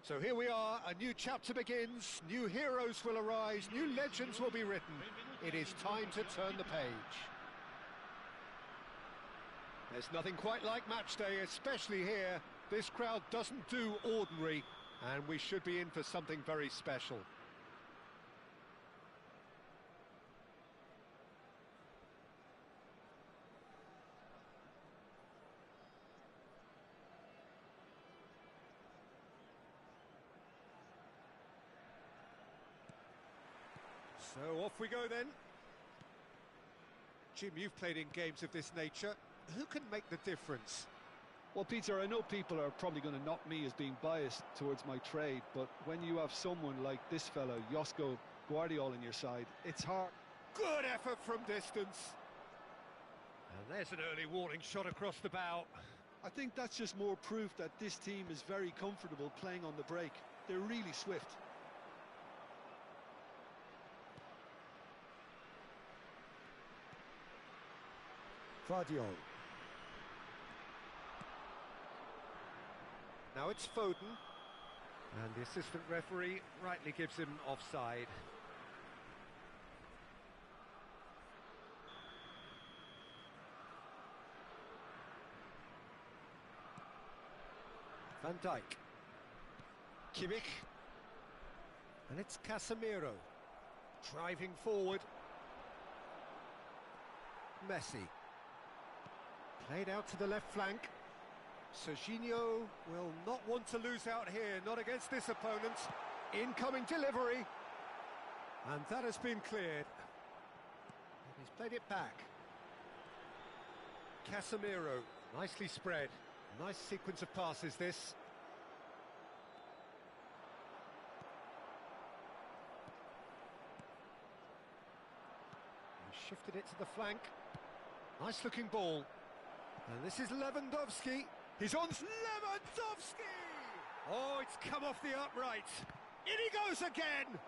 So here we are, a new chapter begins, new heroes will arise, new legends will be written. It is time to turn the page. There's nothing quite like match day, especially here. This crowd doesn't do ordinary, and we should be in for something very special. So off we go then. Jim, you've played in games of this nature. Who can make the difference? Well, Peter, I know people are probably going to knock me as being biased towards my trade, but when you have someone like this fella, Josko Guardiola, on your side, it's hard. Good effort from distance. And there's an early warning shot across the bow. I think that's just more proof that this team is very comfortable playing on the break. They're really swift. Fadio. Now it's Foden, and the assistant referee rightly gives him offside. Van Dijk. Kimmich. And it's Casemiro. Driving forward. Messi. Played out to the left flank. Serginho will not want to lose out here, not against this opponent. Incoming delivery. And that has been cleared. And he's played it back. Casemiro, nicely spread. Nice sequence of passes, this. He shifted it to the flank. Nice looking ball. And this is Lewandowski. He's on Lewandowski! Oh, it's come off the upright. In he goes again!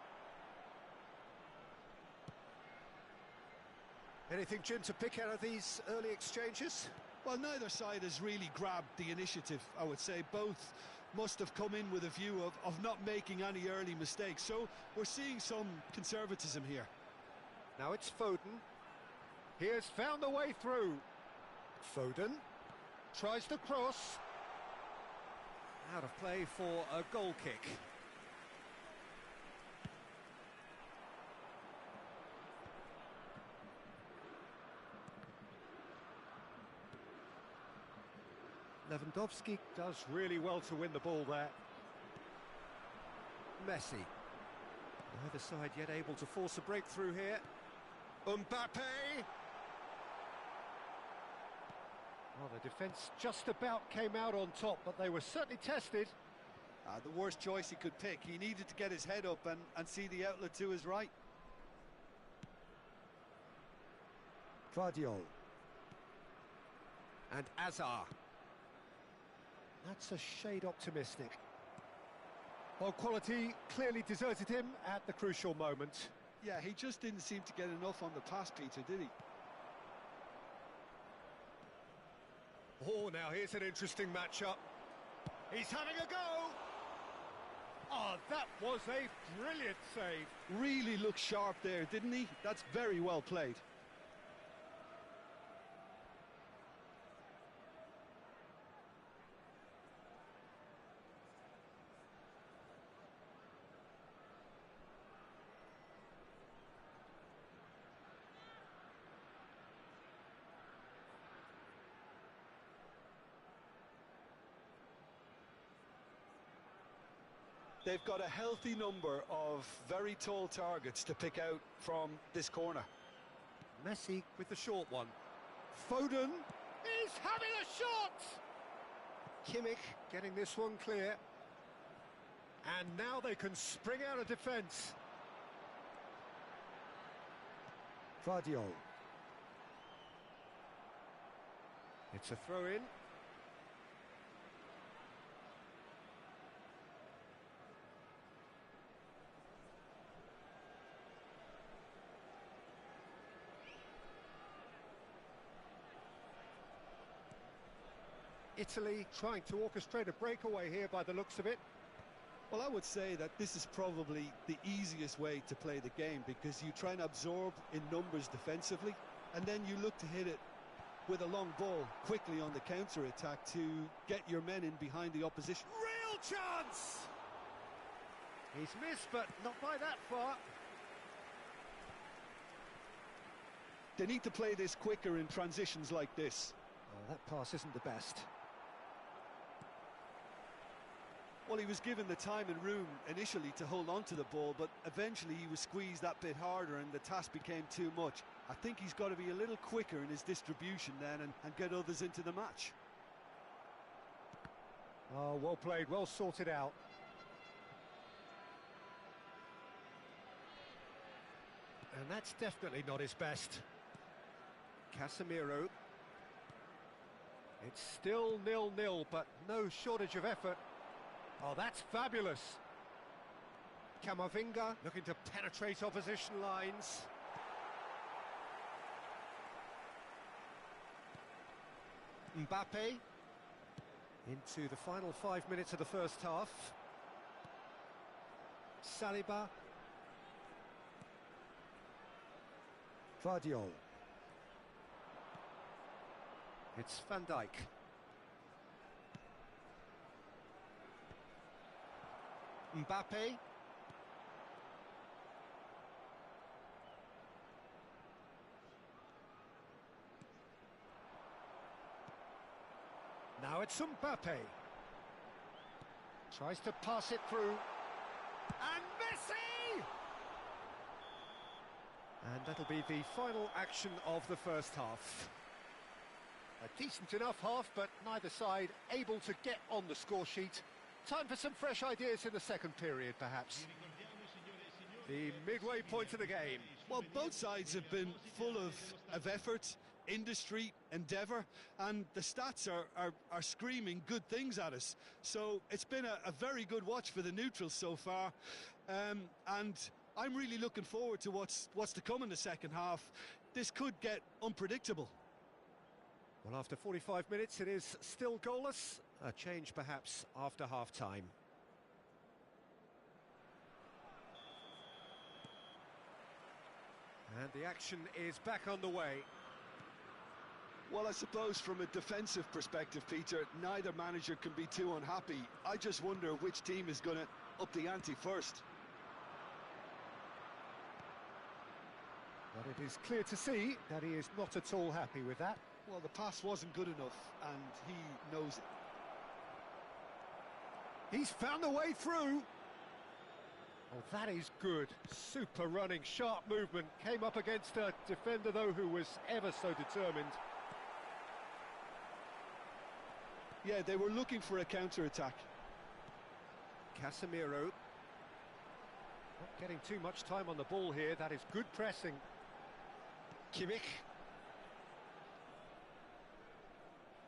Anything, Jim, to pick out of these early exchanges? Well, neither side has really grabbed the initiative, I would say. Both must have come in with a view of not making any early mistakes. So we're seeing some conservatism here. Now it's Foden. He has found the way through. Foden tries to cross. Out of play for a goal kick. Lewandowski does really well to win the ball there. Messi. Neither side yet able to force a breakthrough here. Mbappe! Well, the defence just about came out on top, but they were certainly tested. The worst choice he could pick. He needed to get his head up and see the outlet to his right. Fadio. And Azar. That's a shade optimistic. Well, quality clearly deserted him at the crucial moment. Yeah, he just didn't seem to get enough on the pass, Peter, did he? Oh, now here's an interesting matchup. He's having a go! Oh, that was a brilliant save. Really looked sharp there, didn't he? That's very well played. They've got a healthy number of very tall targets to pick out from this corner. Messi with the short one. Foden is having a shot! Kimmich getting this one clear. And now they can spring out of defence. Fadio. It's a throw-in. Italy trying to orchestrate a breakaway here by the looks of it. Well, I would say that this is probably the easiest way to play the game, because you try and absorb in numbers defensively, and then you look to hit it with a long ball quickly on the counter-attack to get your men in behind the opposition. Real chance! He's missed, but not by that far. They need to play this quicker in transitions like this. Oh, that pass isn't the best. Well, he was given the time and room initially to hold on to the ball, but eventually he was squeezed that bit harder and the task became too much. I think he's got to be a little quicker in his distribution then and get others into the match. Oh, well played, well sorted out. And that's definitely not his best. Casemiro. It's still 0-0, but no shortage of effort. Oh, that's fabulous. Camavinga looking to penetrate opposition lines. Mbappe into the final 5 minutes of the first half. Saliba. Guardiola. It's Van Dijk. Mbappe. Now it's Mbappe. Tries to pass it through. And Messi! And that'll be the final action of the first half. A decent enough half, but neither side able to get on the score sheet. Time for some fresh ideas in the second period, perhaps. The midway point of the game. Well, both sides have been full of effort, industry, endeavour, and the stats are screaming good things at us. So it's been a very good watch for the neutrals so far, and I'm really looking forward to what's to come in the second half. This could get unpredictable. Well, after 45 minutes, it is still goalless. A change, perhaps, after half-time. And the action is back on the way. Well, I suppose from a defensive perspective, Peter, neither manager can be too unhappy. I just wonder which team is going to up the ante first. But it is clear to see that he is not at all happy with that. Well, the pass wasn't good enough, and he knows it. He's found a way through. Oh, that is good. Super running, sharp movement. Came up against a defender, though, who was ever so determined. Yeah, they were looking for a counter-attack. Casemiro. Not getting too much time on the ball here. That is good pressing. Kimmich.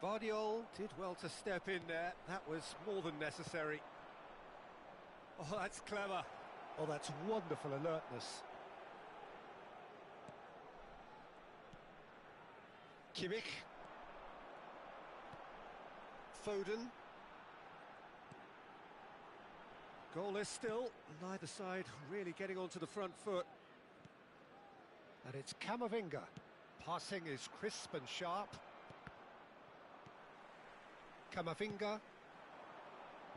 Guardiola did well to step in there. That was more than necessary. Oh, that's clever. Oh, that's wonderful alertness. Kimmich. Foden. Goalless still. Neither side really getting onto the front foot. And it's Camavinga. Passing is crisp and sharp. Camavinga.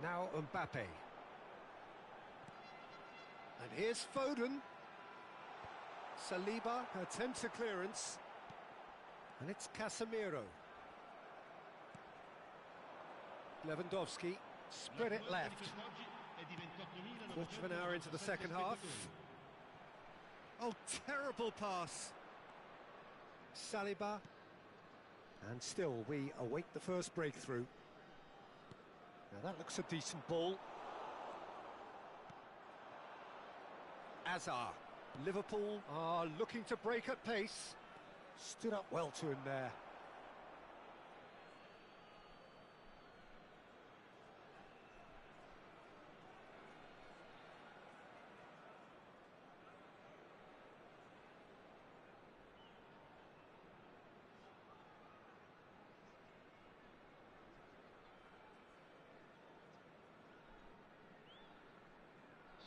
Now Mbappe. And here's Foden. Saliba attempts a clearance. And it's Casemiro. Lewandowski spread it left. Quarter of an hour into the second half. Oh, terrible pass. Saliba. And still we await the first breakthrough. Now that looks a decent ball. Azar. Liverpool are looking to break at pace. Stood up well to him there.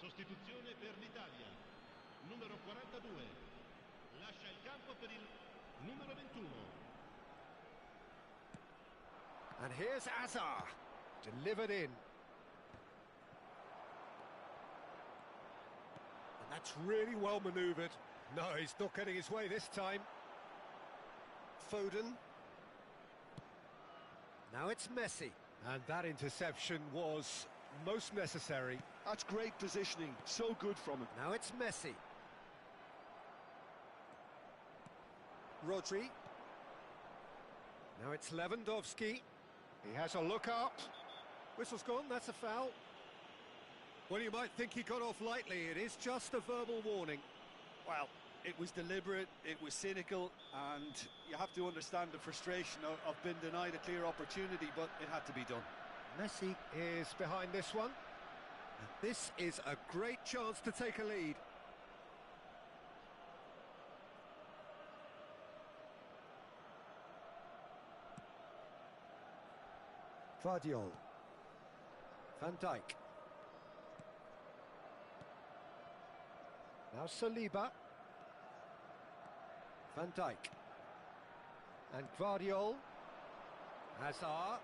sostituzione per l'Italia. Numero 42. Lascia il campo per il numero 21. And here's Azar, delivered in. And that's really well manoeuvred. No, he's not getting his way this time. Foden. Now it's Messi. And that interception was most necessary. That's great positioning, so good from him. Now it's Messi. Rodri. Now it's Lewandowski. He has a look up. Whistle's gone, that's a foul. Well, you might think he got off lightly. It is just a verbal warning. Well, it was deliberate, it was cynical, and you have to understand the frustration of being denied a clear opportunity, but it had to be done. Messi is behind this one. And this is a great chance to take a lead. Guardiola. Van Dijk. Now Saliba. Van Dijk. And Guardiola. Hazard.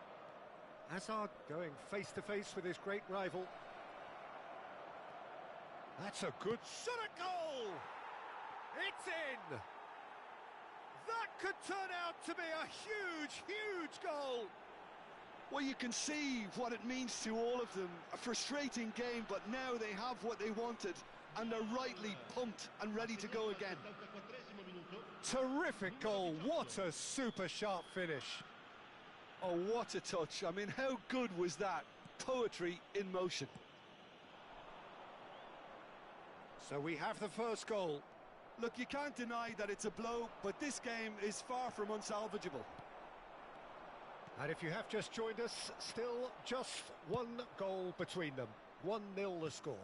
Hazard going face-to-face with his great rival. That's a good shot at goal! It's in! That could turn out to be a huge, huge goal! Well, you can see what it means to all of them. A frustrating game, but now they have what they wanted, and they're rightly pumped and ready to go again. Terrific goal, what a super sharp finish. Oh, what a touch. I mean, how good was that? Poetry in motion. So we have the first goal. Look, you can't deny that it's a blow, but this game is far from unsalvageable. And if you have just joined us, still just one goal between them. 1-0 the score.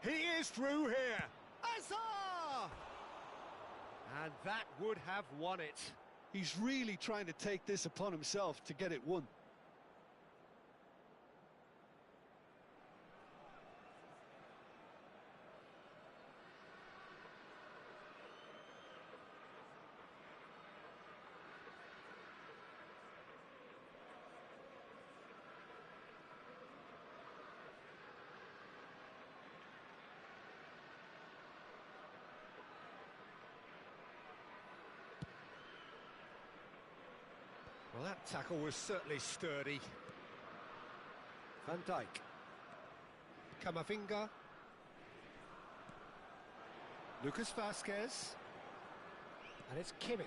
He is through here. Hazard! And that would have won it. He's really trying to take this upon himself to get it won. Well, that tackle was certainly sturdy. Van Dijk. Camavinga. Lucas Vazquez. And it's Kimmich.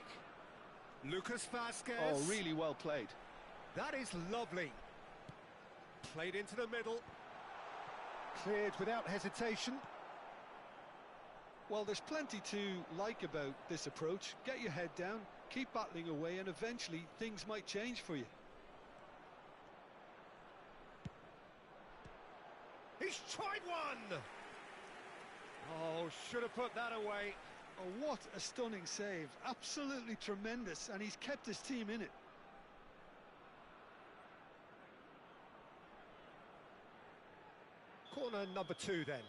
Lucas Vazquez. Oh, really well played. That is lovely. Played into the middle. Cleared without hesitation. Well, there's plenty to like about this approach. Get your head down, keep battling away, and eventually things might change for you. He's tried one! Oh, should have put that away. Oh, what a stunning save. Absolutely tremendous, and he's kept his team in it. Corner number 2 then.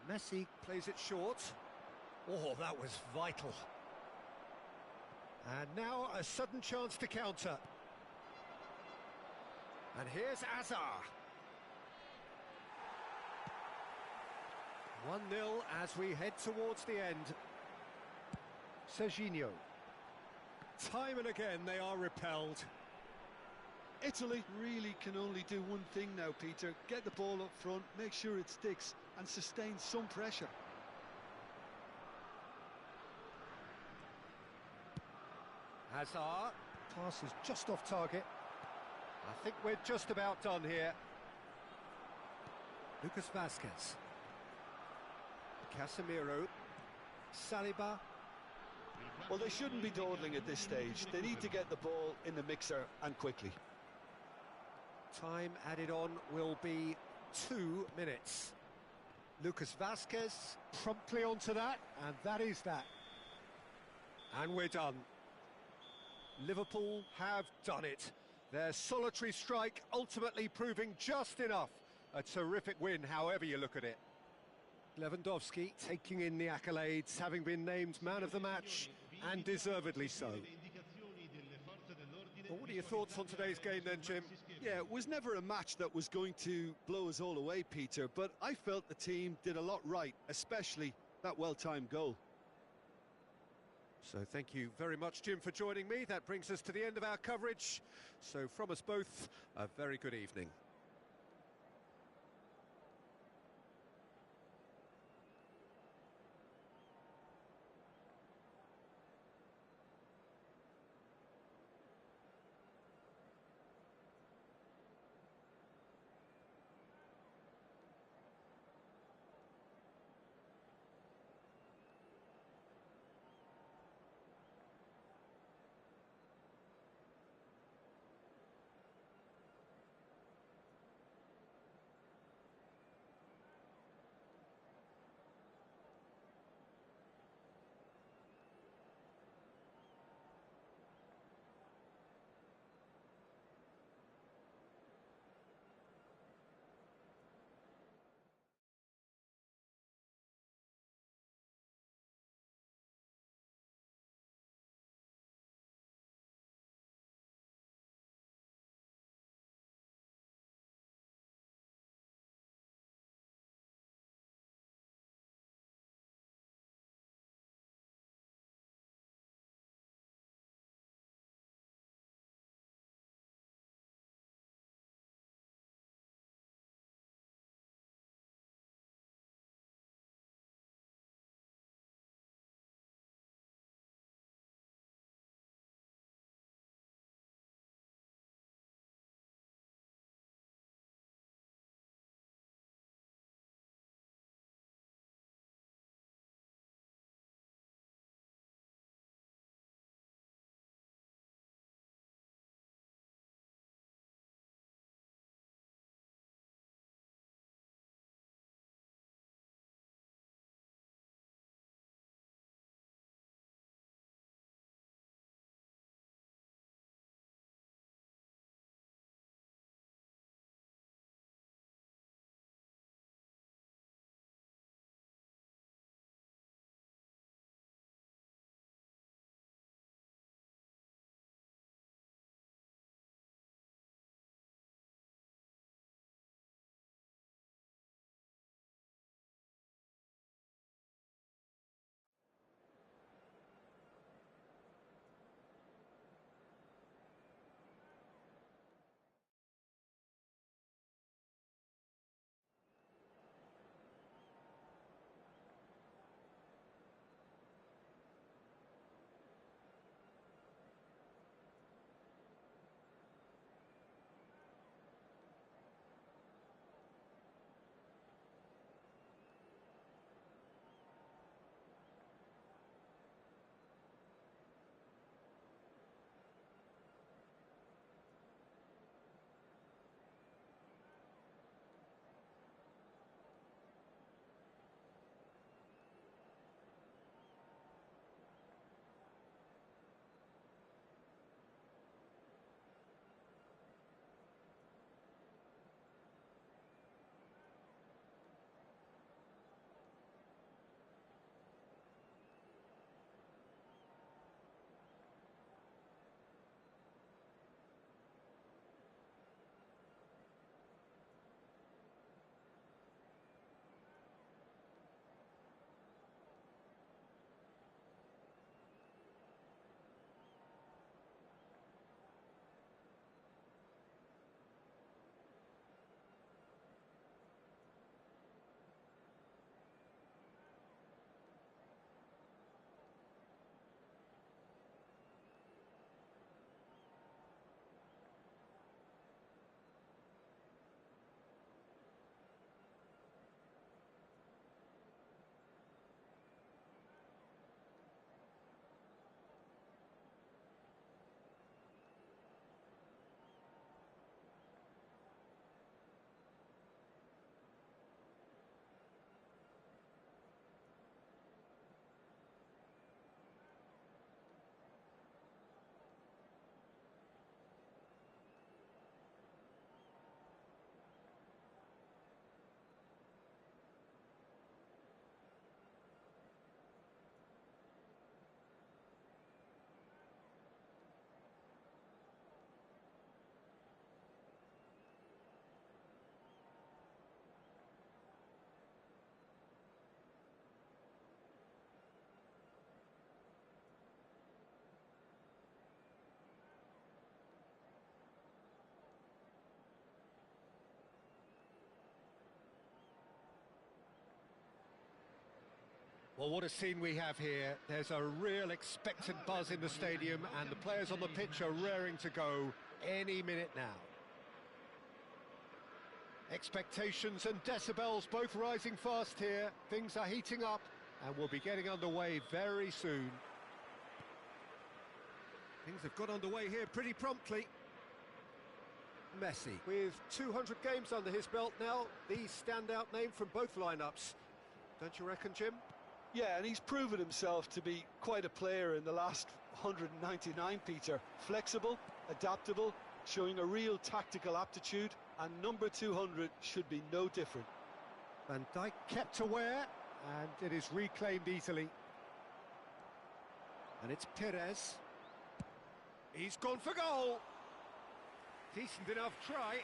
Messi plays it short. Oh, that was vital. And now a sudden chance to counter. And here's Azar. 1-0 as we head towards the end. Serginho. Time and again they are repelled. Italy really can only do one thing now, Peter. Get the ball up front, make sure it sticks, and sustain some pressure. Hazard. Pass is just off target. I think we're just about done here. Lucas Vazquez. Casemiro. Saliba. Well, they shouldn't be dawdling at this stage. They need to get the ball in the mixer, and quickly. Time added on will be 2 minutes. Lucas Vazquez promptly onto that, and that is that. And we're done. Liverpool have done it. Their solitary strike ultimately proving just enough. A terrific win, however you look at it. Lewandowski taking in the accolades, having been named man of the match, and deservedly so. Well, what are your thoughts on today's game then, Jim? Yeah, it was never a match that was going to blow us all away, Peter, but I felt the team did a lot right, especially that well-timed goal. So thank you very much, Jim, for joining me. That brings us to the end of our coverage. So from us both, a very good evening. Well, what a scene we have here. There's a real expectant buzz in the stadium, and the players on the pitch are raring to go any minute now. Expectations and decibels both rising fast here. Things are heating up, and we'll be getting underway very soon. Things have got underway here pretty promptly. Messi, with 200 games under his belt now, the standout name from both lineups. Don't you reckon, Jim? Yeah, and he's proven himself to be quite a player in the last 199, Peter. Flexible, adaptable, showing a real tactical aptitude, and number 200 should be no different. Van Dijk kept aware, and it is reclaimed easily. And it's Perez. He's gone for goal. Decent enough try.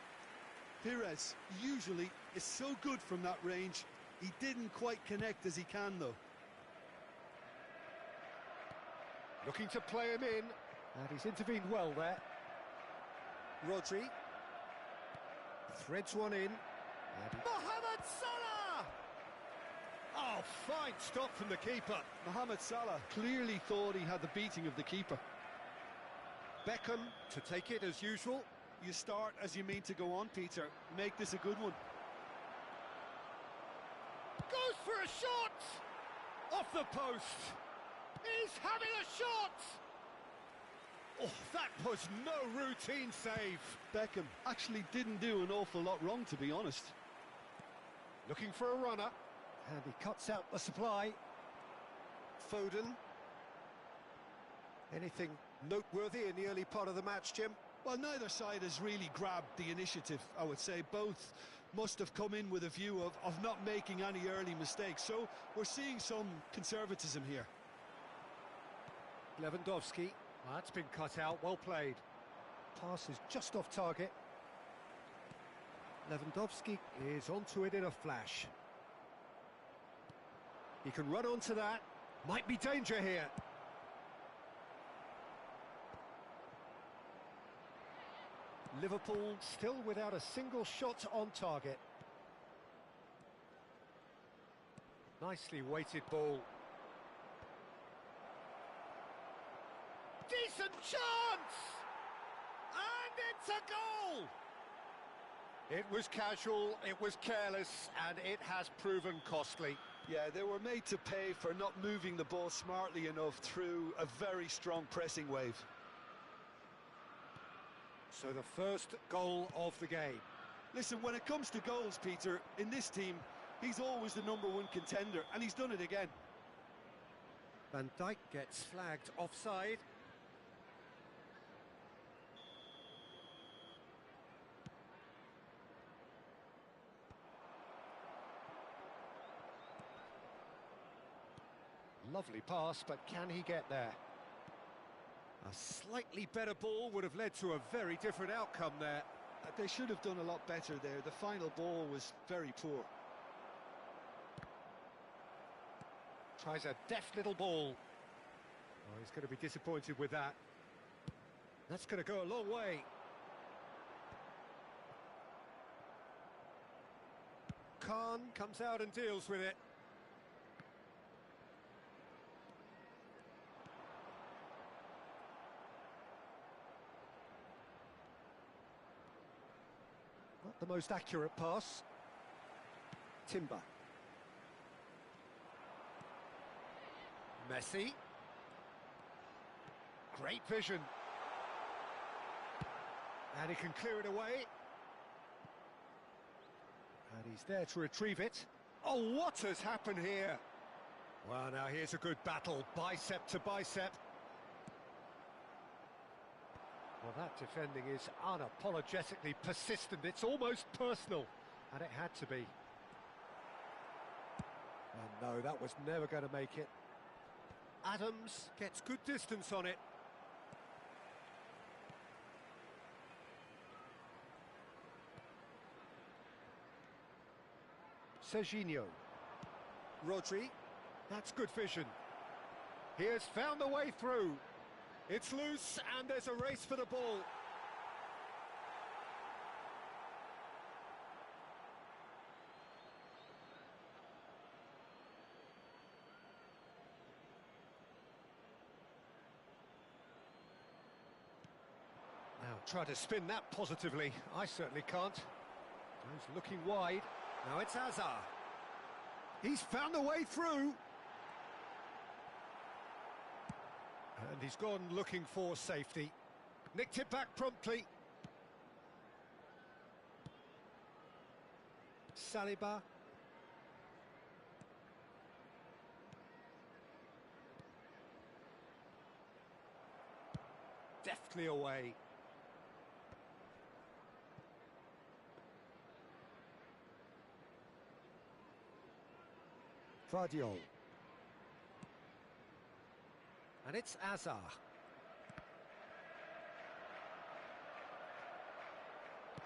Perez usually is so good from that range. He didn't quite connect as he can, though. Looking to play him in, and he's intervened well there. Rodri threads one in. Mohamed Salah! Oh, fine stop from the keeper. Mohamed Salah clearly thought he had the beating of the keeper. Beckham to take it as usual. You start as you mean to go on, Peter. Make this a good one. Goes for a shot! Off the post. He's having a shot! Oh, that was no routine save. Beckham actually didn't do an awful lot wrong, to be honest. Looking for a runner. And he cuts out the supply. Foden. Anything noteworthy in the early part of the match, Jim? Well, neither side has really grabbed the initiative, I would say. Both must have come in with a view of not making any early mistakes. So we're seeing some conservatism here. Lewandowski. That's been cut out, well played. Pass is just off target. Lewandowski is onto it in a flash. He can run onto that. Might be danger here. Liverpool still without a single shot on target. Nicely weighted ball. Decent chance! And it's a goal! It was casual, it was careless, and it has proven costly. Yeah, they were made to pay for not moving the ball smartly enough through a very strong pressing wave. So the first goal of the game. Listen, when it comes to goals, Peter, in this team, he's always the #1 contender, and he's done it again. Van Dijk gets flagged offside. Lovely pass, but can he get there? A slightly better ball would have led to a very different outcome there. They should have done a lot better there. The final ball was very poor. Tries a deft little ball. Oh, he's going to be disappointed with that. That's going to go a long way. Khan comes out and deals with it. Not the most accurate pass. Timber. Messi. Great vision. And he can clear it away. And he's there to retrieve it. Oh, what has happened here? Well, now here's a good battle, bicep to bicep. Well, that defending is unapologetically persistent. It's almost personal, and it had to be. And no, that was never going to make it. Adams gets good distance on it. Serginho. Rodri. That's good vision. He has found the way through. It's loose, and there's a race for the ball. Try to spin that positively. I certainly can't. He's looking wide. Now it's Hazard. He's found a way through. And he's gone looking for safety. Nicked it back promptly. Saliba. Deftly away. Guardiola. And it's Hazard.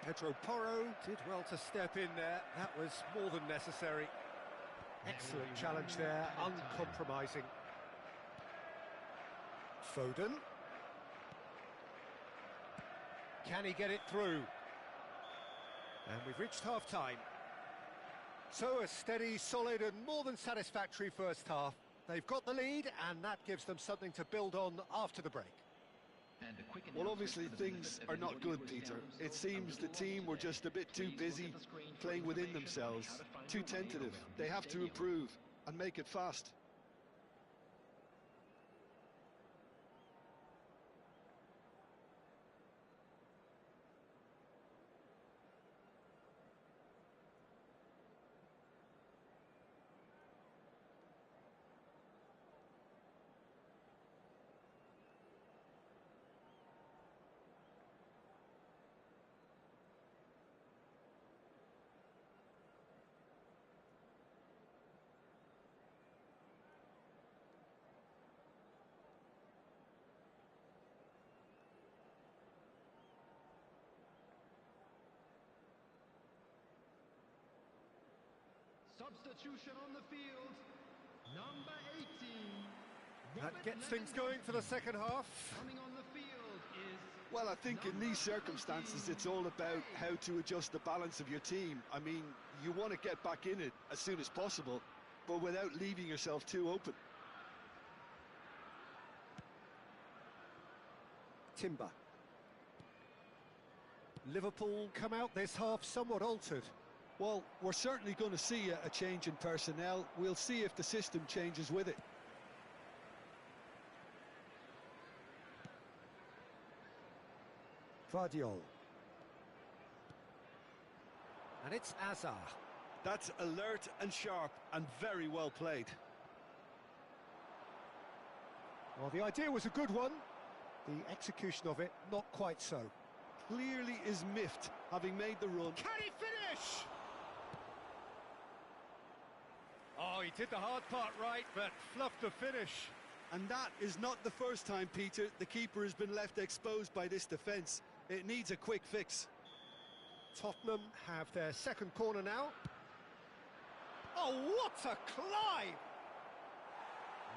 Pedro Porro did well to step in there. That was more than necessary. Excellent challenge there, uncompromising. Foden. Can he get it through? And we've reached half-time. So a steady, solid and more than satisfactory first half. They've got the lead and that gives them something to build on after the break. Well, obviously things are not good, Peter. It seems the team were just a bit too busy playing within themselves, too tentative. They have to improve and make it fast. Substitution on the field, number 18. That gets things going for the second half. Coming on the field is... Well, I think in these circumstances it's all about how to adjust the balance of your team. I mean, you want to get back in it as soon as possible, but without leaving yourself too open. Timber. Liverpool come out this half somewhat altered. Well, we're certainly going to see a change in personnel. We'll see if the system changes with it. Guardiola. And it's Hazard. That's alert and sharp and very well played. Well, the idea was a good one. The execution of it, not quite so. Clearly is miffed, having made the run. Can he finish? Oh, he did the hard part right, but fluffed the finish. And that is not the first time, Peter, the keeper has been left exposed by this defence. It needs a quick fix. Tottenham have their second corner now. Oh, what a climb!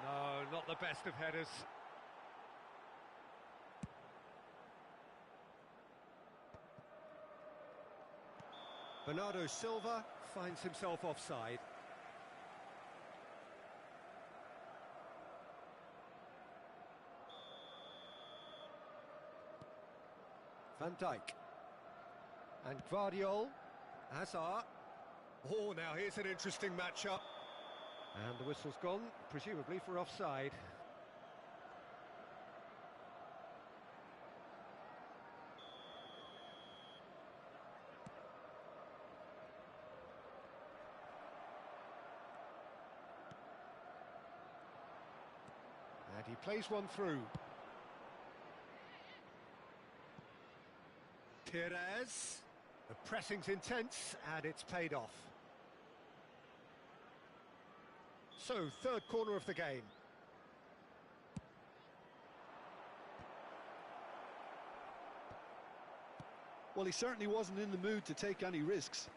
No, not the best of headers. Bernardo Silva finds himself offside. Van Dijk. And Guardiola. Hazard. Oh, now here's an interesting matchup. And the whistle's gone, presumably for offside. And he plays one through. Perez. The pressing's intense, and it's paid off. So, third corner of the game. Well, he certainly wasn't in the mood to take any risks.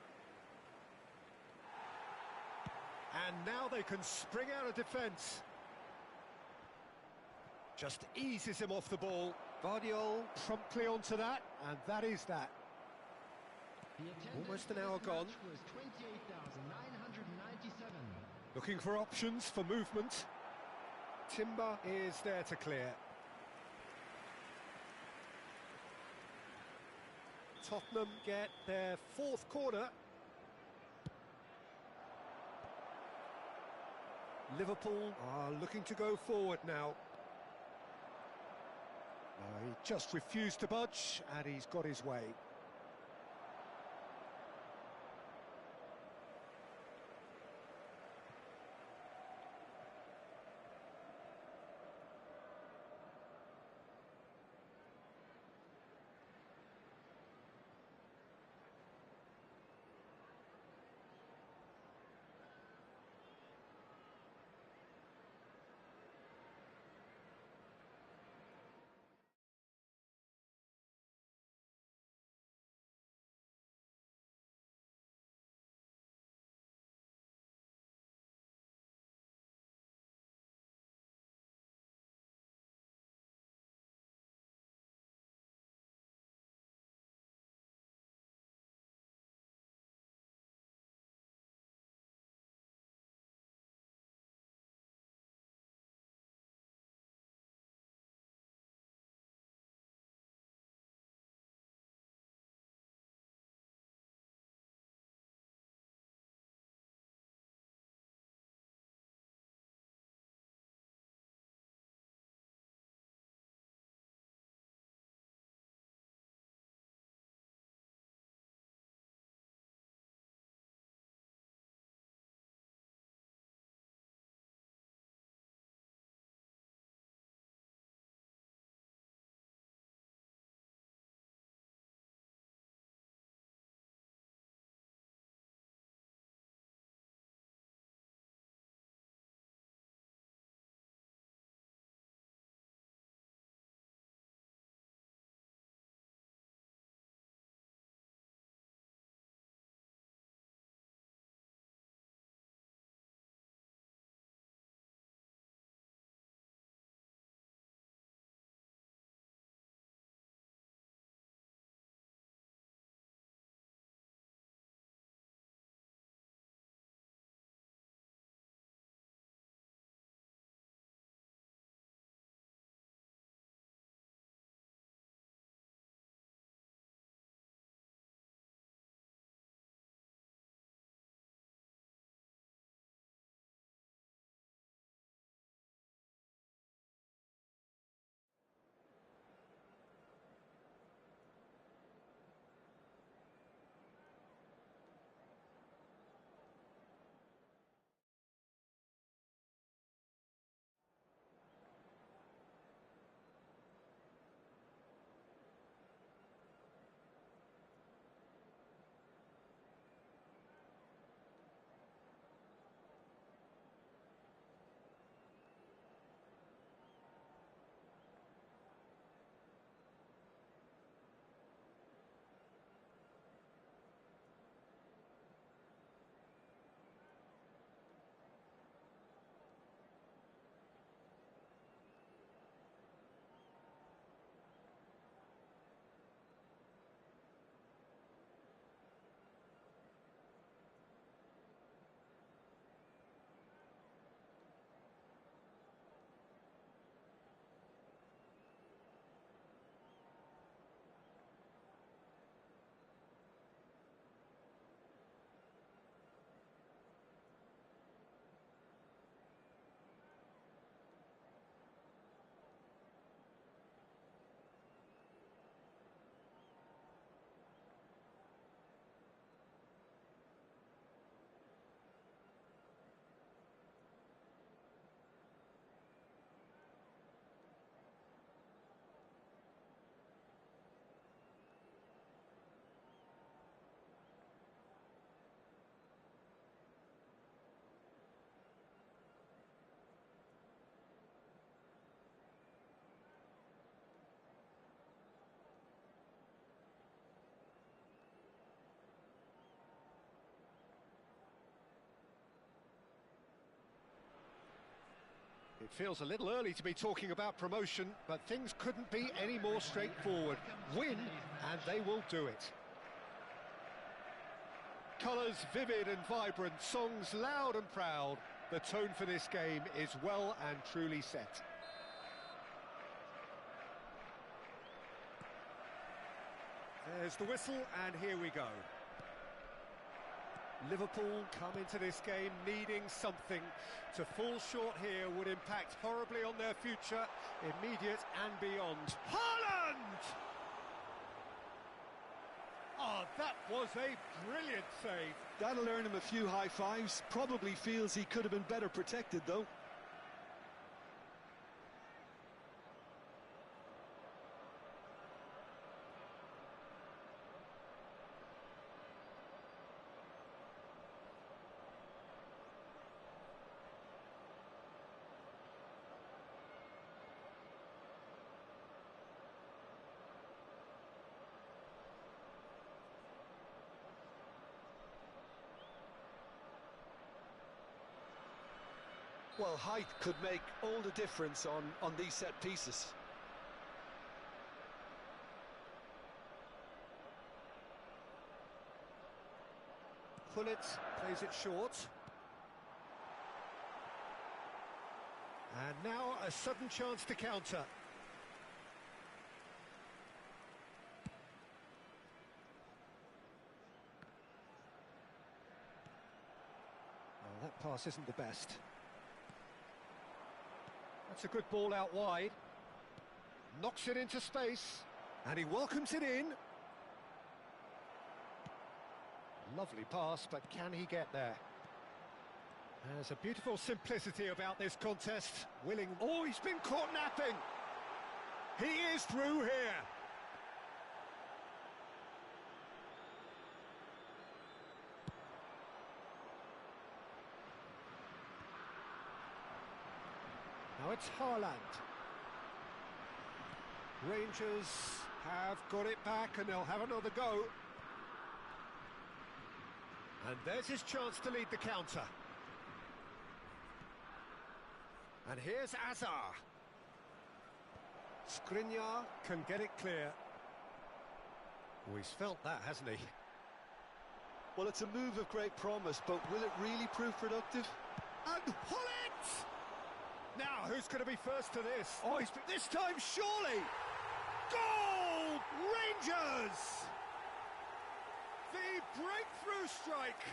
And now they can spring out of defence. Just eases him off the ball. Guardiola promptly onto that, and that is that. Almost an hour gone. Was 28,997. Looking for options for movement. Timber is there to clear. Tottenham get their fourth corner. Liverpool are looking to go forward now. He just refused to budge, and he's got his way. It feels a little early to be talking about promotion, but things couldn't be any more straightforward. Win, and they will do it. Colours vivid and vibrant, songs loud and proud. The tone for this game is well and truly set. There's the whistle, and here we go. Liverpool come into this game needing something. To fall short here would impact horribly on their future, immediate and beyond. Haaland! Oh, that was a brilliant save. That'll earn him a few high fives. Probably feels he could have been better protected, though. Well, height could make all the difference on these set pieces. Pullet plays it short. And now a sudden chance to counter. Oh, that pass isn't the best. That's a good ball out wide. Knocks it into space. And he welcomes it in. Lovely pass, but can he get there? There's a beautiful simplicity about this contest. Willing... Oh, he's been caught napping! He is through here! Now it's Haaland. Rangers have got it back and they'll have another go. And there's his chance to lead the counter. And here's Azar. Skriniar can get it clear. Oh, he's felt that, hasn't he? Well, it's a move of great promise, but will it really prove productive? And Pullet! Now, who's going to be first to this? Oh, this time, surely! Goal! Rangers! The breakthrough strike!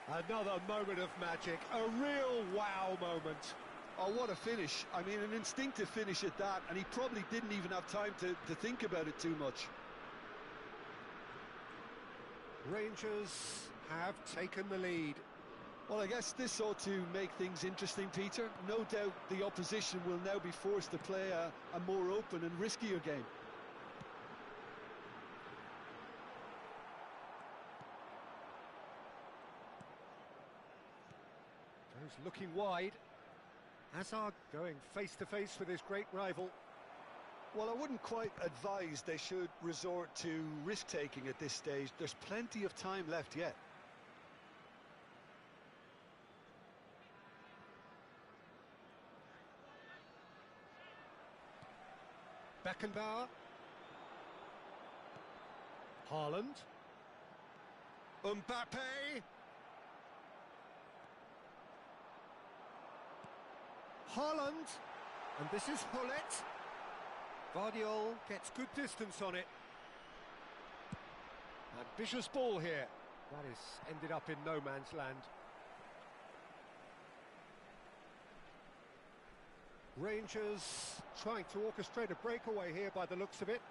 Another moment of magic, a real wow moment. Oh, what a finish. I mean, an instinctive finish at that, and he probably didn't even have time to think about it too much. Rangers have taken the lead. Well, I guess this ought to make things interesting, Peter. No doubt the opposition will now be forced to play a more open and riskier game. Goes looking wide. Hazard going face-to-face with his great rival. Well, I wouldn't quite advise they should resort to risk-taking at this stage. There's plenty of time left yet. Beckenbauer. Haaland. Mbappe. Haaland. And this is Hullet. Vardiol gets good distance on it. Ambitious ball here. That is ended up in no man's land. Rangers trying to orchestrate a breakaway here by the looks of it.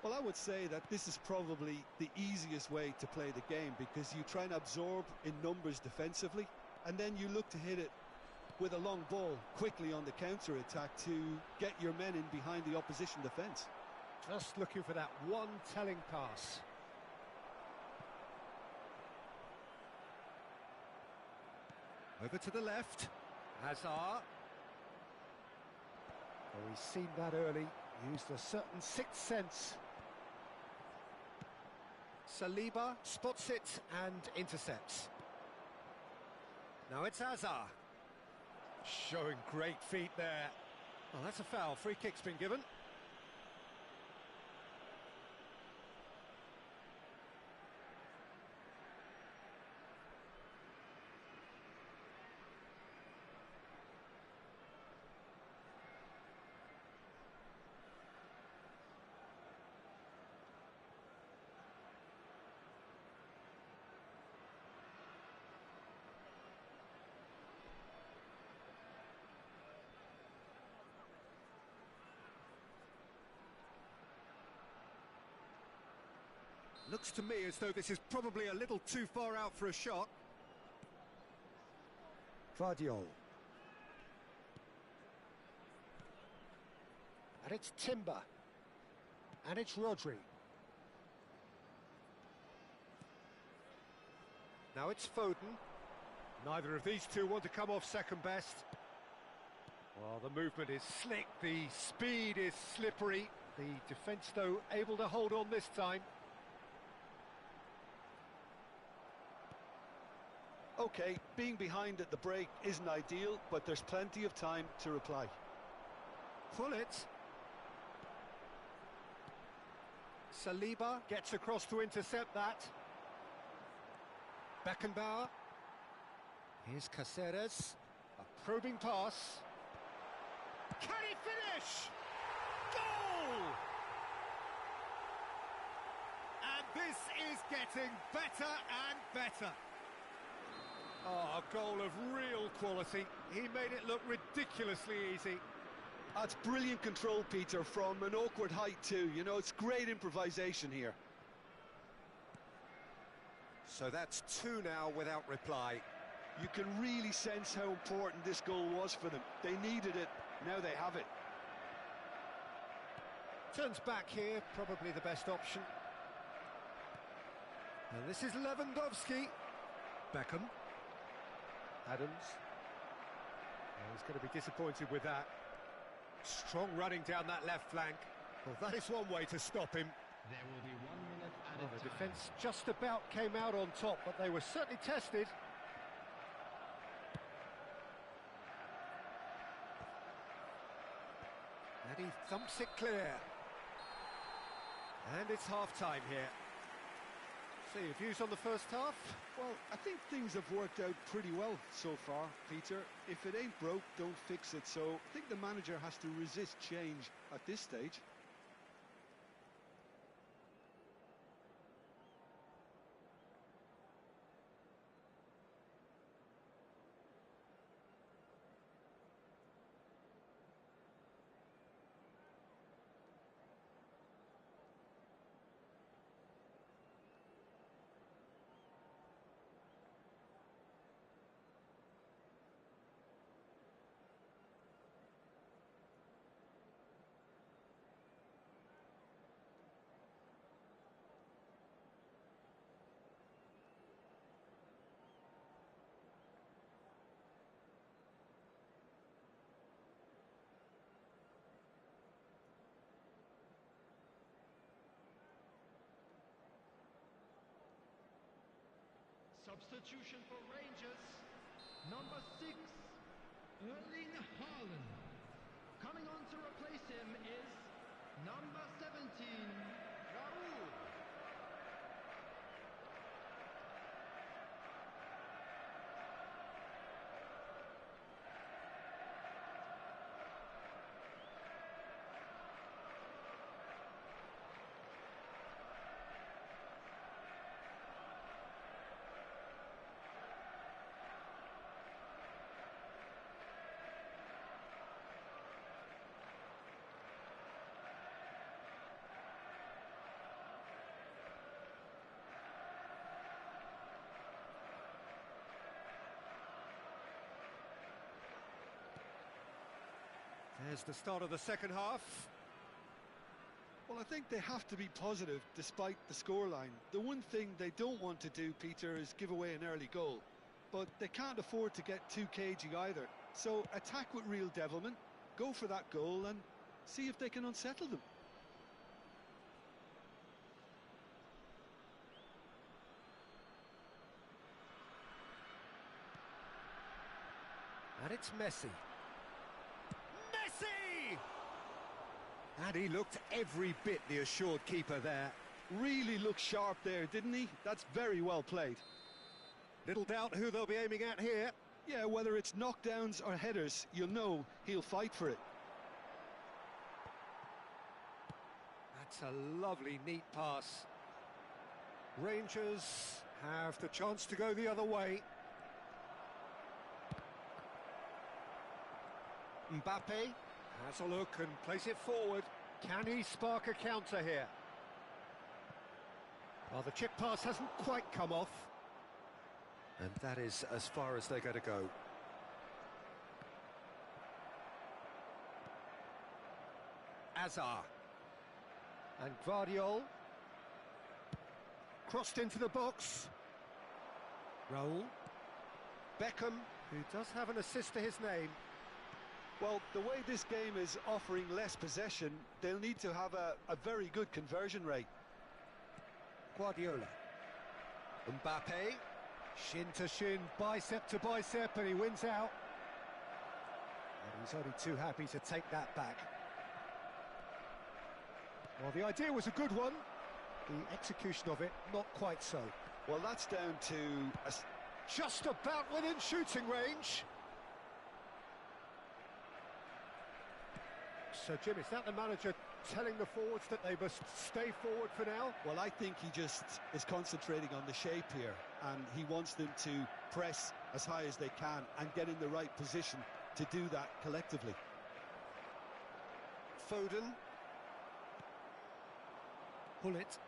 Well, I would say that this is probably the easiest way to play the game, because you try and absorb in numbers defensively, and then you look to hit it with a long ball quickly on the counter-attack to get your men in behind the opposition defence. Just looking for that one telling pass. Over to the left. Hazard. Oh, he's seen that early. Used a certain sixth sense. Saliba spots it and intercepts. Now it's Hazard. Showing great feet there. Oh, that's a foul. Free kick's been given. Looks to me as though this is probably a little too far out for a shot. Guardiol. And it's Timber. And it's Rodri. Now it's Foden. Neither of these two want to come off second best. Well, the movement is slick, the speed is slippery. The defence, though, able to hold on this time. Okay, being behind at the break isn't ideal, but there's plenty of time to reply. Pull it. Saliba gets across to intercept that. Beckenbauer. Here's Caceres. A probing pass. Can he finish? Goal! And this is getting better and better. Oh, a goal of real quality. He made it look ridiculously easy. That's brilliant control, Peter, from an awkward height too. You know, it's great improvisation here. So that's two now without reply. You can really sense how important this goal was for them. They needed it, now they have it. Turns back here, probably the best option. And this is Lewandowski. Beckham. Adams. Oh, he's going to be disappointed with that. Strong running down that left flank. Well, that is one way to stop him. There will be 1 minute added Well, the time. defence just about came out on top, but they were certainly tested. And he thumps it clear. And it's half-time here. So your views on the first half? Well, I think things have worked out pretty well so far, Peter. If it ain't broke, don't fix it. So I think the manager has to resist change at this stage. Substitution for Rangers. Number 6, Erling Haaland. Coming on to replace him is number 17, Raúl. There's the start of the second half. Well, I think they have to be positive despite the scoreline. The one thing they don't want to do, Peter, is give away an early goal. But they can't afford to get too cagey either. So attack with real devilment, go for that goal and see if they can unsettle them. And it's Messi. Messi! And he looked every bit the assured keeper there. Really looked sharp there, didn't he? That's very well played. Little doubt who they'll be aiming at here. Yeah, whether it's knockdowns or headers, you'll know he'll fight for it. That's a lovely, neat pass. Rangers have the chance to go the other way. Mbappe has a look and plays it forward. Can he spark a counter here? Well, the chip pass hasn't quite come off. And that is as far as they're going to go. Azar. And Guardiol. Crossed into the box. Raul. Beckham, who does have an assist to his name. Well, the way this game is offering less possession, they'll need to have a very good conversion rate. Guardiola. Mbappe. Shin to shin, bicep to bicep, and he wins out. And he's only too happy to take that back. Well, the idea was a good one. The execution of it, not quite so. Well, that's down to just about within shooting range. So, Jim, is that the manager telling the forwards that they must stay forward for now? Well, I think he just is concentrating on the shape here, and he wants them to press as high as they can and get in the right position to do that collectively. Foden. Bullet.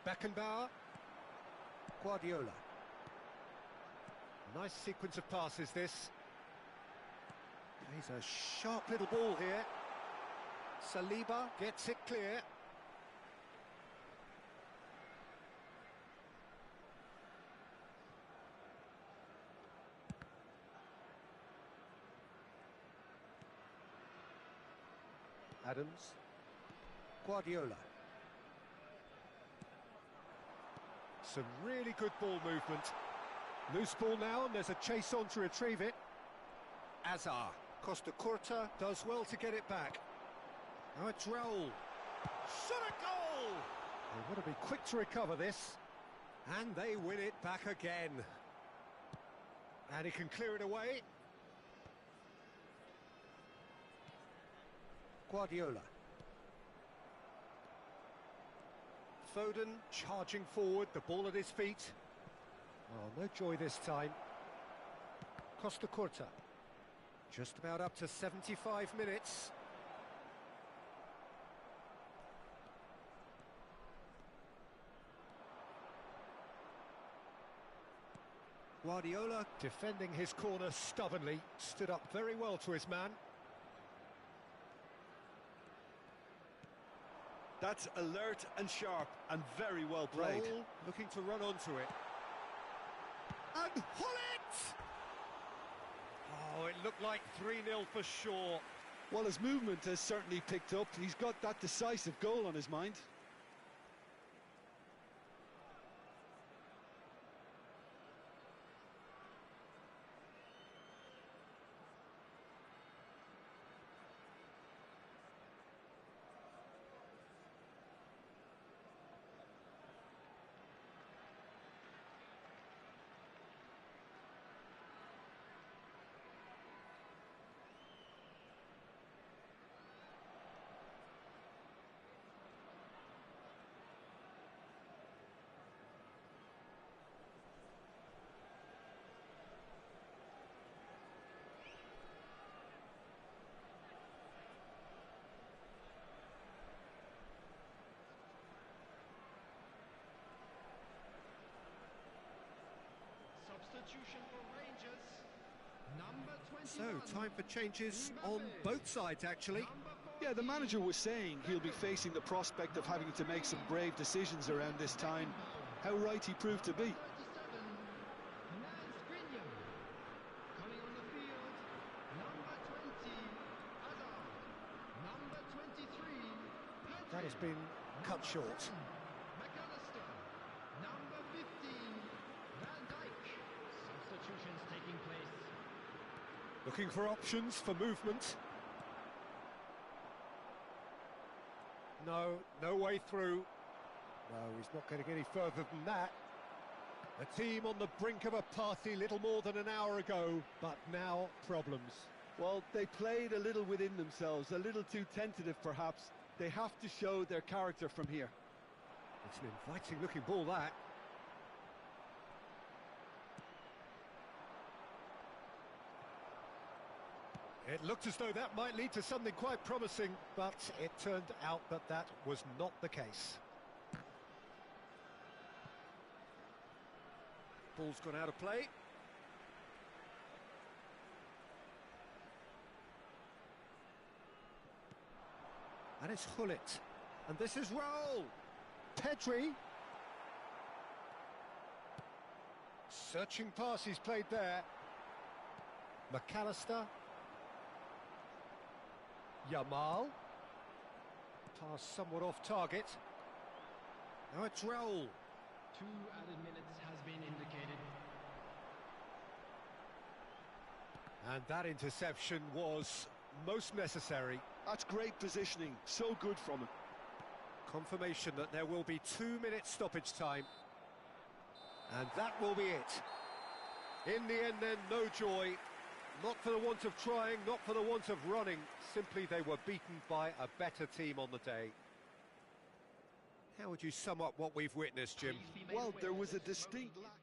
Beckenbauer. Guardiola. Nice sequence of passes, this. He's a sharp little ball here. Saliba gets it clear. Adams. Guardiola. Some really good ball movement. Loose ball now, and there's a chase on to retrieve it. Azar. Costa Curta does well to get it back. Now it's Raul. Shot a goal! They want to be quick to recover this. And they win it back again. And he can clear it away. Guardiola. Foden charging forward, the ball at his feet. Oh, no joy this time. Costa Curta. Just about up to 75 minutes. Guardiola defending his corner stubbornly, stood up very well to his man. That's alert and sharp and very well played. Raul looking to run onto it. And Hullet! Oh, it looked like 3-0 for sure. Well, his movement has certainly picked up. He's got that decisive goal on his mind. Substitution for Rangers. Number 21. So, time for changes on both sides, actually. Yeah, the manager was saying he'll be facing the prospect of having to make some brave decisions around this time. How right he proved to be. Coming on the field, number 20, Azar. Number 23, That has been cut short. McAllister. Number 15, Van Dijk. Substitutions taking place. Looking for options for movement. No way through. No, he's not going to get any further than that. A team on the brink of a party little more than an hour ago, but now problems. Well, they played a little within themselves, a little too tentative perhaps. They have to show their character from here. It's an inviting looking ball, that. It looked as though that might lead to something quite promising, but it turned out that that was not the case. Ball's gone out of play. And it's Hullet. And this is Raul. Pedri. Searching pass he's played there. McAllister. Yamal. Pass somewhat off target. Now it's Raul. 2 added minutes has been indicated. And that interception was most necessary. That's great positioning, so good from him. Confirmation that there will be 2 minutes stoppage time. And that will be it. In the end then, no joy. Not for the want of trying, not for the want of running. Simply they were beaten by a better team on the day. How would you sum up what we've witnessed, Jim? Well, there was a distinct lack.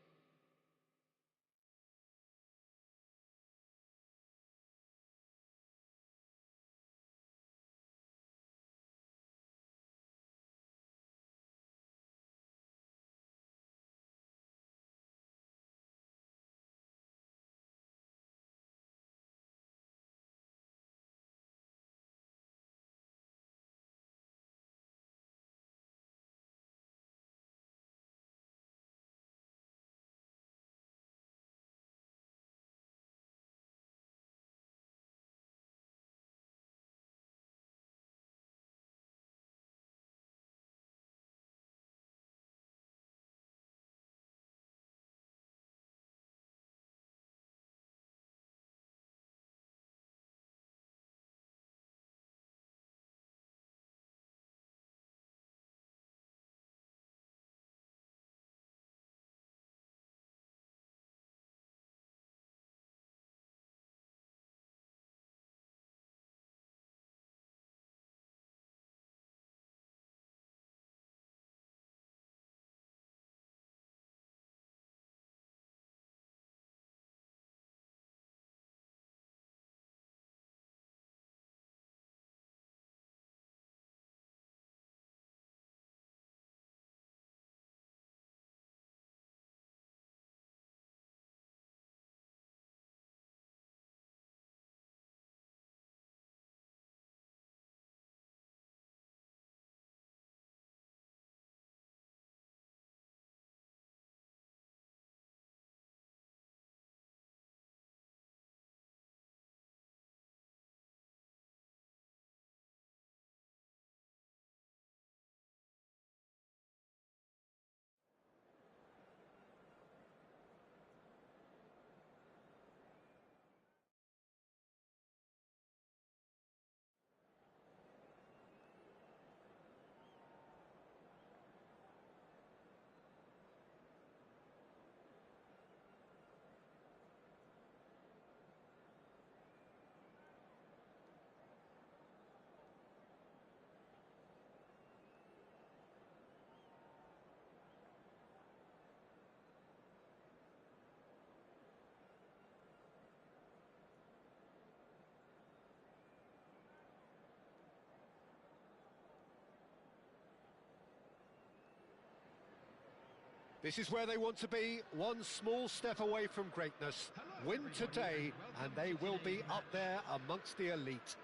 This is where they want to be, one small step away from greatness. Win today, and they will be up there amongst the elite.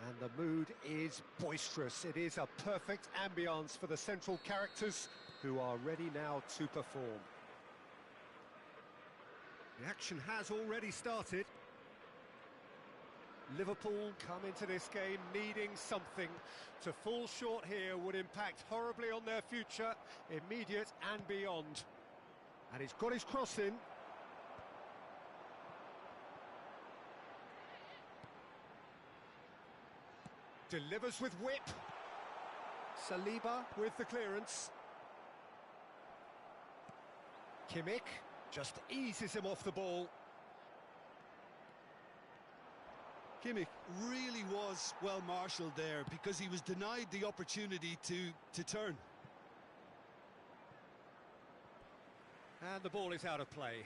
And the mood is boisterous. It is a perfect ambience for the central characters who are ready now to perform. The action has already started. Liverpool come into this game needing something. To fall short here would impact horribly on their future, immediate and beyond. And he's got his cross in. Delivers with whip. Saliba with the clearance. Kimmich just eases him off the ball. Kimmich really was well marshalled there because he was denied the opportunity to turn. And the ball is out of play.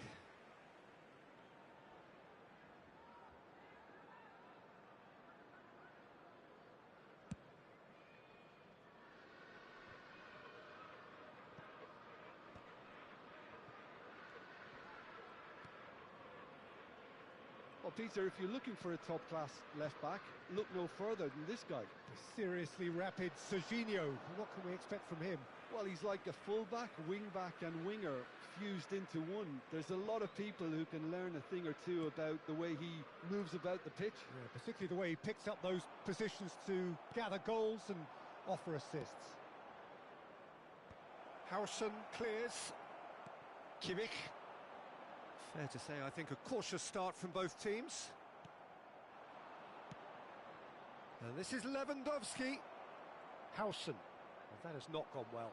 Well, Peter, if you're looking for a top-class left-back, look no further than this guy. Seriously rapid Serginho. What can we expect from him? Well, he's like a full-back, wing-back and winger fused into one. There's a lot of people who can learn a thing or two about the way he moves about the pitch. Yeah, particularly the way he picks up those positions to gather goals and offer assists. Hausen clears. Kimmich. Fair to say, I think, a cautious start from both teams. And this is Lewandowski. Hausen. Well, that has not gone well.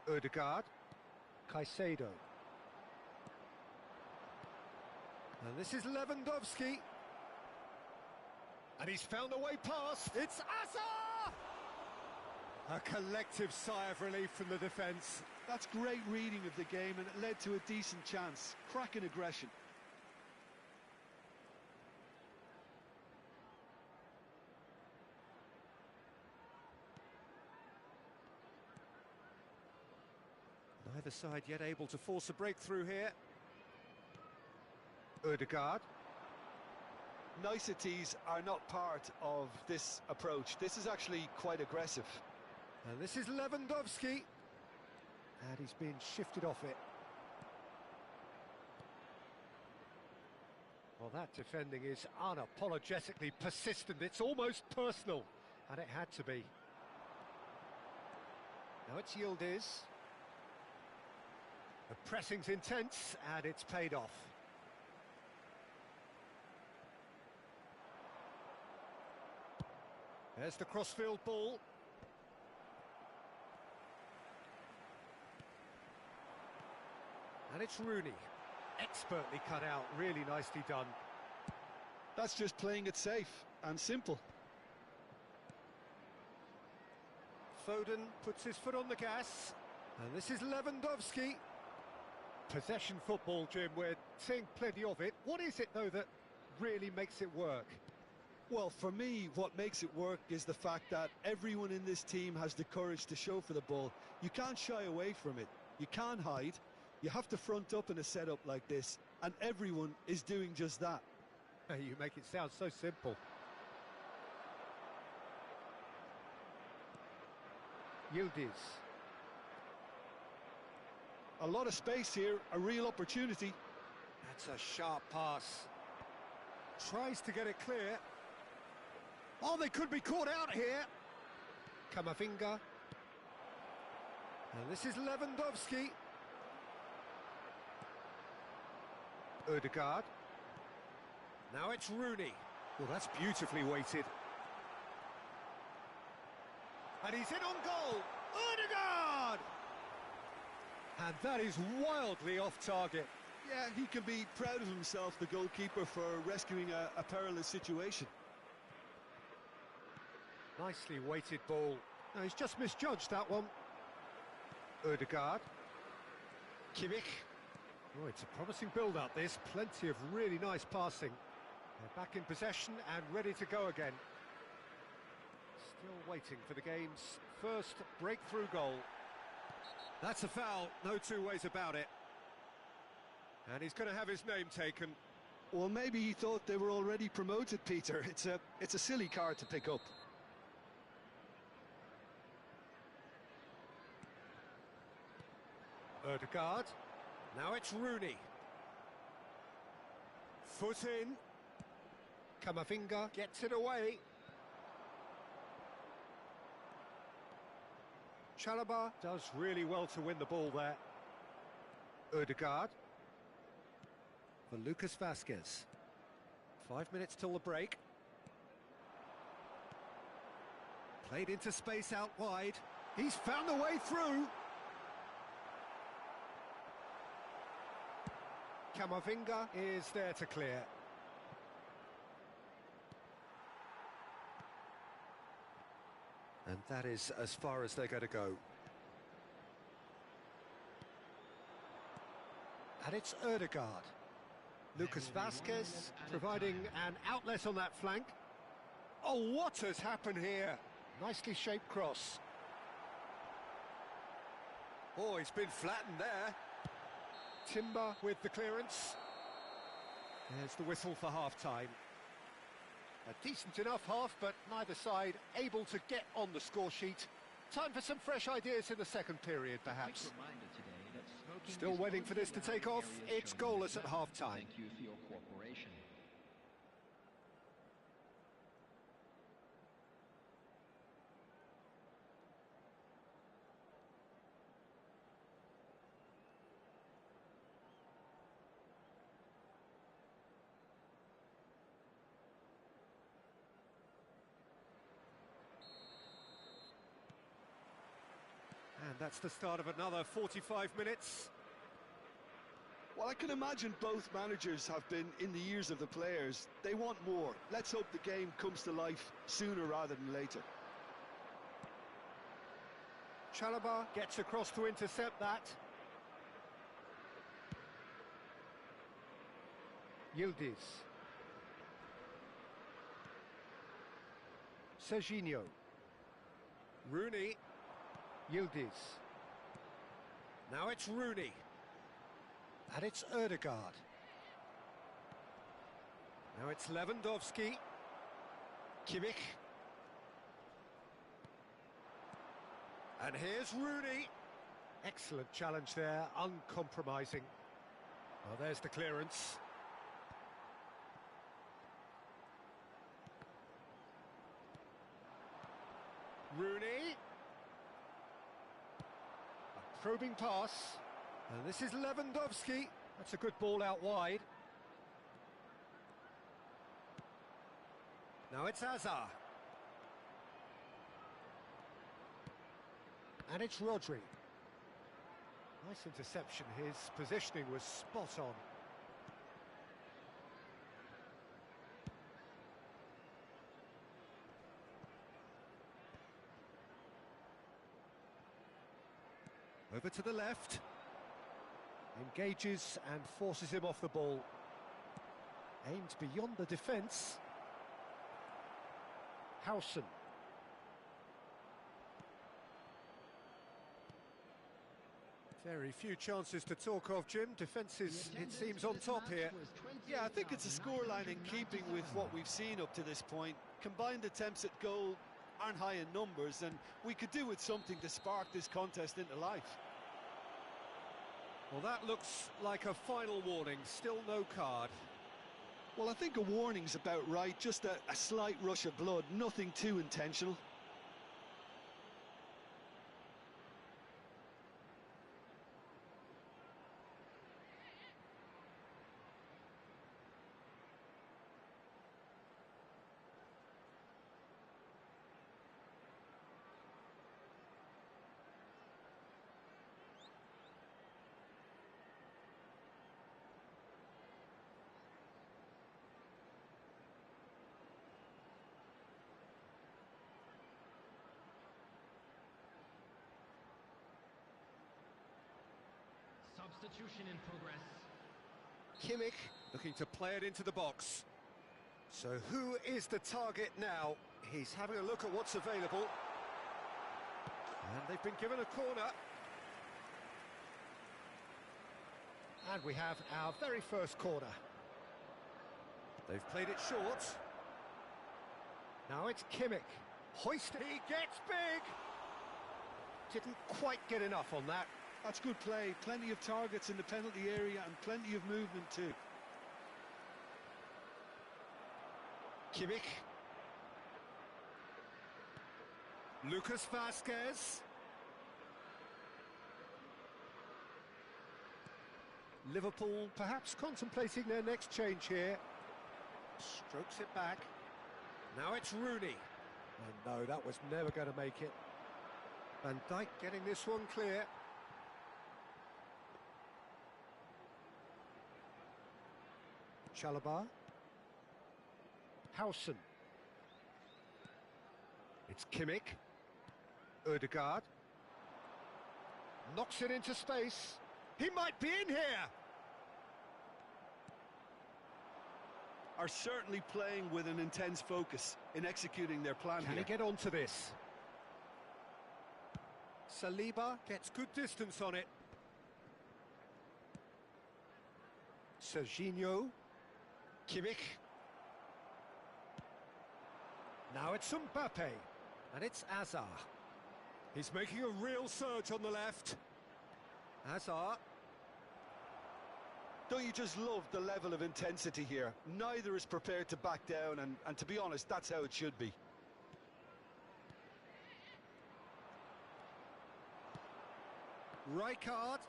Ødegaard. Caicedo. And this is Lewandowski. And he's found a way past. It's Asa! A collective sigh of relief from the defence. That's great reading of the game, and it led to a decent chance. Cracking aggression. Neither side yet able to force a breakthrough here. Ødegaard. Niceties are not part of this approach. This is actually quite aggressive. And this is Lewandowski. And he's been shifted off it. Well, that defending is unapologetically persistent. It's almost personal. And it had to be. Now it's Yildiz. The pressing's intense, and it's paid off. There's the crossfield ball. And it's Rooney. Expertly cut out, really nicely done. That's just playing it safe and simple. Foden puts his foot on the gas. And this is Lewandowski. Possession football, Jim, we're seeing plenty of it. What is it, though, that really makes it work? Well, for me, what makes it work is the fact that everyone in this team has the courage to show for the ball. You can't shy away from it. You can't hide. You have to front up in a setup like this, and everyone is doing just that. You make it sound so simple. Yildiz. A lot of space here, a real opportunity. That's a sharp pass. Tries to get it clear. Oh, they could be caught out here. Camavinga. And this is Lewandowski. Ødegaard. Now it's Rooney. Well, that's beautifully weighted. And he's in on goal. Ødegaard! And that is wildly off target. Yeah, he can be proud of himself, the goalkeeper, for rescuing a perilous situation. Nicely weighted ball. No, he's just misjudged that one. Ødegaard. Kimmich. Oh, it's a promising build-up, this. Plenty of really nice passing. They're back in possession and ready to go again. Still waiting for the game's first breakthrough goal. That's a foul, no two ways about it. And he's going to have his name taken. Well, maybe he thought they were already promoted, Peter. It's a silly card to pick up. Ødegaard. Now it's Rooney. Foot in. Camavinga gets it away. Chalobah does really well to win the ball there. Ødegaard. For Lucas Vazquez. 5 minutes till the break. Played into space out wide. He's found a way through. Camavinga is there to clear. And that is as far as they're going to go. And it's Ødegaard. Lucas Vazquez providing an outlet on that flank. Oh, what has happened here? Nicely shaped cross. Oh, he's been flattened there. Timber with the clearance. There's the whistle for half-time. A decent enough half, but neither side able to get on the score sheet. Time for some fresh ideas in the second period, perhaps. Still waiting for this to take off. It's goalless at half-time. Thank you for your cooperation. And that's the start of another 45 minutes. Well, I can imagine both managers have been in the ears of the players. They want more. Let's hope the game comes to life sooner rather than later. Chalobah gets across to intercept that. Yildiz. Serginho. Rooney. Yildiz. Now it's Rooney. And it's Ødegaard. Now it's Lewandowski. Kimmich. And here's Rooney. Excellent challenge there, uncompromising. Well, there's the clearance. Rooney. A probing pass. And this is Lewandowski. That's a good ball out wide. Now it's Hazard. And it's Rodri. Nice interception. His positioning was spot on. Over to the left. Engages and forces him off the ball. Aimed beyond the defence. Howson. Very few chances to talk of, Jim. Defence is, it seems, on top here. Yeah, I think it's a scoreline in keeping with what we've seen up to this point. Combined attempts at goal aren't high in numbers, and we could do with something to spark this contest into life. Well, that looks like a final warning. Still no card. Well, I think a warning's about right. Just a slight rush of blood, nothing too intentional. Substitution in progress. Kimmich looking to play it into the box. So who is the target now? He's having a look at what's available. And they've been given a corner. And we have our very first corner. They've played it short. Now it's Kimmich. Hoisted. He gets big. Didn't quite get enough on that. That's good play. Plenty of targets in the penalty area and plenty of movement too. Kimmich. Lucas Vazquez. Liverpool perhaps contemplating their next change here. Strokes it back. Now it's Rooney. And no, that was never going to make it. Van Dijk getting this one clear. Chalobah. Howson. It's Kimmich. Ødegaard. Knocks it into space. He might be in here! Are certainly playing with an intense focus in executing their plan Can here. he get onto this? Saliba gets good distance on it. Serginho. Kimmich. Now it's Mbappe. And it's Hazard. He's making a real surge on the left. Hazard. Don't you just love the level of intensity here? Neither is prepared to back down, and to be honest, that's how it should be. Rijkaard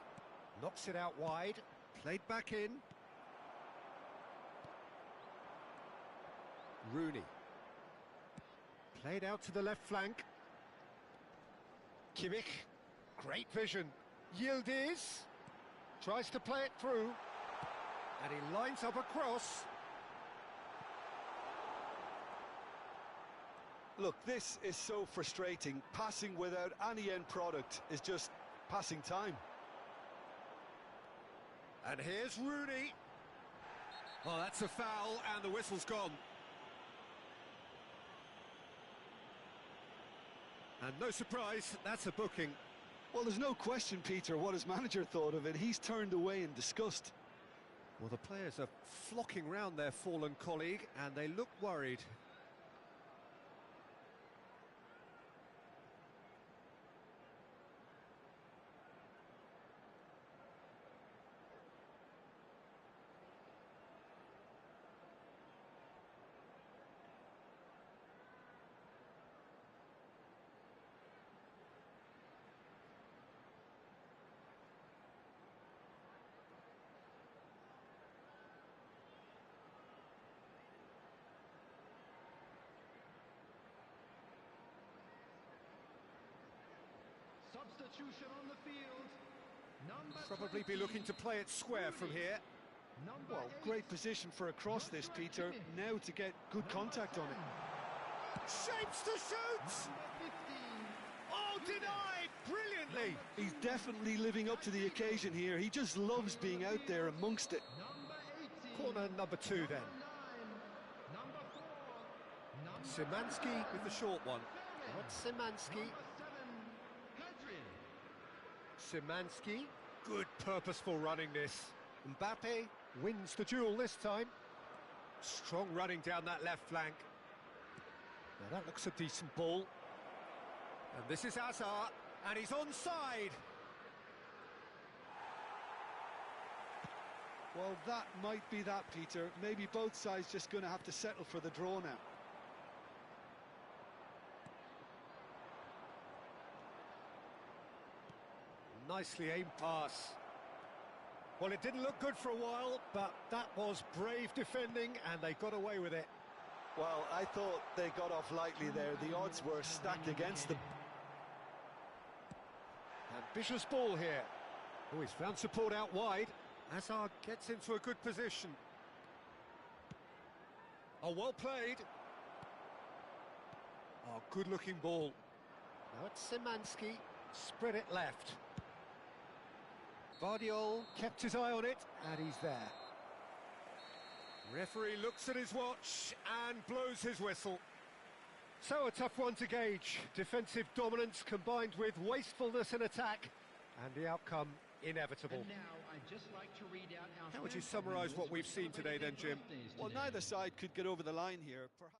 knocks it out wide, played back in. Rooney. Played out to the left flank. Kimmich. Great vision. Yildiz. Tries to play it through. And he lines up a cross. Look, this is so frustrating. Passing without any end product is just passing time. And here's Rooney. Oh, that's a foul, and the whistle's gone. And no surprise, that's a booking. Well, there's no question, Peter, what his manager thought of it. He's turned away in disgust. Well, the players are flocking round their fallen colleague, and they look worried. Substitution on the field. Probably be looking to play it square from here. Well, great position for a cross this, Peter. Now to get good contact on it. Shapes to shoot! Oh, denied! Brilliantly! He's definitely living up to the occasion here. He just loves being out there amongst it. Corner number 2 then. Szymanski with the short one. That's Szymanski. Szymanski, good purposeful running this. Mbappe wins the duel this time. Strong running down that left flank. Now that looks a decent ball. And this is Hazard, and he's onside. Well, that might be that, Peter. Maybe both sides just going to have to settle for the draw now. Nicely aimed pass. Well, it didn't look good for a while, but that was brave defending, and they got away with it. Well, I thought they got off lightly there. The odds were stacked against them. Ambitious ball here. Oh, he's found support out wide. Hazard gets into a good position. Oh, well played. Oh, good-looking ball. Now it's Szymanski. Spread it left. Vardiol kept his eye on it, and he's there. Referee looks at his watch and blows his whistle. So a tough one to gauge. Defensive dominance combined with wastefulness in attack, and the outcome inevitable. And now I'd just like to read out our How would you fan summarise rules what we've for seen today then, Jim? birthdays Well, today. neither side could get over the line here. Perhaps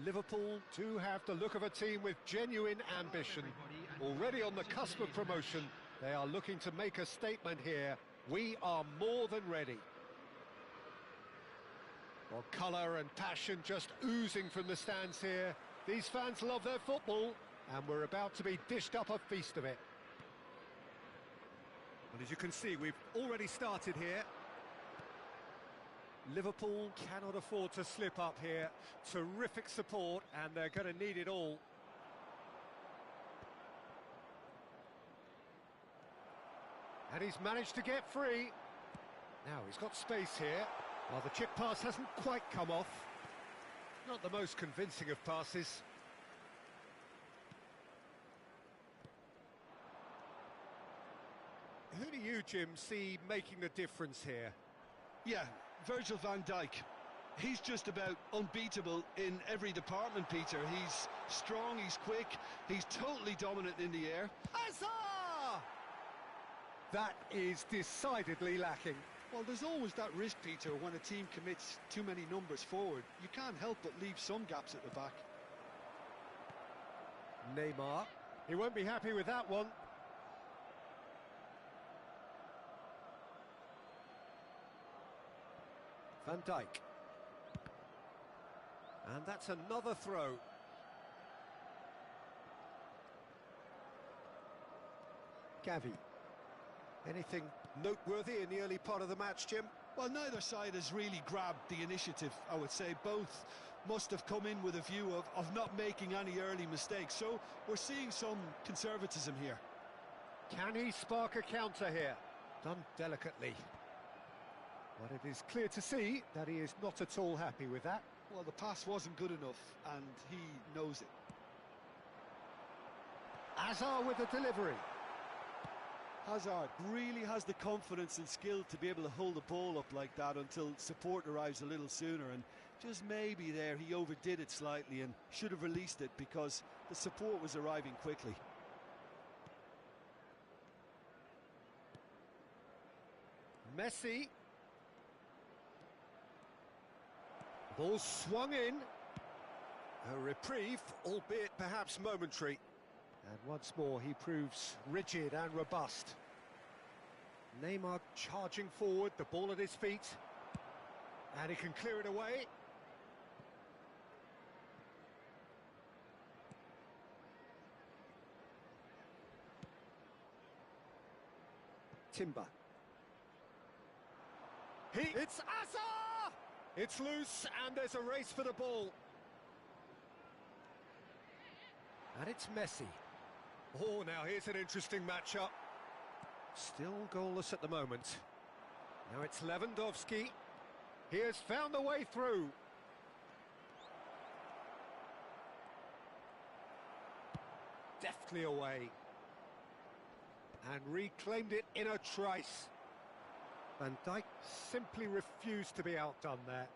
Liverpool do have the look of a team with genuine ambition. Already on the cusp of promotion, they are looking to make a statement here. We are more than ready. Well, colour and passion just oozing from the stands here. These fans love their football, and we're about to be dished up a feast of it. And as you can see, we've already started here. Liverpool cannot afford to slip up here. Terrific support, and they're going to need it all. And he's managed to get free. Now he's got space here. Well, the chip pass hasn't quite come off. Not the most convincing of passes. Who do you, Jim, see making the difference here? Yeah, Virgil van Dijk. He's just about unbeatable in every department, Peter. He's strong, he's quick, he's totally dominant in the air. Hazard! That is decidedly lacking. Well, there's always that risk, Peter, when a team commits too many numbers forward. You can't help but leave some gaps at the back. Neymar. He won't be happy with that one. Van Dijk. And that's another throw. Gavi. Anything noteworthy in the early part of the match, Jim? Well, neither side has really grabbed the initiative, I would say. Both must have come in with a view of not making any early mistakes. So we're seeing some conservatism here. Can he spark a counter here? Done delicately. But it is clear to see that he is not at all happy with that. Well, the pass wasn't good enough, and he knows it. Hazard with the delivery. Hazard really has the confidence and skill to be able to hold the ball up like that until support arrives a little sooner, and just maybe there he overdid it slightly and should have released it because the support was arriving quickly. Messi. Ball swung in. A reprieve, albeit perhaps momentary. And once more he proves rigid and robust. Neymar charging forward, the ball at his feet. And he can clear it away. Timber. It's Hazard! It's loose, and there's a race for the ball. And it's Messi. Oh, now here's an interesting matchup. Still goalless at the moment. Now it's Lewandowski. He has found the way through. Deftly away. And reclaimed it in a trice. Van Dijk simply refused to be outdone there.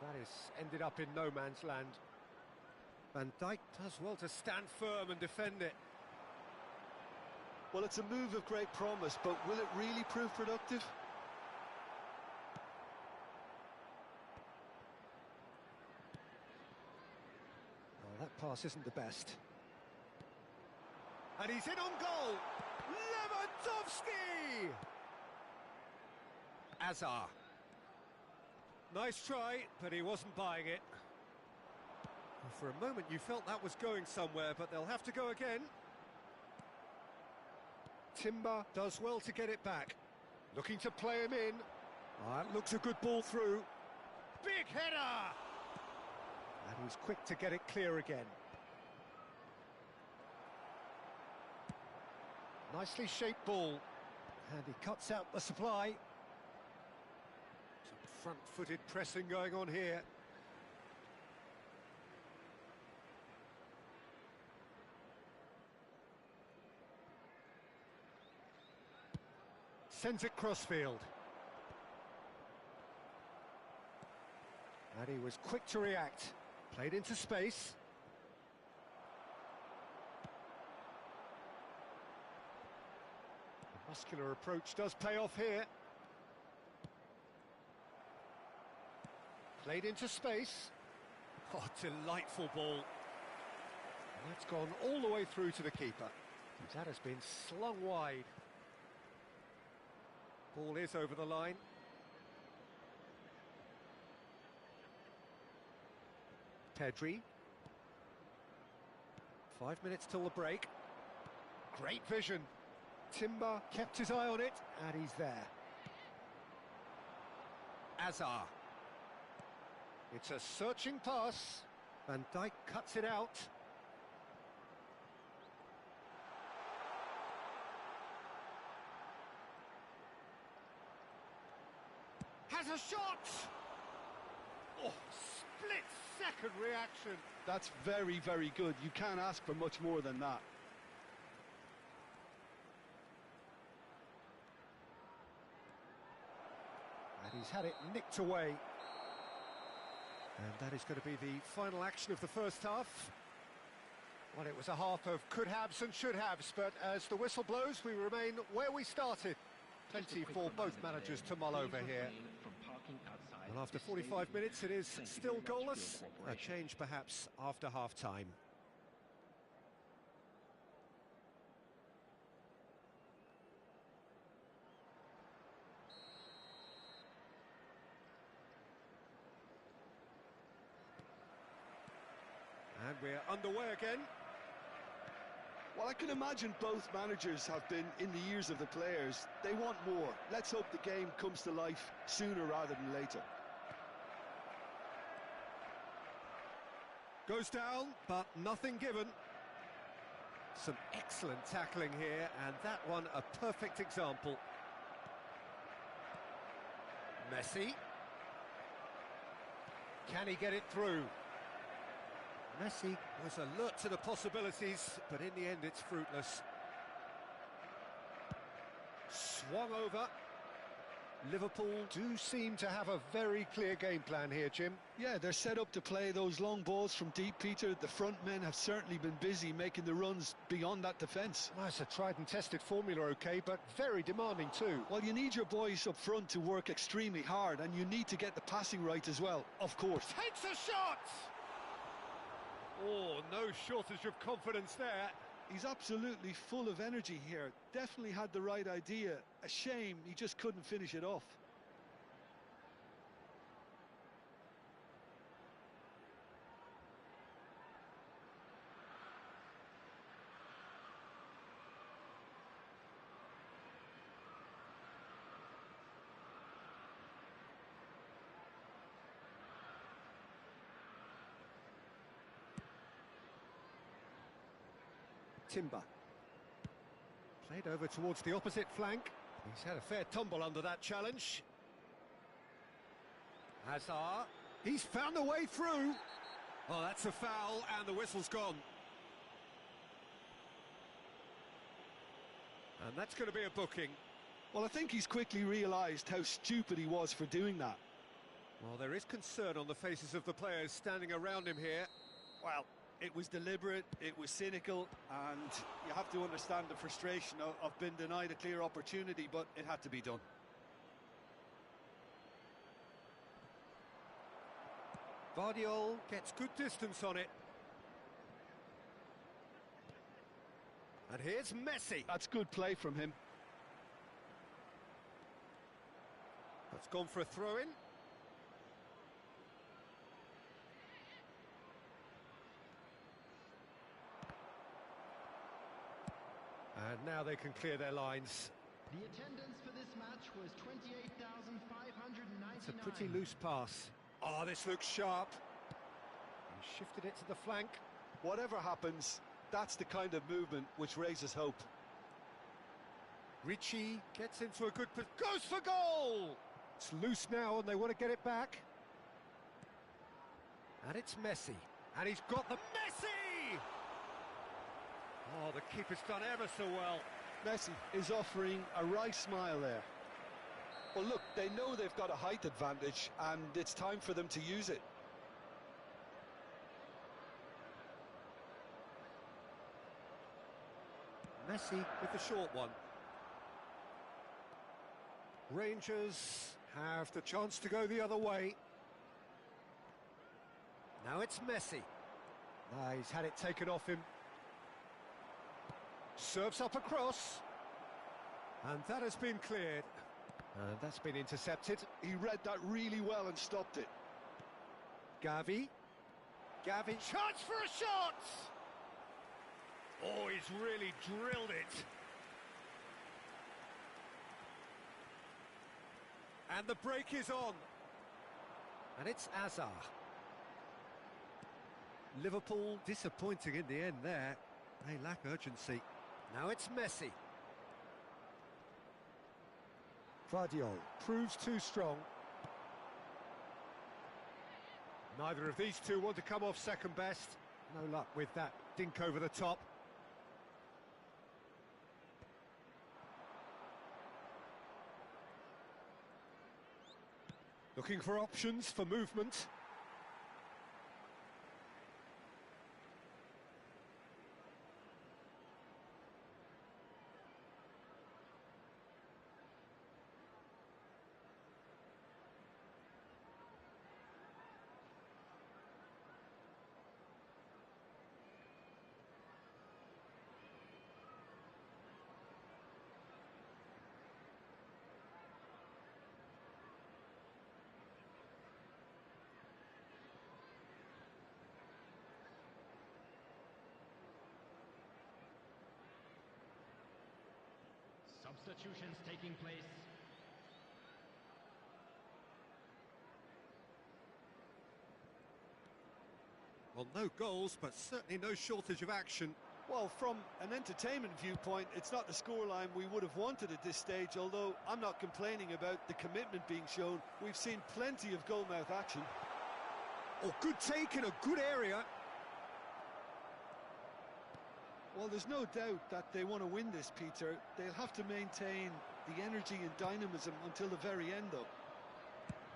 That has ended up in no man's land. Van Dijk does well to stand firm and defend it. Well, it's a move of great promise, but will it really prove productive? Oh, that pass isn't the best. And he's in on goal! Lewandowski! Hazard. Nice try, but he wasn't buying it. For a moment you felt that was going somewhere, but they'll have to go again. Timber does well to get it back. Looking to play him in. Oh, that looks a good ball through. Big header! And he's quick to get it clear again. Nicely shaped ball. And he cuts out the supply. Some front-footed pressing going on here. Sends it crossfield. And he was quick to react. Played into space. The muscular approach does pay off here. Played into space. Oh, delightful ball. And that's gone all the way through to the keeper. That has been slung wide. Ball is over the line. Pedri. 5 minutes till the break. Great vision. Timber kept his eye on it, and he's there. Azar. It's a searching pass. Van Dijk cuts it out. Has a shot! Oh, split-second reaction. That's very, very good. You can't ask for much more than that. And he's had it nicked away. And that is going to be the final action of the first half. Well, it was a half of could-haves and should-haves, but as the whistle blows, we remain where we started. Plenty for both managers to mull over here. And after 45 minutes, it is still goalless. A change perhaps after half-time. And we're underway again. Well, I can imagine both managers have been in the ears of the players. They want more. Let's hope the game comes to life sooner rather than later. Goes down, but nothing given. Some excellent tackling here, and that one a perfect example. Messi. Can he get it through? Messi was alert to the possibilities, but in the end it's fruitless. Swung over. Liverpool do seem to have a very clear game plan here, Jim. Yeah, they're set up to play those long balls from deep, Peter. The front men have certainly been busy making the runs beyond that defence. Well, it's a tried and tested formula, OK, but very demanding too. Well, you need your boys up front to work extremely hard, and you need to get the passing right as well, of course. Takes a shot! Oh, no shortage of confidence there. He's absolutely full of energy here. Definitely had the right idea. A shame he just couldn't finish it off. Timber. Played over towards the opposite flank. He's had a fair tumble under that challenge. Hazard. He's found a way through. Oh, that's a foul, and the whistle's gone. And that's going to be a booking. Well, I think he's quickly realised how stupid he was for doing that. Well, there is concern on the faces of the players standing around him here. Well, it was deliberate, it was cynical, and you have to understand the frustration of being denied a clear opportunity, but it had to be done. Vardiol gets good distance on it. And here's Messi. That's good play from him. That's gone for a throw-in. And now they can clear their lines. The attendance for this match was 28,599. It's a pretty loose pass. Oh, this looks sharp. He shifted it to the flank. Whatever happens, that's the kind of movement which raises hope. Ricci gets into a good position. Goes for goal! It's loose now and they want to get it back. And it's Messi. And he's got the Messi! Oh, the keeper's done ever so well. Messi is offering a wry smile there. Well, look, they know they've got a height advantage, and it's time for them to use it. Messi with the short one. Rangers have the chance to go the other way. Now it's Messi. He's had it taken off him. Serves up a cross. And that has been cleared. And that's been intercepted. He read that really well and stopped it. Gavi. Chance for a shot! Oh, he's really drilled it. And the break is on. And it's Azar. Liverpool disappointing in the end there. They lack urgency. Now it's Messi. Guardiola. Proves too strong. Neither of these two want to come off second best. No luck with that dink over the top. Looking for options for movement. Substitutions taking place. Well, no goals, but certainly no shortage of action. Well, from an entertainment viewpoint, it's not the scoreline we would have wanted at this stage, although I'm not complaining about the commitment being shown. We've seen plenty of goalmouth action. Oh, good take in a good area. Well, there's no doubt that they want to win this, Peter. They'll have to maintain the energy and dynamism until the very end, though.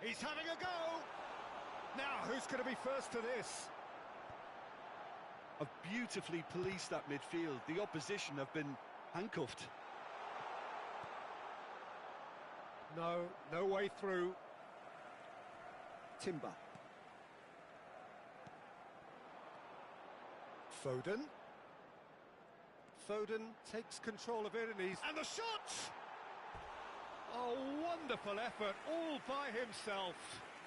He's having a go! Now, who's going to be first to this? Have beautifully policed that midfield. The opposition have been handcuffed. No way through. Timber. Foden takes control of it and And the shot! Oh, wonderful effort, all by himself.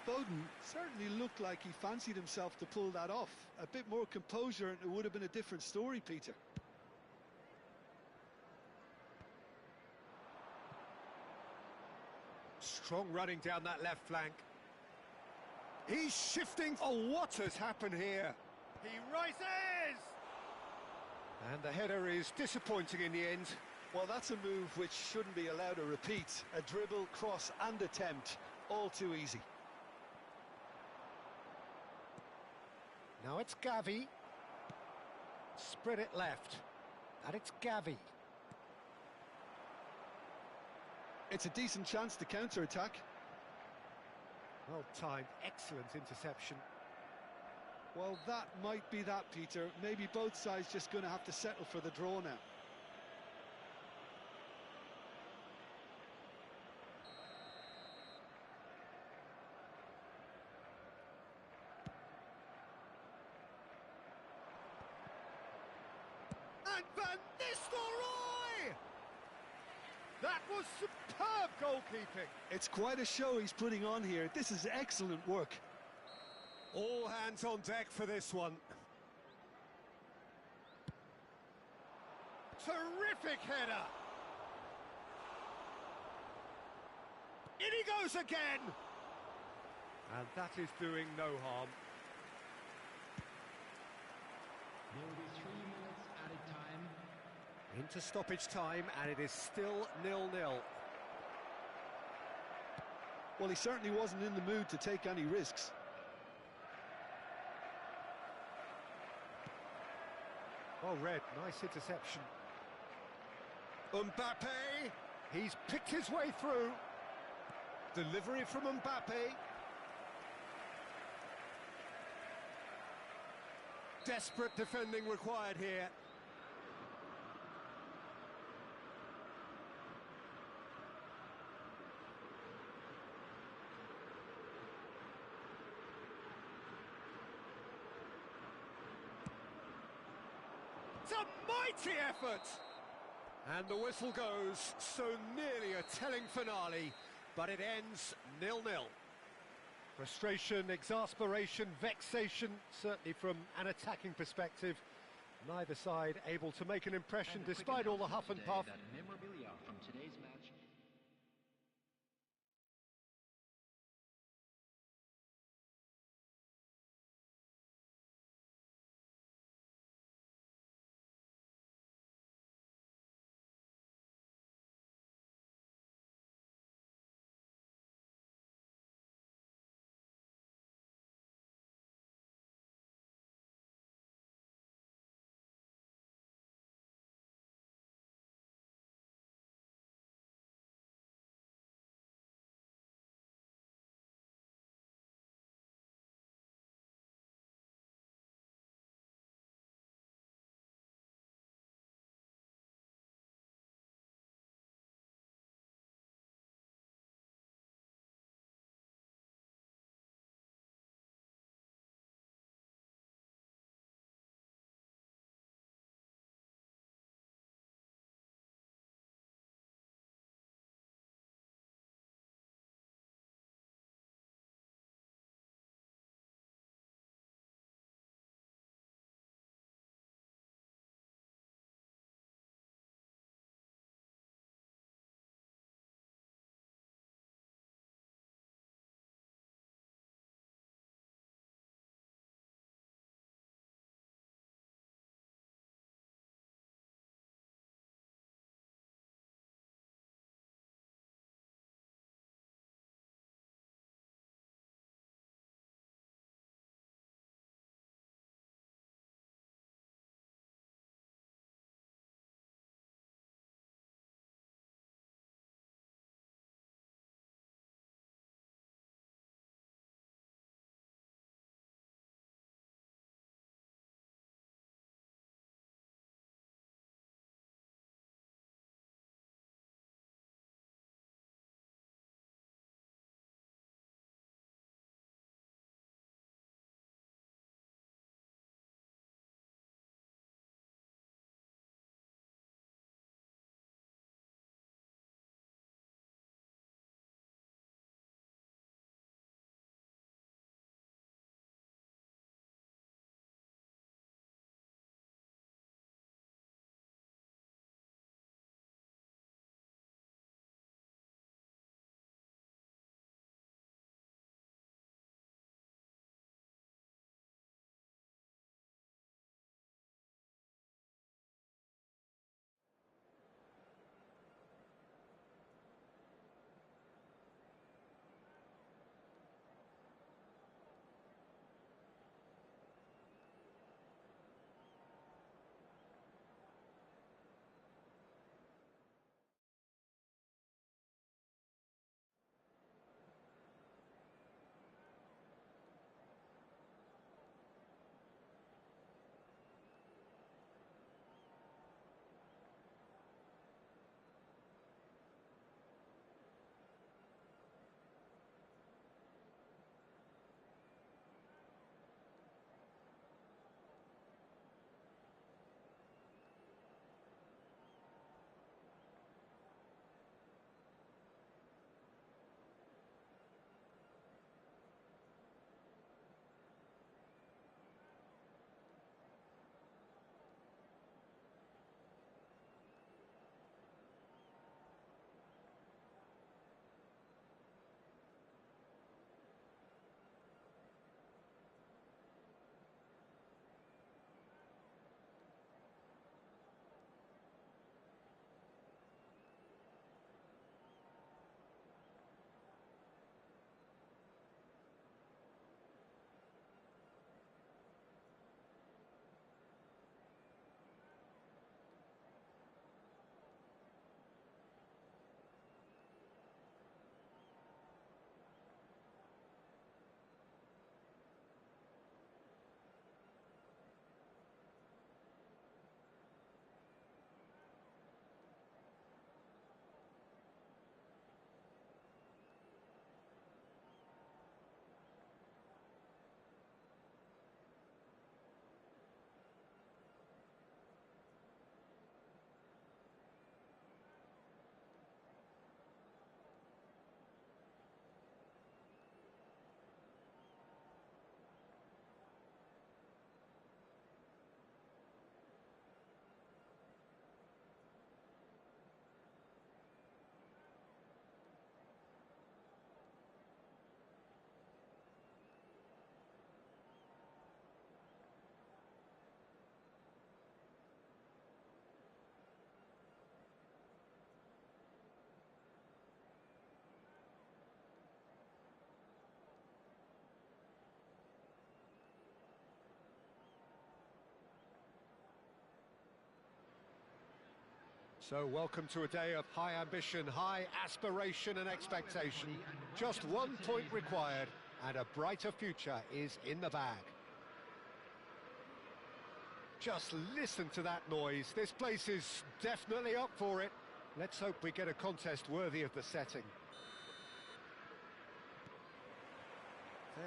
Foden certainly looked like he fancied himself to pull that off. A bit more composure and it would have been a different story, Peter. Strong running down that left flank. He's shifting. Oh, what has happened here? He rises! And the header is disappointing in the end. Well, that's a move which shouldn't be allowed a repeat. A dribble, cross and attempt, all too easy. Now it's Gavi. Spread it left. And it's Gavi. It's a decent chance to counter-attack. Well timed, excellent interception. Well, that might be that, Peter. Maybe both sides just going to have to settle for the draw now. And Van Nistelrooy! That was superb goalkeeping. It's quite a show he's putting on here. This is excellent work. All hands on deck for this one. Terrific header. In he goes again. And that is doing no harm. There will be 3 minutes added time. Into stoppage time, and it is still 0-0. Well, he certainly wasn't in the mood to take any risks. Well read, nice interception. Mbappe, he's picked his way through. Delivery from Mbappe. Desperate defending required here. a mighty effort! And the whistle goes, so nearly a telling finale, but it ends 0-0. Frustration, exasperation, vexation, certainly from an attacking perspective. Neither side able to make an impression despite all the huff and puff. That memorabilia from today's match So welcome to a day of high ambition, high aspiration and expectation. Just 1 point required and a brighter future is in the bag. Just listen to that noise. This place is definitely up for it. Let's hope we get a contest worthy of the setting.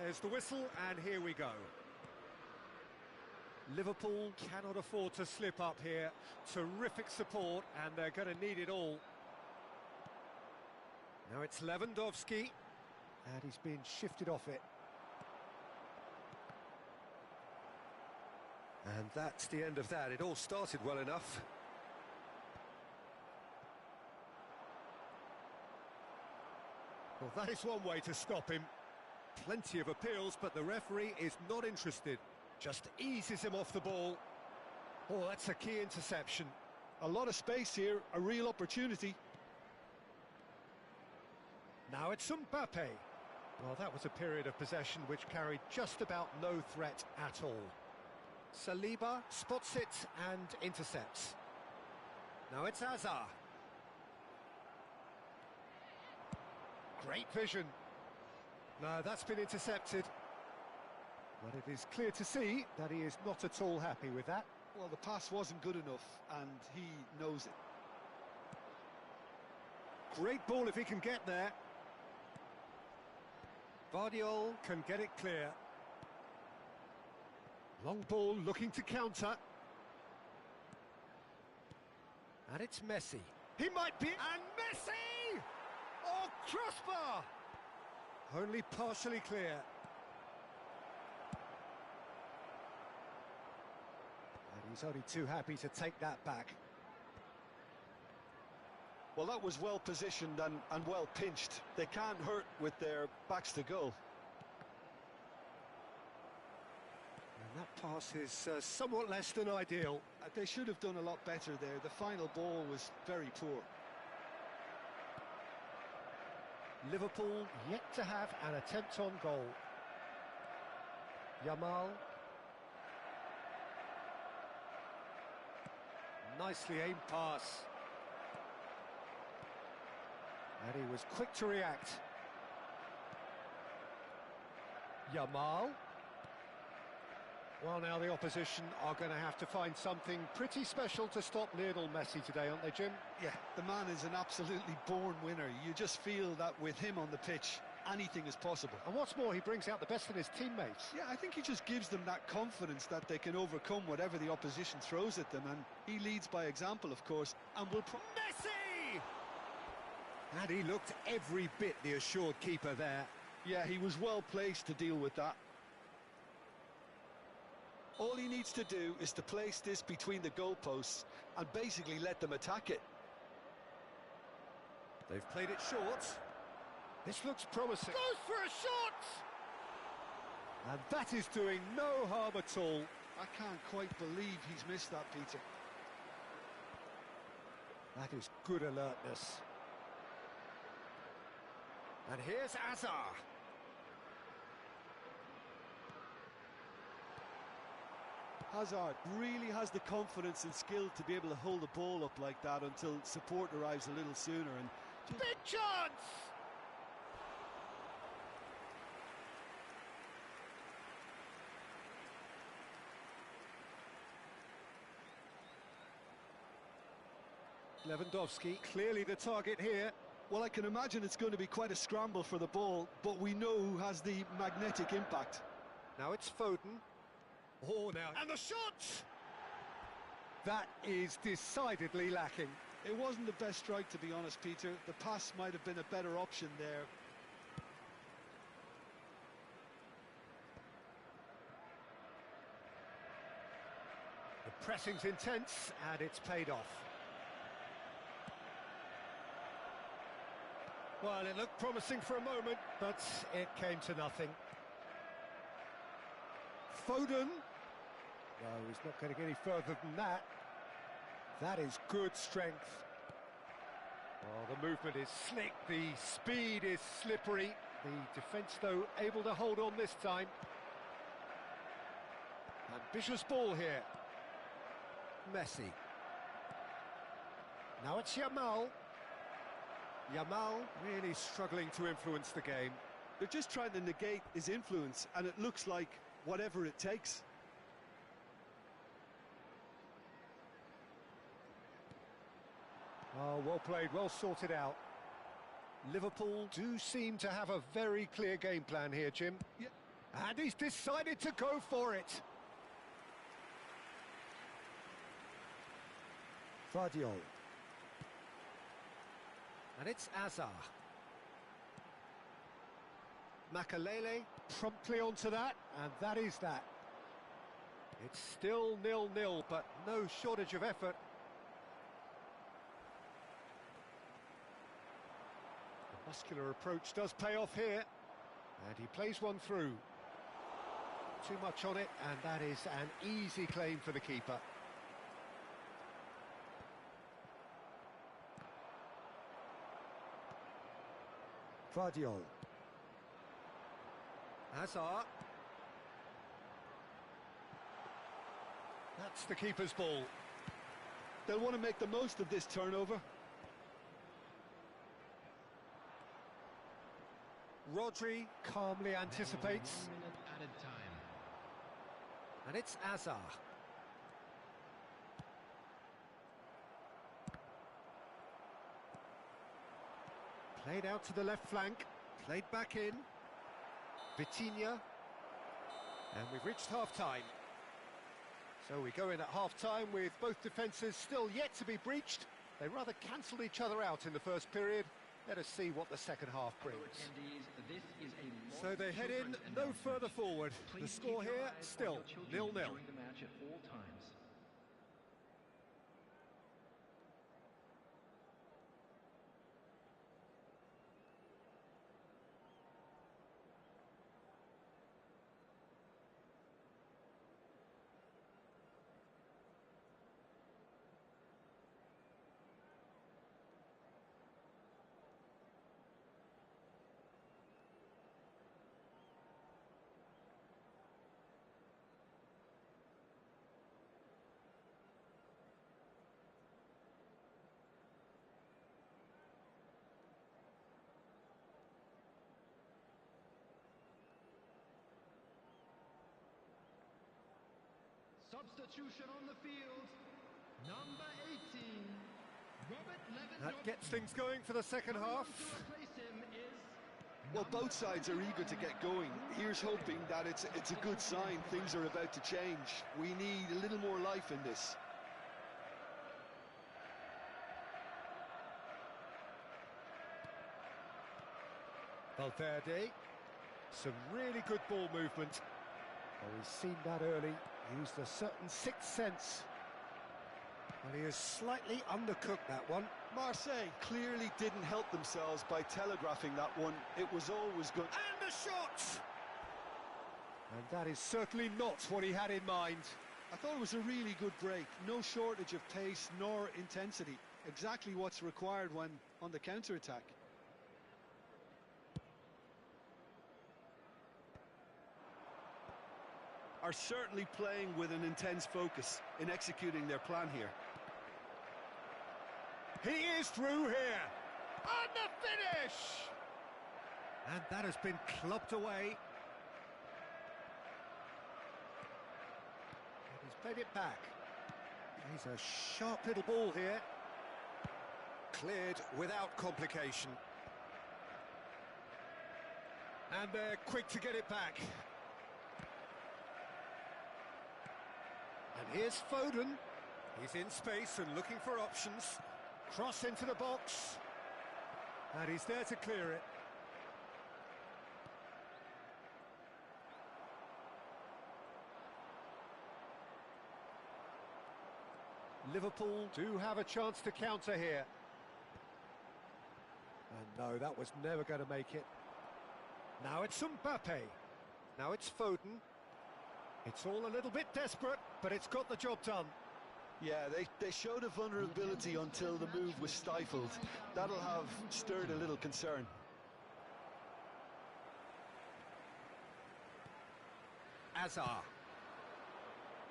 There's the whistle, and here we go. Liverpool cannot afford to slip up here. Terrific support, and they're going to need it all. Now it's Lewandowski, and he's been shifted off it. And that's the end of that. It all started well enough. Well, that is one way to stop him. Plenty of appeals, but the referee is not interested. Just eases him off the ball. Oh, that's a key interception. A lot of space here, a real opportunity. Now it's Mbappe. Well, that was a period of possession which carried just about no threat at all. Saliba spots it and intercepts. Now it's Hazard. Great vision. No, that's been intercepted. But it is clear to see that he is not at all happy with that. Well, the pass wasn't good enough, and he knows it. Great ball if he can get there. Vardiol can get it clear. Long ball looking to counter. And it's Messi. He might be... And Messi! Oh, crossbar! Only partially clear. And he's only too happy to take that back. Well, that was well positioned and well pinched. They can't hurt with their backs to goal. And that pass is somewhat less than ideal. They should have done a lot better there. The final ball was very poor. Liverpool yet to have an attempt on goal. Yamal. Nicely aimed pass. And he was quick to react. Yamal. Well, now the opposition are going to have to find something pretty special to stop Lionel Messi today, aren't they, Jim? Yeah, the man is an absolutely born winner. You just feel that with him on the pitch, anything is possible. And what's more, he brings out the best in his teammates. Yeah, I think he just gives them that confidence that they can overcome whatever the opposition throws at them, and he leads by example, of course, and will... Messi! And he looked every bit the assured keeper there. Yeah, he was well placed to deal with that. All he needs to do is to place this between the goalposts and basically let them attack it. They've played it short. This looks promising. Goes for a shot! And that is doing no harm at all. I can't quite believe he's missed that, Peter. That is good alertness. And here's Hazard. Hazard really has the confidence and skill to be able to hold the ball up like that until support arrives a little sooner. And big chance! Lewandowski, clearly the target here. Well, I can imagine it's going to be quite a scramble for the ball, but we know who has the magnetic impact. Now it's Foden. Oh, now... And the shot! That is decidedly lacking. It wasn't the best strike, to be honest, Peter. The pass might have been a better option there. The pressing's intense, and it's paid off. Well, it looked promising for a moment, but it came to nothing. Foden. No, he's not going to get any further than that. That is good strength. Well, the movement is slick, the speed is slippery. The defence, though, able to hold on this time. Ambitious ball here. Messi. Now it's Yamal. Yamal really struggling to influence the game. They're just trying to negate his influence, and it looks like whatever it takes. Oh, well played, well sorted out. Liverpool do seem to have a very clear game plan here, Jim. Yeah. And he's decided to go for it. Guardiola. And it's Azar. Makalele promptly onto that, and that is that. It's still 0-0, but no shortage of effort. The muscular approach does pay off here, and he plays one through. Too much on it, and that is an easy claim for the keeper. Guardiola. Hazard. That's the keeper's ball. They'll want to make the most of this turnover. Rodri calmly anticipates. 1 minute added time. And it's Azar. Played out to the left flank, played back in. Vitinha. And we've reached half-time. So we go in at half-time with both defences still yet to be breached. They rather cancelled each other out in the first period. Let us see what the second half brings. So they head in no further forward. The score here, still 0-0. Substitution on the field. Number 18, Robert Lewandowski. That gets things going for the second half. To replace him is Well, both sides are eager to get going. Here's hoping that it's a good sign. Things are about to change. We need a little more life in this. Valverde, some really good ball movement. Oh, he's seen that early, used a certain sixth sense. Well, he has slightly undercooked that one. Marseille clearly didn't help themselves by telegraphing that one. It was always good. And a shot! And that is certainly not what he had in mind. I thought it was a really good break. No shortage of pace nor intensity. Exactly what's required when on the counter-attack. Are certainly playing with an intense focus in executing their plan here. He is through here. And the finish! And that has been clubbed away. And he's played it back. He's a sharp little ball here. Cleared without complication. And they're quick to get it back. And here's Foden. He's in space and looking for options. Cross into the box. And he's there to clear it. Liverpool do have a chance to counter here. And no, that was never going to make it. Now it's Mbappe. Now it's Foden. It's all a little bit desperate, but it's got the job done. Yeah, they showed a vulnerability until the move was stifled. That'll have stirred a little concern. Azar.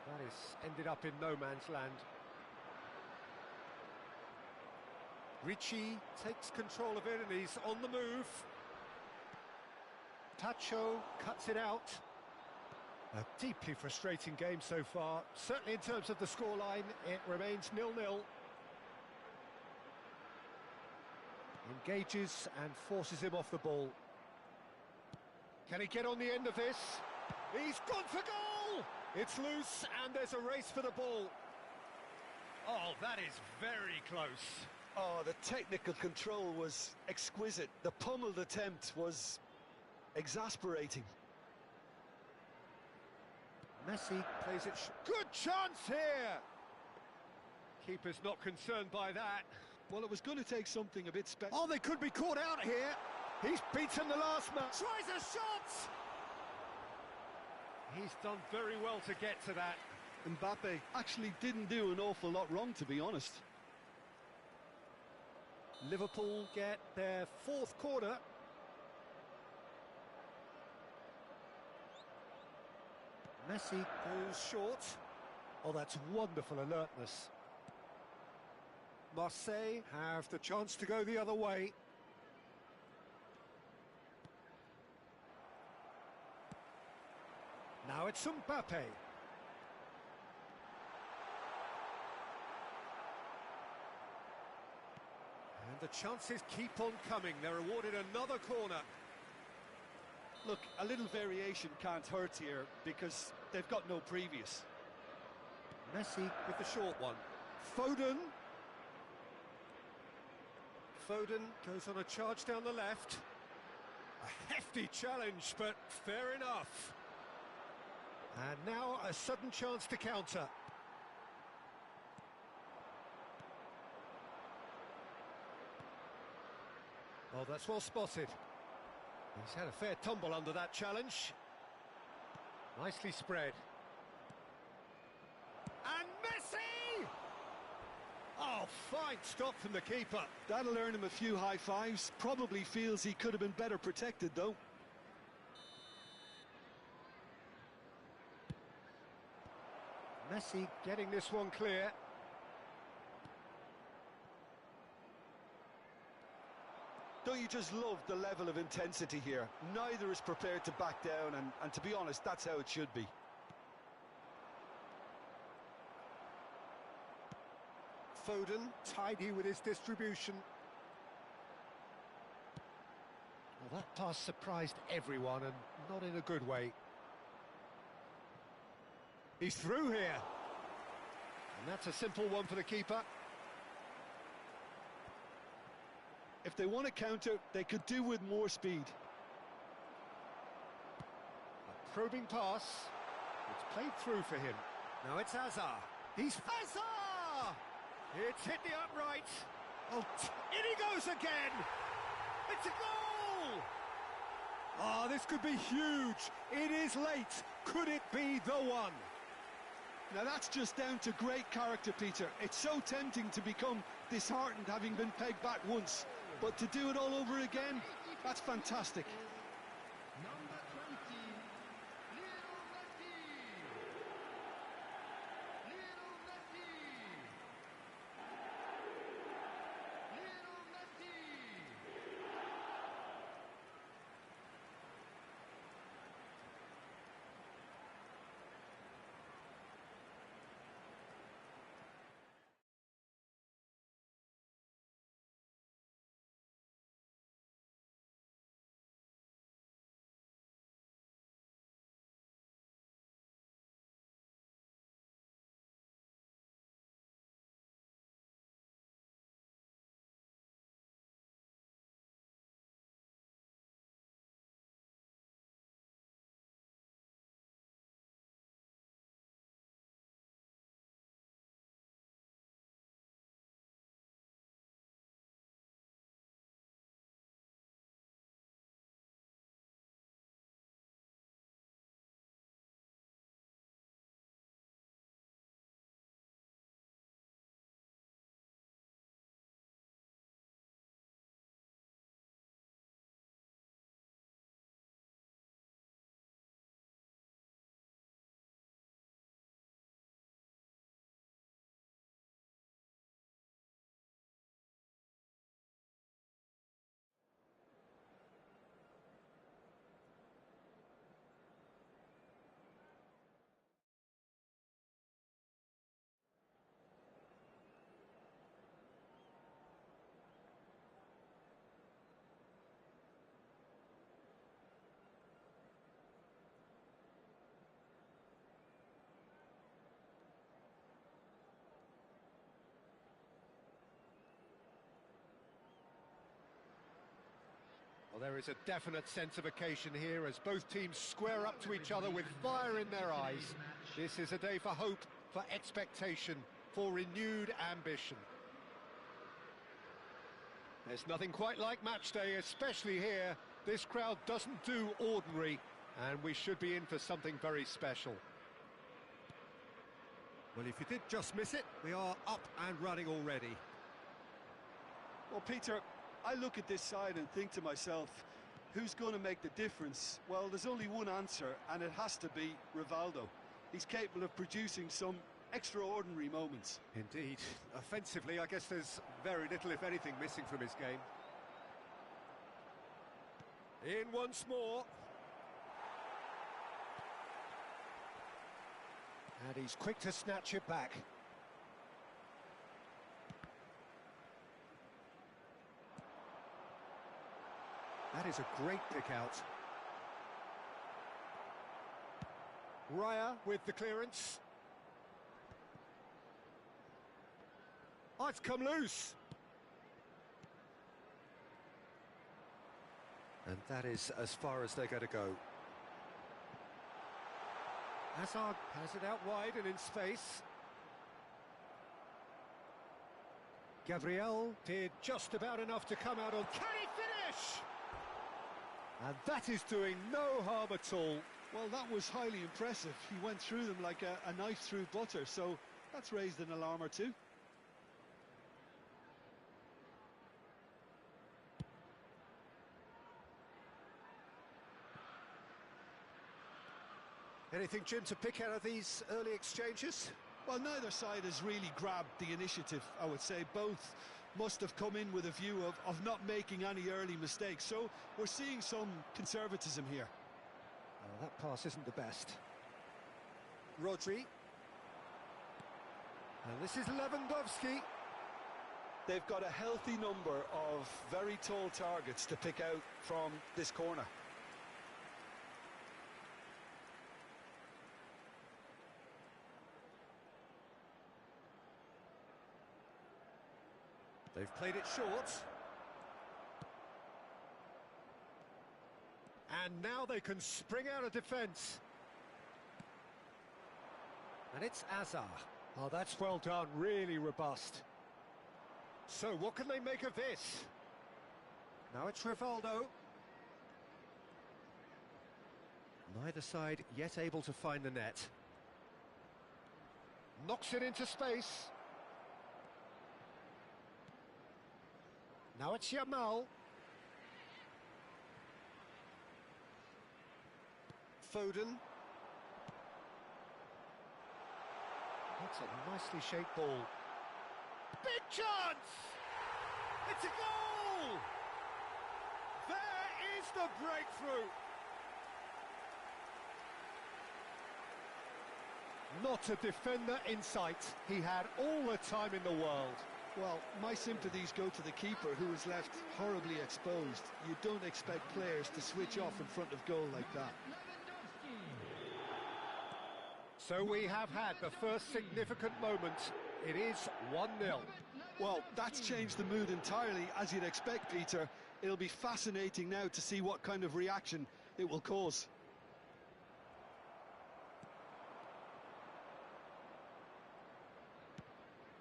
That is ended up in no man's land. Ricci takes control of it and he's on the move. Tacho cuts it out. A deeply frustrating game so far. Certainly in terms of the scoreline, it remains 0-0. Engages and forces him off the ball. Can he get on the end of this? He's gone for goal! It's loose and there's a race for the ball. Oh, that is very close. Oh, the technical control was exquisite. The pummeled attempt was exasperating. Messi plays it. Good chance here! Keeper's not concerned by that. Well, it was going to take something a bit special. Oh, they could be caught out here. He's beaten the last man. Tries a shot! He's done very well to get to that. Mbappe actually didn't do an awful lot wrong, to be honest. Liverpool get their fourth corner. Messi goes short. Oh, that's wonderful alertness. Marseille have the chance to go the other way. Now it's Mbappe. And the chances keep on coming. They're awarded another corner. Look, a little variation can't hurt here because they've got no previous. Messi with the short one. Foden. Foden goes on a charge down the left. A hefty challenge, but fair enough. And now a sudden chance to counter. Oh, that's well spotted. He's had a fair tumble under that challenge. Nicely spread. And Messi! Oh, fine stop from the keeper. That'll earn him a few high fives. Probably feels he could have been better protected, though. Messi getting this one clear. Don't you just love the level of intensity here? Neither is prepared to back down, and to be honest, that's how it should be. Foden, tidy with his distribution. Well, that pass surprised everyone, and not in a good way. He's through here. And that's a simple one for the keeper. If they want to counter, they could do with more speed. A probing pass. It's played through for him. Now it's Hazard. He's Hazard! It's hit the upright. Oh, in he goes again. It's a goal! Ah, this could be huge. It is late. Could it be the one? Now that's just down to great character, Peter. It's so tempting to become disheartened having been pegged back once. But to do it all over again, that's fantastic. Well, there is a definite sense of occasion here as both teams square up to each other with fire in their eyes. This is a day for hope, for expectation, for renewed ambition. There's nothing quite like match day, especially here. This crowd doesn't do ordinary, and we should be in for something very special. Well, if you did just miss it, we are up and running already. Well, Peter, I look at this side and think to myself, who's going to make the difference? Well, there's only one answer, and it has to be Rivaldo. He's capable of producing some extraordinary moments. Indeed. Offensively, I guess there's very little, if anything, missing from his game. In once more. And he's quick to snatch it back. That is a great pick out. Raya with the clearance. Oh, it's come loose. And that is as far as they're going to go. Hazard has it out wide and in space. Gabriel did just about enough to come out on. Can he finish? And that is doing no harm at all. Well, that was highly impressive. He went through them like a knife through butter, so that's raised an alarm or two. Anything, Jim, to pick out of these early exchanges? Well, neither side has really grabbed the initiative, I would say. Both must have come in with a view of not making any early mistakes. So we're seeing some conservatism here. Oh, that pass isn't the best. Rodri. And this is Lewandowski. They've got a healthy number of very tall targets to pick out from this corner. They've played it short. And now they can spring out of defence. And it's Azar. Oh, that's well done, really robust. So what can they make of this? Now it's Rivaldo. Neither side yet able to find the net. Knocks it into space. Now it's Yamal. Foden. That's a nicely shaped ball. Big chance! It's a goal! There is the breakthrough! Not a defender in sight. He had all the time in the world. Well, my sympathies go to the keeper, who was left horribly exposed. You don't expect players to switch off in front of goal like that. So we have had the first significant moment. It is 1-0. Well, that's changed the mood entirely, as you'd expect, Peter. It'll be fascinating now to see what kind of reaction it will cause.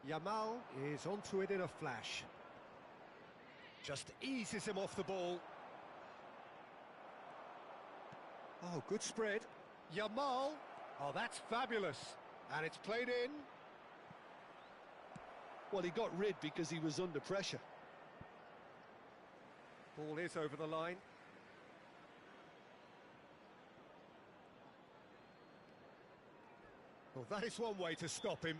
Yamal is onto it in a flash. Just eases him off the ball. Oh, good spread. Yamal. Oh, that's fabulous. And it's played in. Well, he got rid because he was under pressure. Ball is over the line. Well, that is one way to stop him.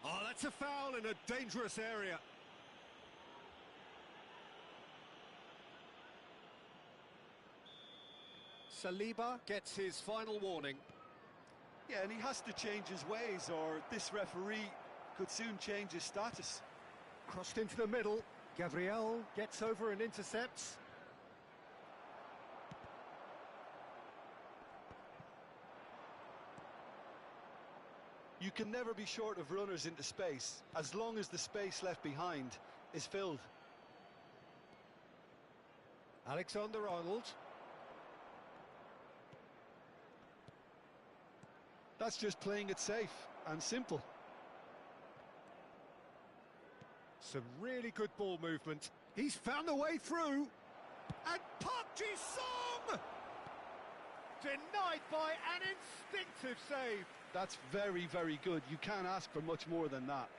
Oh, that's a foul in a dangerous area. Saliba gets his final warning. Yeah, and he has to change his ways, or this referee could soon change his status. Crossed into the middle. Gabriel gets over and intercepts. You can never be short of runners into space, as long as the space left behind is filled. Alexander-Arnold. That's just playing it safe and simple. Some really good ball movement. He's found the way through. And Park Ji-sung! Denied by an instinctive save. That's very, very good. You can't ask for much more than that.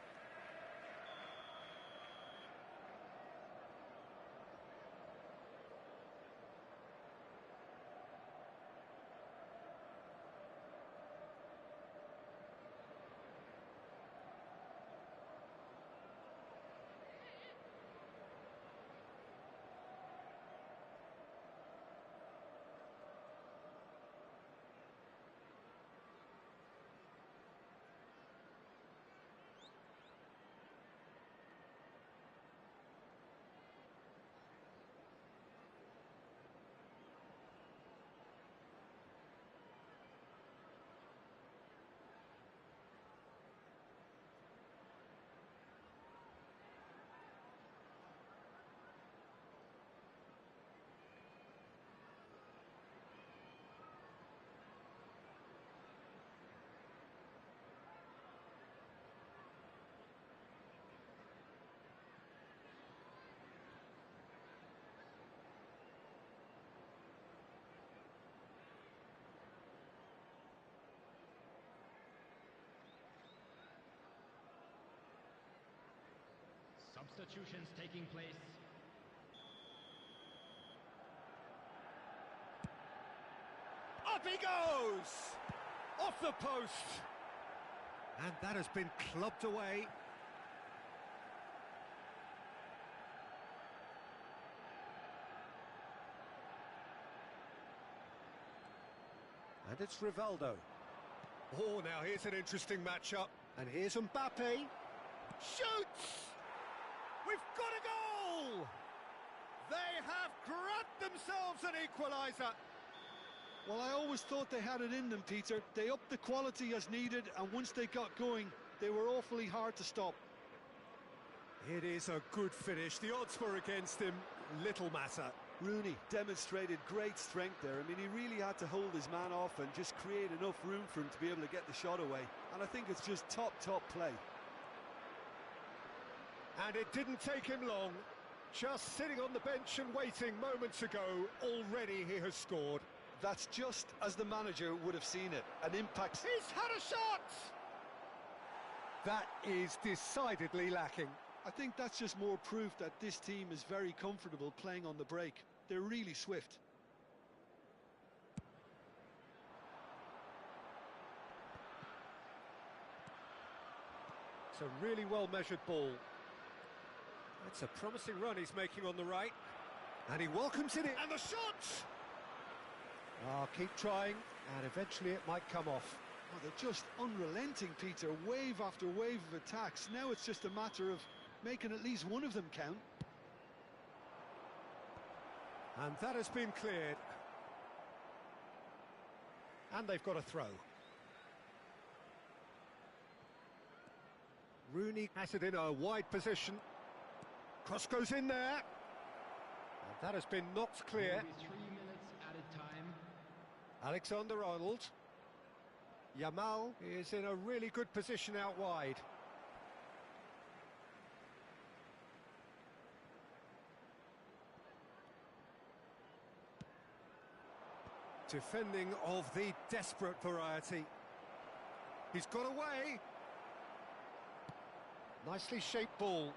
Substitutions taking place. Up he goes! Off the post! And that has been clubbed away. And it's Rivaldo. Oh, now here's an interesting matchup. And here's Mbappe. Shoots! We've got a goal! They have grabbed themselves an equaliser. Well, I always thought they had it in them, Peter. They upped the quality as needed, and once they got going, they were awfully hard to stop. It is a good finish. The odds were against him. Little matter. Rooney demonstrated great strength there. I mean, he really had to hold his man off and just create enough room for him to be able to get the shot away. And I think it's just top play. And it didn't take him long. Just sitting on the bench and waiting moments ago, already he has scored. That's just as the manager would have seen it. An impact. He's had a shot! That is decidedly lacking. I think that's just more proof that this team is very comfortable playing on the break. They're really swift. It's a really well-measured ball. That's a promising run he's making on the right. And he welcomes it in. And the shot! Ah, keep trying, and eventually it might come off. Oh, they're just unrelenting, Peter. Wave after wave of attacks. Now it's just a matter of making at least one of them count. And that has been cleared. And they've got a throw. Rooney has it in a wide position. Cross goes in there. And that has been knocked clear. Maybe 3 minutes added time. Alexander-Arnold. Yamal is in a really good position out wide. Defending of the desperate variety. He's got away. Nicely shaped ball.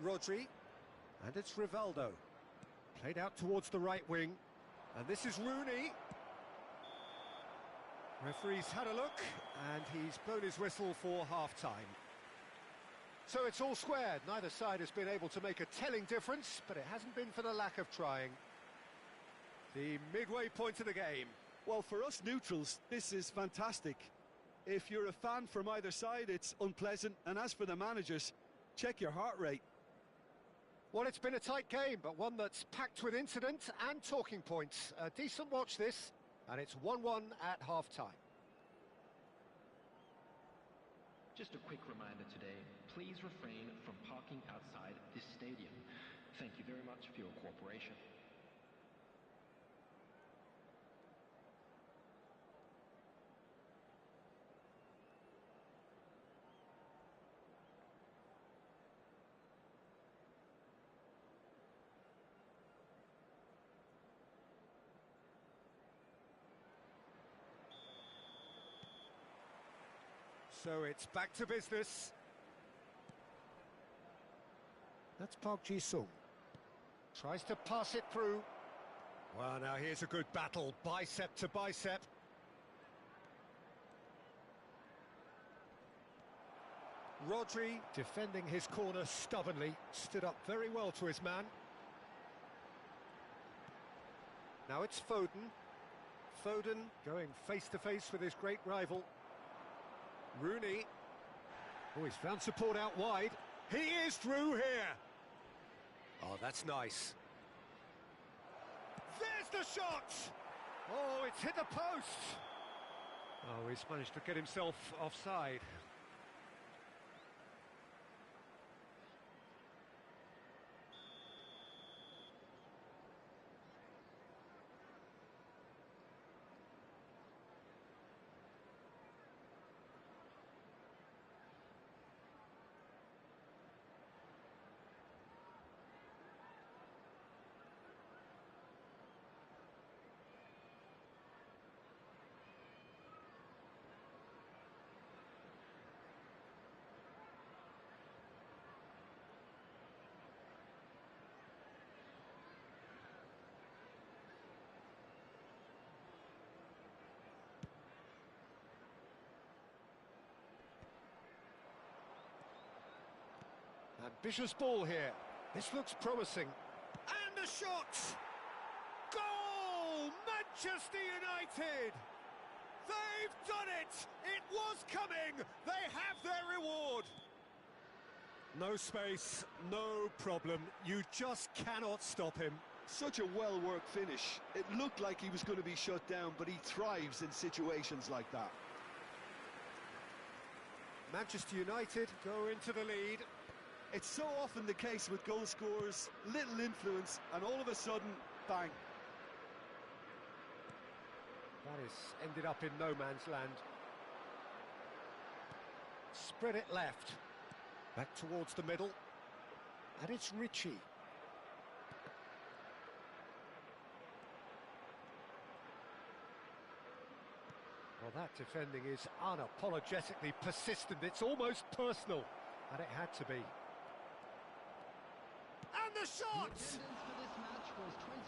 Rodri. And it's Rivaldo. Played out towards the right wing. And this is Rooney. Referee's had a look, and he's blown his whistle for half-time. So it's all squared. Neither side has been able to make a telling difference, but it hasn't been for the lack of trying. The midway point of the game. Well, for us neutrals, this is fantastic. If you're a fan from either side, it's unpleasant. And as for the managers, check your heart rate. Well, it's been a tight game, but one that's packed with incident and talking points. A decent watch this, and it's 1-1 at half-time. Just a quick reminder today, please refrain from parking outside this stadium. Thank you very much for your cooperation. So it's back to business. That's Park Ji-sung. Tries to pass it through. Well, now here's a good battle, bicep to bicep. Rodri, defending his corner stubbornly, stood up very well to his man. Now it's Foden. Foden going face-to-face with his great rival. Rooney. Oh, he's found support out wide. He is through here. Oh, that's nice. There's the shot! Oh, it's hit the post. Oh, he's managed to get himself offside. Ambitious ball here. This looks promising. And the shot! Goal! Manchester United! They've done it! It was coming! They have their reward! No space, no problem. You just cannot stop him. Such a well-worked finish. It looked like he was going to be shut down, but he thrives in situations like that. Manchester United go into the lead. It's so often the case with goal scorers, little influence, and all of a sudden, bang. That has ended up in no man's land. Spread it left. Back towards the middle. And it's Richie. Well, that defending is unapologetically persistent. It's almost personal. And it had to be. And the shot!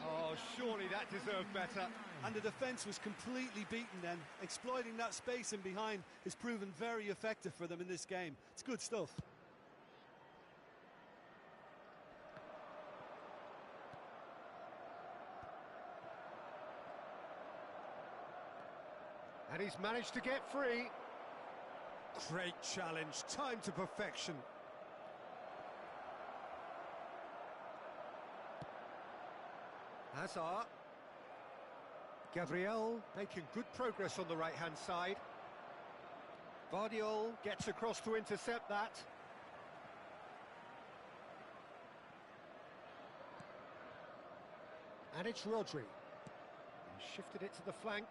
Oh, surely that deserved better. And the defence was completely beaten then. Exploiting that space in behind has proven very effective for them in this game. It's good stuff. And he's managed to get free. Great challenge, time to perfection. Hazard. Gabriel making good progress on the right-hand side. Vardiol gets across to intercept that. And it's Rodri. He shifted it to the flank.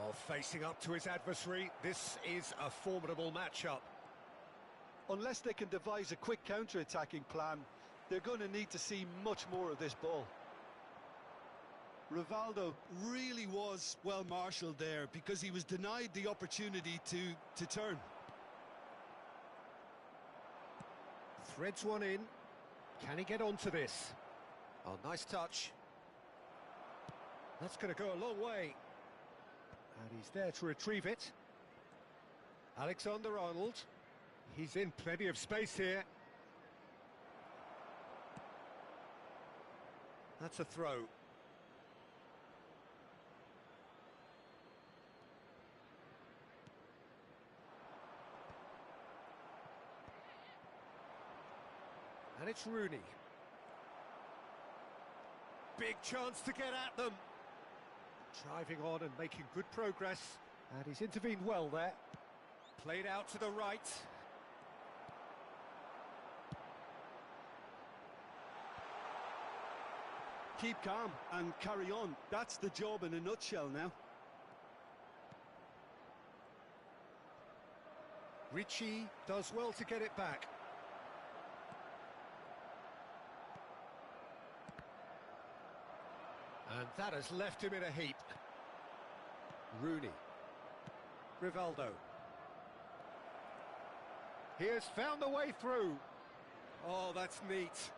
Oh, facing up to his adversary. This is a formidable matchup. Unless they can devise a quick counter-attacking plan, they're going to need to see much more of this ball. Rivaldo really was well marshalled there because he was denied the opportunity to turn. Threads one in. Can he get onto this? Oh, nice touch. That's going to go a long way. And he's there to retrieve it. Alexander-Arnold. He's in plenty of space here. That's a throw. And it's Rooney. Big chance to get at them. Driving on and making good progress. And he's intervened well there. Played out to the right. Keep calm and carry on. That's the job in a nutshell now. Ricci does well to get it back. And that has left him in a heap. Rooney. Rivaldo. He has found the way through. Oh, that's neat.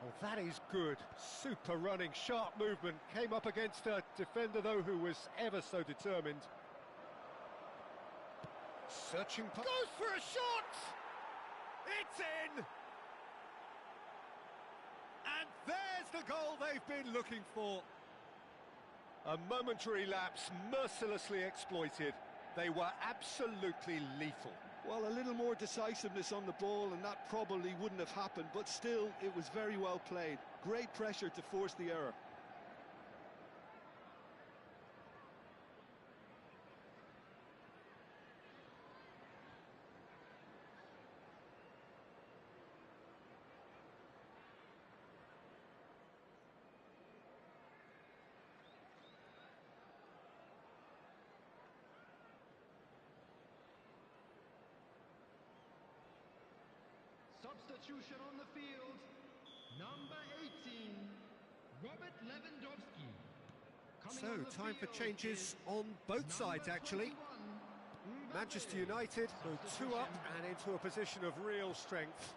Oh, that is good. Super running, sharp movement. Came up against a defender, though, who was ever so determined. Searching... Goes for a shot! It's in! And there's the goal they've been looking for. A momentary lapse, mercilessly exploited. They were absolutely lethal. Well, a little more decisiveness on the ball and that probably wouldn't have happened, but still, it was very well played. Great pressure to force the error. Substitution on the field. Number 18, Robert Lewandowski. Coming on So, the time for field changes is on both number sides, actually. 21, Manchester United go 2 up and into a position of real strength.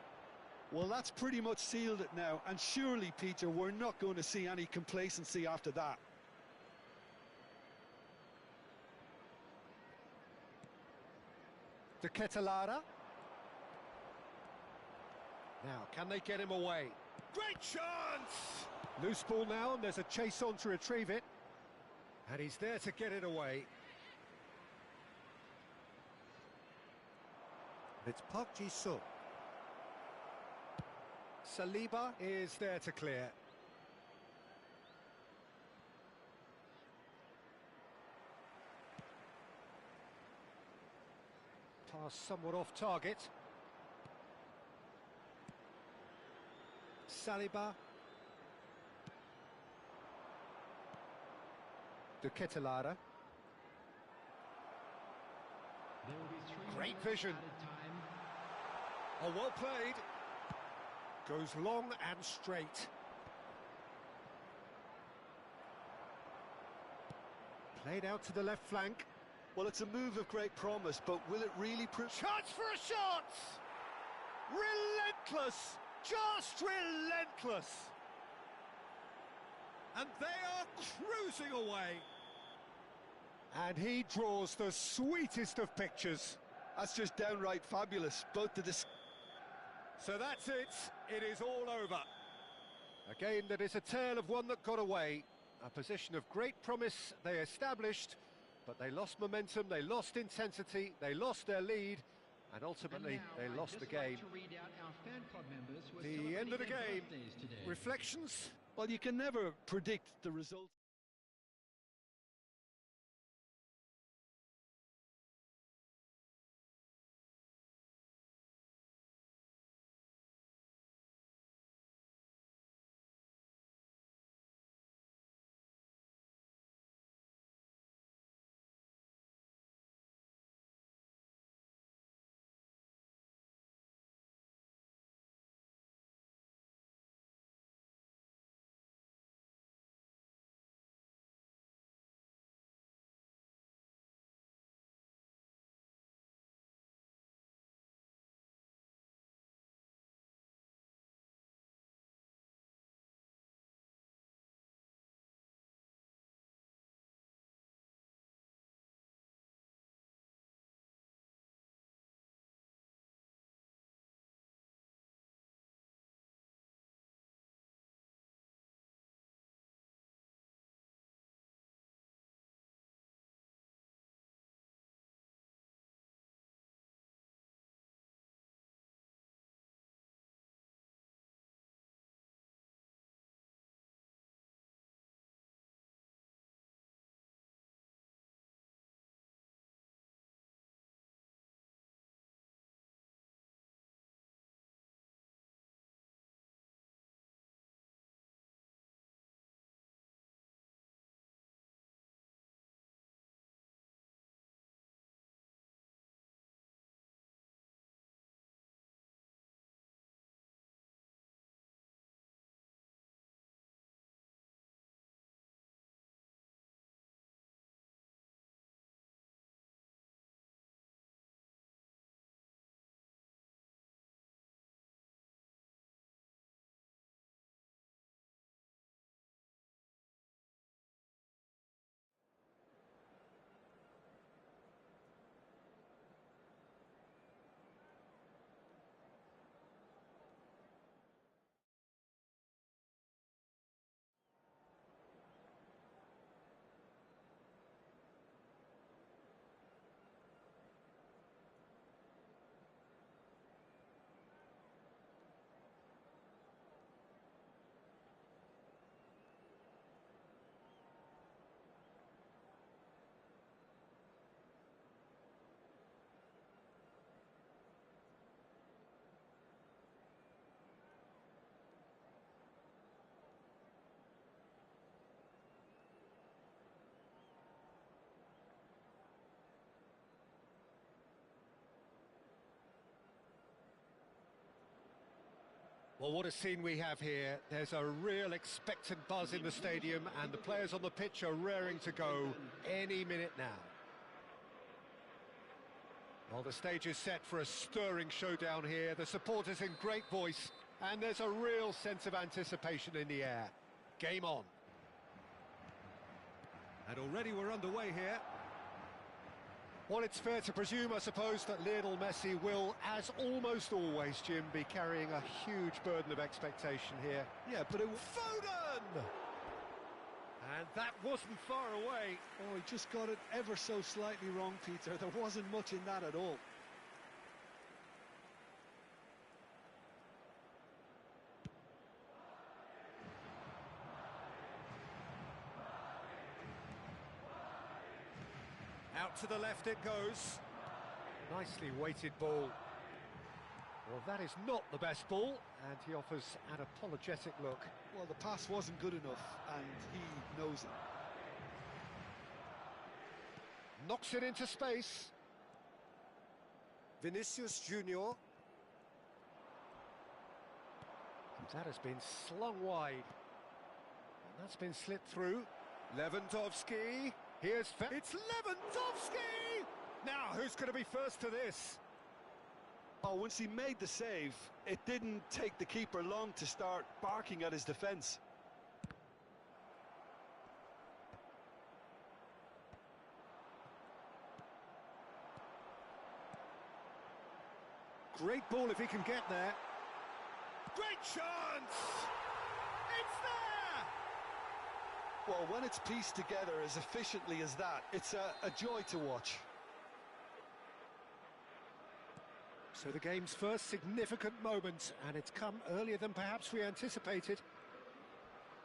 Well, that's pretty much sealed it now, and surely, Peter, we're not going to see any complacency after that. De Ketelaere. Now, can they get him away? Great chance! Loose ball now, and there's a chase on to retrieve it. And he's there to get it away. It's Park Ji-sung. Saliba is there to clear. Pass somewhat off target. Saliba. De Ketelaere. Great vision. Oh, well played. Goes long and straight. Played out to the left flank. Well, it's a move of great promise, but will it really prove... Chance for a shot! Relentless! Just relentless! And they are cruising away. And he draws the sweetest of pictures. That's just downright fabulous. Both the... So that's it. It is all over. A game that is a tale of one that got away. A position of great promise they established, but they lost momentum, they lost intensity, they lost their lead, and ultimately they lost the game. The end of the game. Reflections? Well, you can never predict the result. Well, what a scene we have here. There's a real expectant buzz in the stadium, and the players on the pitch are raring to go any minute now. Well, the stage is set for a stirring showdown here. The supporters in great voice, and there's a real sense of anticipation in the air. Game on. And already we're underway here. Well, it's fair to presume, I suppose, that Lionel Messi will, as almost always, Jim, be carrying a huge burden of expectation here. Yeah, but it was Foden! And that wasn't far away. Oh, he just got it ever so slightly wrong, Peter. There wasn't much in that at all. Out to the left it goes. Nicely weighted ball. Well, that is not the best ball, and he offers an apologetic look. Well, the pass wasn't good enough, and he knows it. Knocks it into space. Vinicius Junior. That has been slung wide. And that's been slit through. Lewandowski. It's Lewandowski! Now, who's going to be first to this? Oh, once he made the save, it didn't take the keeper long to start barking at his defence. Great ball if he can get there. Great chance! It's there! Well, when it's pieced together as efficiently as that, it's a joy to watch. So the game's first significant moment, and it's come earlier than perhaps we anticipated.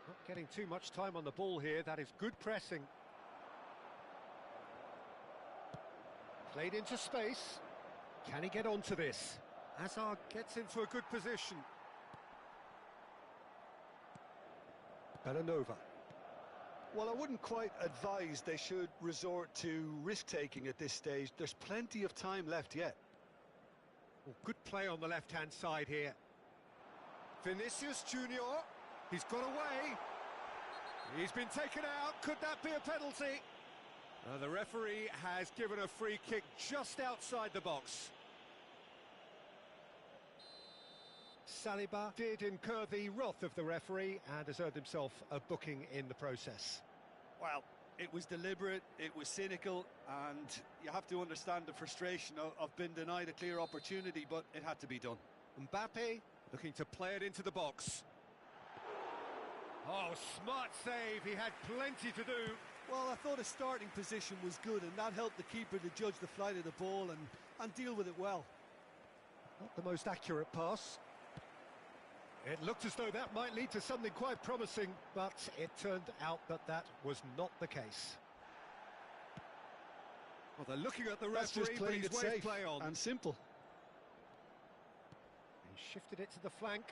Not getting too much time on the ball here. That is good pressing. Played into space. Can he get onto this? Hazard gets into a good position. Bellanova. Well, I wouldn't quite advise they should resort to risk-taking at this stage. There's plenty of time left yet. Well, good play on the left-hand side here. Vinicius Junior. He's got away. He's been taken out. Could that be a penalty? The referee has given a free kick just outside the box. Saliba did incur the wrath of the referee and has earned himself a booking in the process. Well, it was deliberate, it was cynical, and you have to understand the frustration of being denied a clear opportunity, but it had to be done. Mbappe looking to play it into the box. Oh, smart save, he had plenty to do. Well, I thought his starting position was good, and that helped the keeper to judge the flight of the ball and deal with it well. Not the most accurate pass. It looked as though that might lead to something quite promising, but it turned out that that was not the case. Well, they're looking at the That's referee, just but playing he's it waved safe play on. and simple. He shifted it to the flank.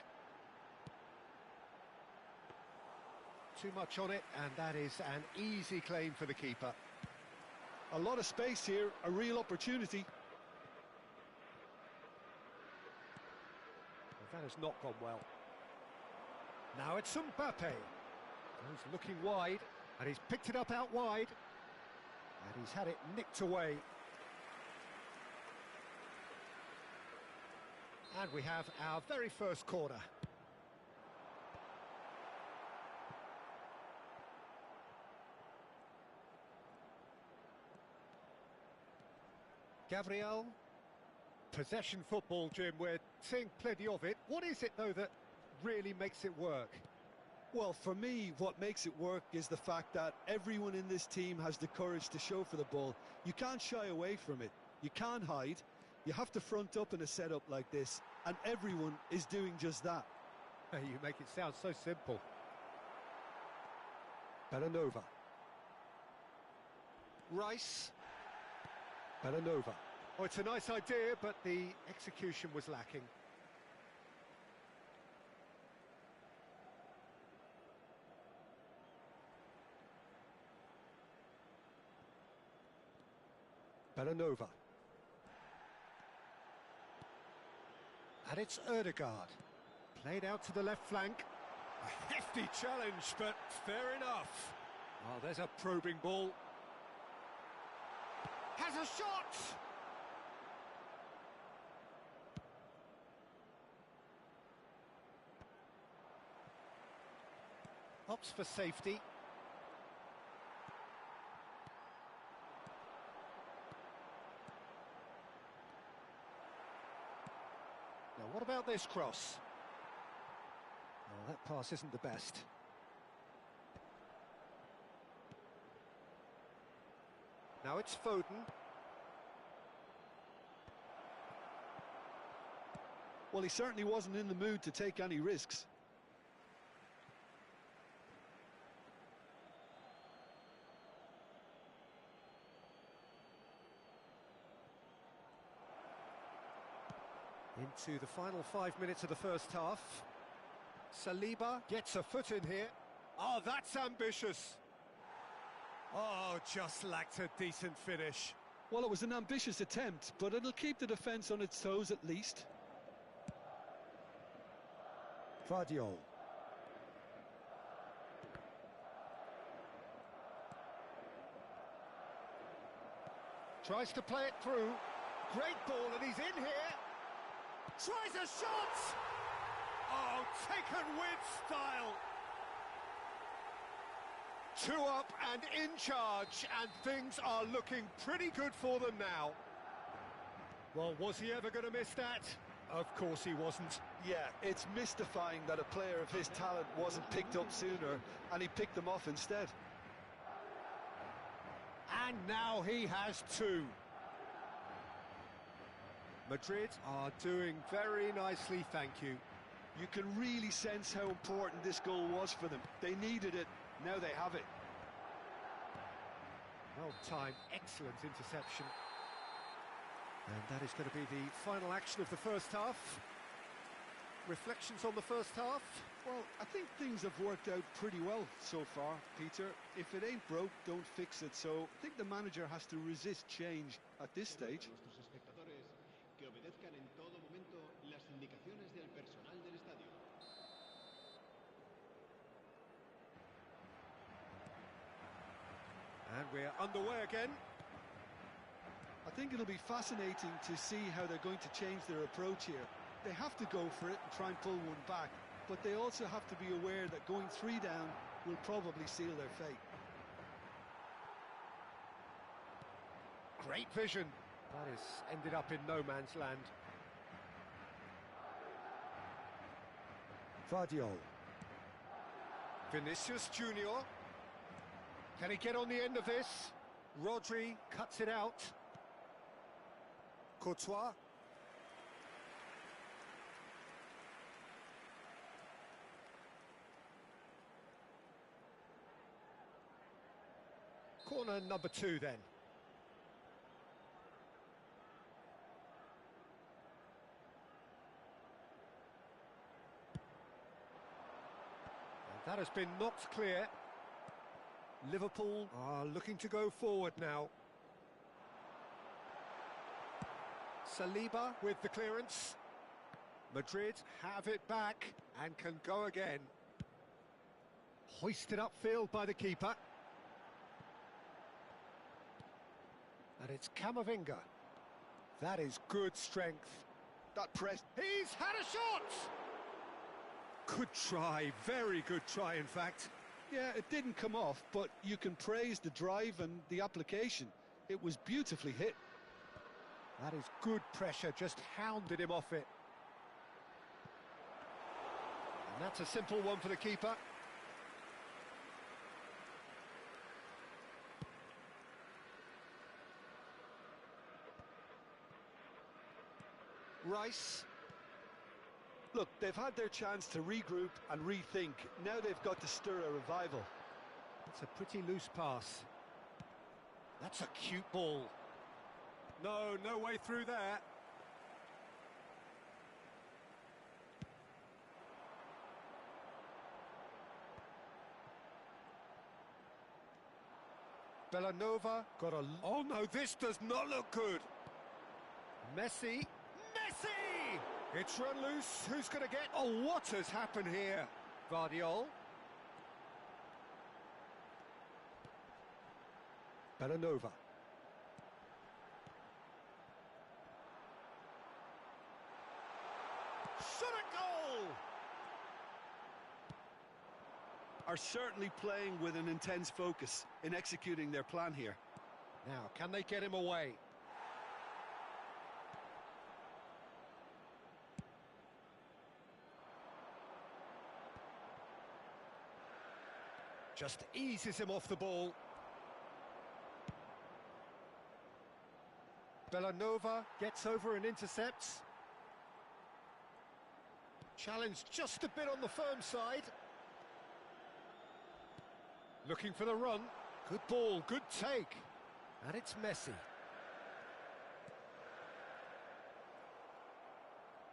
Too much on it, and that is an easy claim for the keeper. A lot of space here, a real opportunity. Well, that has not gone well. Now it's Mbappe. He's looking wide, and he's picked it up out wide. And he's had it nicked away. And we have our very first corner. Gabriel. Possession football, Jim, we're seeing plenty of it. What is it, though, that really makes it work? Well, for me, what makes it work is the fact that everyone in this team has the courage to show for the ball. You can't shy away from it. You can't hide. You have to front up in a setup like this, and everyone is doing just that. You make it sound so simple. Bellanova. Rice. Bellanova. Oh, it's a nice idea, but the execution was lacking. Bellanova. And it's Ødegaard. Played out to the left flank. A hefty challenge, but fair enough. Oh, there's a probing ball. Has a shot! Opts for safety. Now, what about this cross? Oh, that pass isn't the best. Now it's Foden. Well, he certainly wasn't in the mood to take any risks. Into the final 5 minutes of the first half. Saliba gets a foot in here. Oh, that's ambitious. Oh, just lacked a decent finish. Well, it was an ambitious attempt, but it'll keep the defence on its toes at least. Vardiol. Tries to play it through. Great ball, and he's in here. Tries a shot! Oh, taken with style. 2 up and in charge, and things are looking pretty good for them now. Well, was he ever going to miss that? Of course he wasn't. Yeah, it's mystifying that a player of his talent wasn't picked up sooner, and he picked them off instead. And now he has 2. Madrid are doing very nicely, thank you. You can really sense how important this goal was for them. They needed it, now they have it. Well timed, excellent interception. And that is going to be the final action of the first half. Reflections on the first half? Well, I think things have worked out pretty well so far, Peter. If it ain't broke, don't fix it. So I think the manager has to resist change at this stage. Que obedezcan en todo momento las indicaciones del personal del estadio. And we're underway again. I think it'll be fascinating to see how they're going to change their approach here. They have to go for it and try and pull one back, but they also have to be aware that going 3 down will probably seal their fate. Great vision. That has ended up in no man's land. Vardiol. Vinicius Junior. Can he get on the end of this? Rodri cuts it out. Courtois. Corner number 2 then. That has been knocked clear. Liverpool are looking to go forward now. Saliba with the clearance. Madrid have it back and can go again. Hoisted upfield by the keeper. And it's Camavinga. That is good strength. That press. He's had a shot! Good try, very good try in fact. Yeah, it didn't come off, but you can praise the drive and the application. It was beautifully hit. That is good pressure, just hounded him off it. And that's a simple one for the keeper. Rice. Look, they've had their chance to regroup and rethink. Now they've got to stir a revival. It's a pretty loose pass. That's a cute ball. No way through there. Bellanova got a... Oh no, this does not look good. Messi. It's run loose. Who's going to get... Oh, what has happened here? Vardiol. Belanova. Shot at goal! Are certainly playing with an intense focus in executing their plan here. Now, can they get him away? Just eases him off the ball. Belanova gets over and intercepts. Challenged just a bit on the firm side. Looking for the run. Good ball, good take. And it's Messi.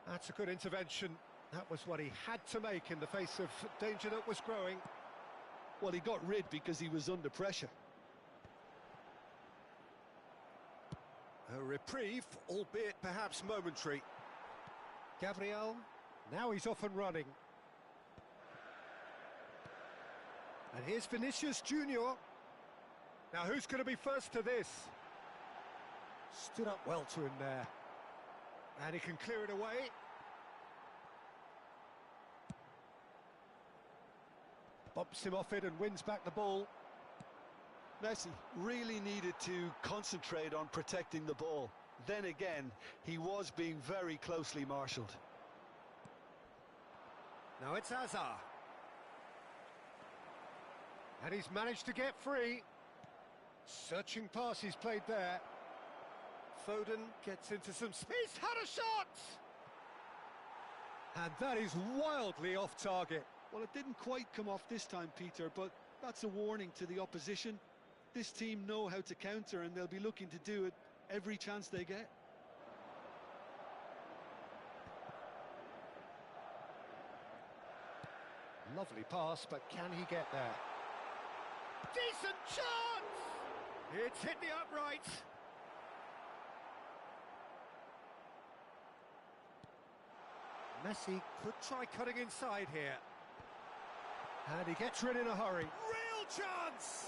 That's a good intervention. That was what he had to make in the face of danger that was growing. Well, he got rid because he was under pressure. A reprieve, albeit perhaps momentary. Gabriel, now he's off and running. And here's Vinicius Junior. Now who's going to be first to this? Stood up well to him there. And he can clear it away. Bumps him off it and wins back the ball. Messi really needed to concentrate on protecting the ball. Then again, he was being very closely marshalled. Now it's Hazard. And he's managed to get free. Searching pass he's played there. Foden gets into some space. He's had a shot! And that is wildly off target. Well, it didn't quite come off this time, Peter, but that's a warning to the opposition. This team know how to counter, and they'll be looking to do it every chance they get. Lovely pass, but can he get there? Decent chance! It's hit the upright. Messi could try cutting inside here. And he gets rid in a hurry. Real chance!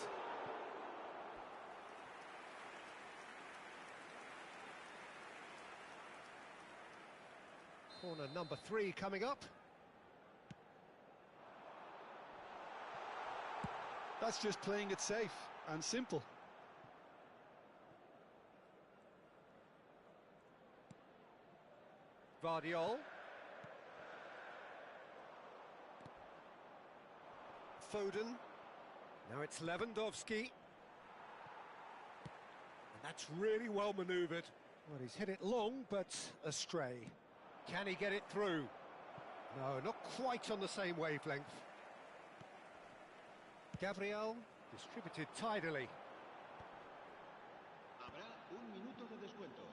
Corner number 3 coming up. That's just playing it safe and simple. Vardiol. Foden. Now it's Lewandowski. And that's really well manoeuvred. Well, he's hit it long, but astray. Can he get it through? No, not quite on the same wavelength. Gabriel distributed tidily. Habrá un minuto de descuento.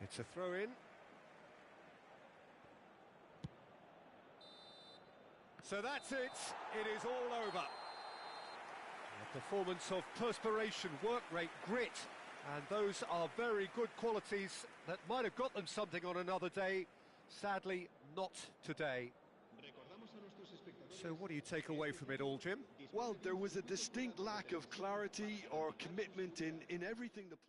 It's a throw-in. So that's it. It is all over. A performance of perspiration, work rate, grit. And those are very good qualities that might have got them something on another day. Sadly, not today. So what do you take away from it all, Jim? Well, there was a distinct lack of clarity or commitment in everything the player.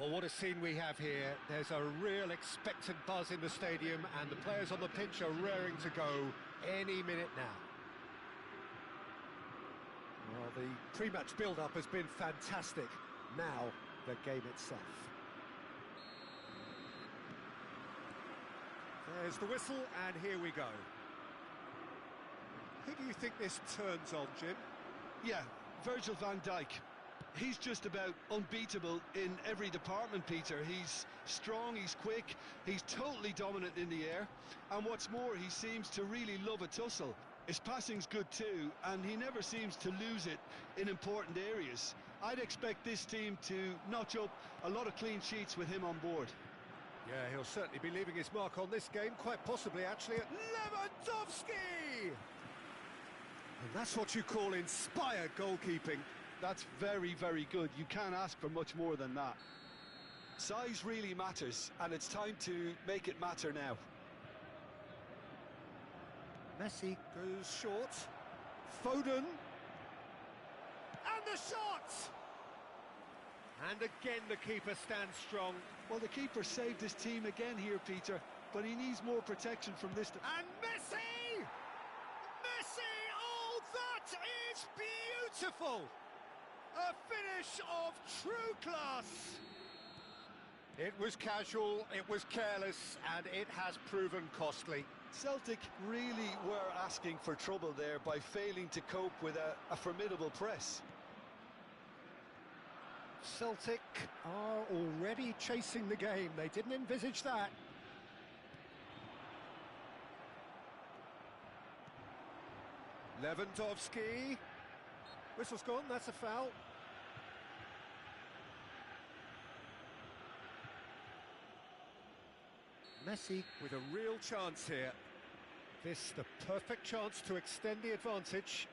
Well, what a scene we have here. There's a real expectant buzz in the stadium, and the players on the pitch are raring to go any minute now. Well, the pre-match build-up has been fantastic. Now, the game itself. There's the whistle, and here we go. Who do you think this turns on, Jim? Yeah, Virgil van Dijk. He's just about unbeatable in every department, Peter. He's strong, he's quick, he's totally dominant in the air, and what's more, he seems to really love a tussle. His passing's good too, and he never seems to lose it in important areas. I'd expect this team to notch up a lot of clean sheets with him on board. Yeah, he'll certainly be leaving his mark on this game, quite possibly actually at Lewandowski! And that's what you call inspired goalkeeping. That's very, very good. You can't ask for much more than that. Size really matters, and it's time to make it matter now. Messi goes short. Foden. And the shot! And again the keeper stands strong. Well, the keeper saved his team again here, Peter, but he needs more protection from this. And Messi! Messi! Oh, that is beautiful! A finish of true class! It was casual, it was careless, and it has proven costly. Celtic really were asking for trouble there by failing to cope with a formidable press. Celtic are already chasing the game. They didn't envisage that. Lewandowski. Whistle's gone, that's a foul. Messi with a real chance here. This the perfect chance to extend the advantage.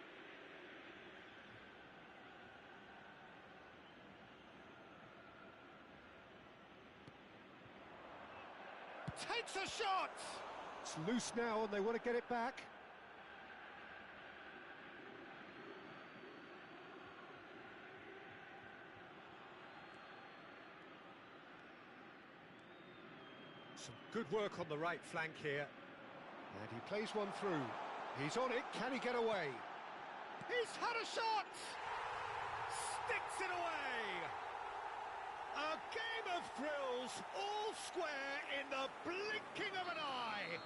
Takes a shot! It's loose now and they want to get it back. Some good work on the right flank here. And he plays one through. He's on it, can he get away? He's had a shot! Sticks it away! A game of thrills, all square in the blinking of an eye!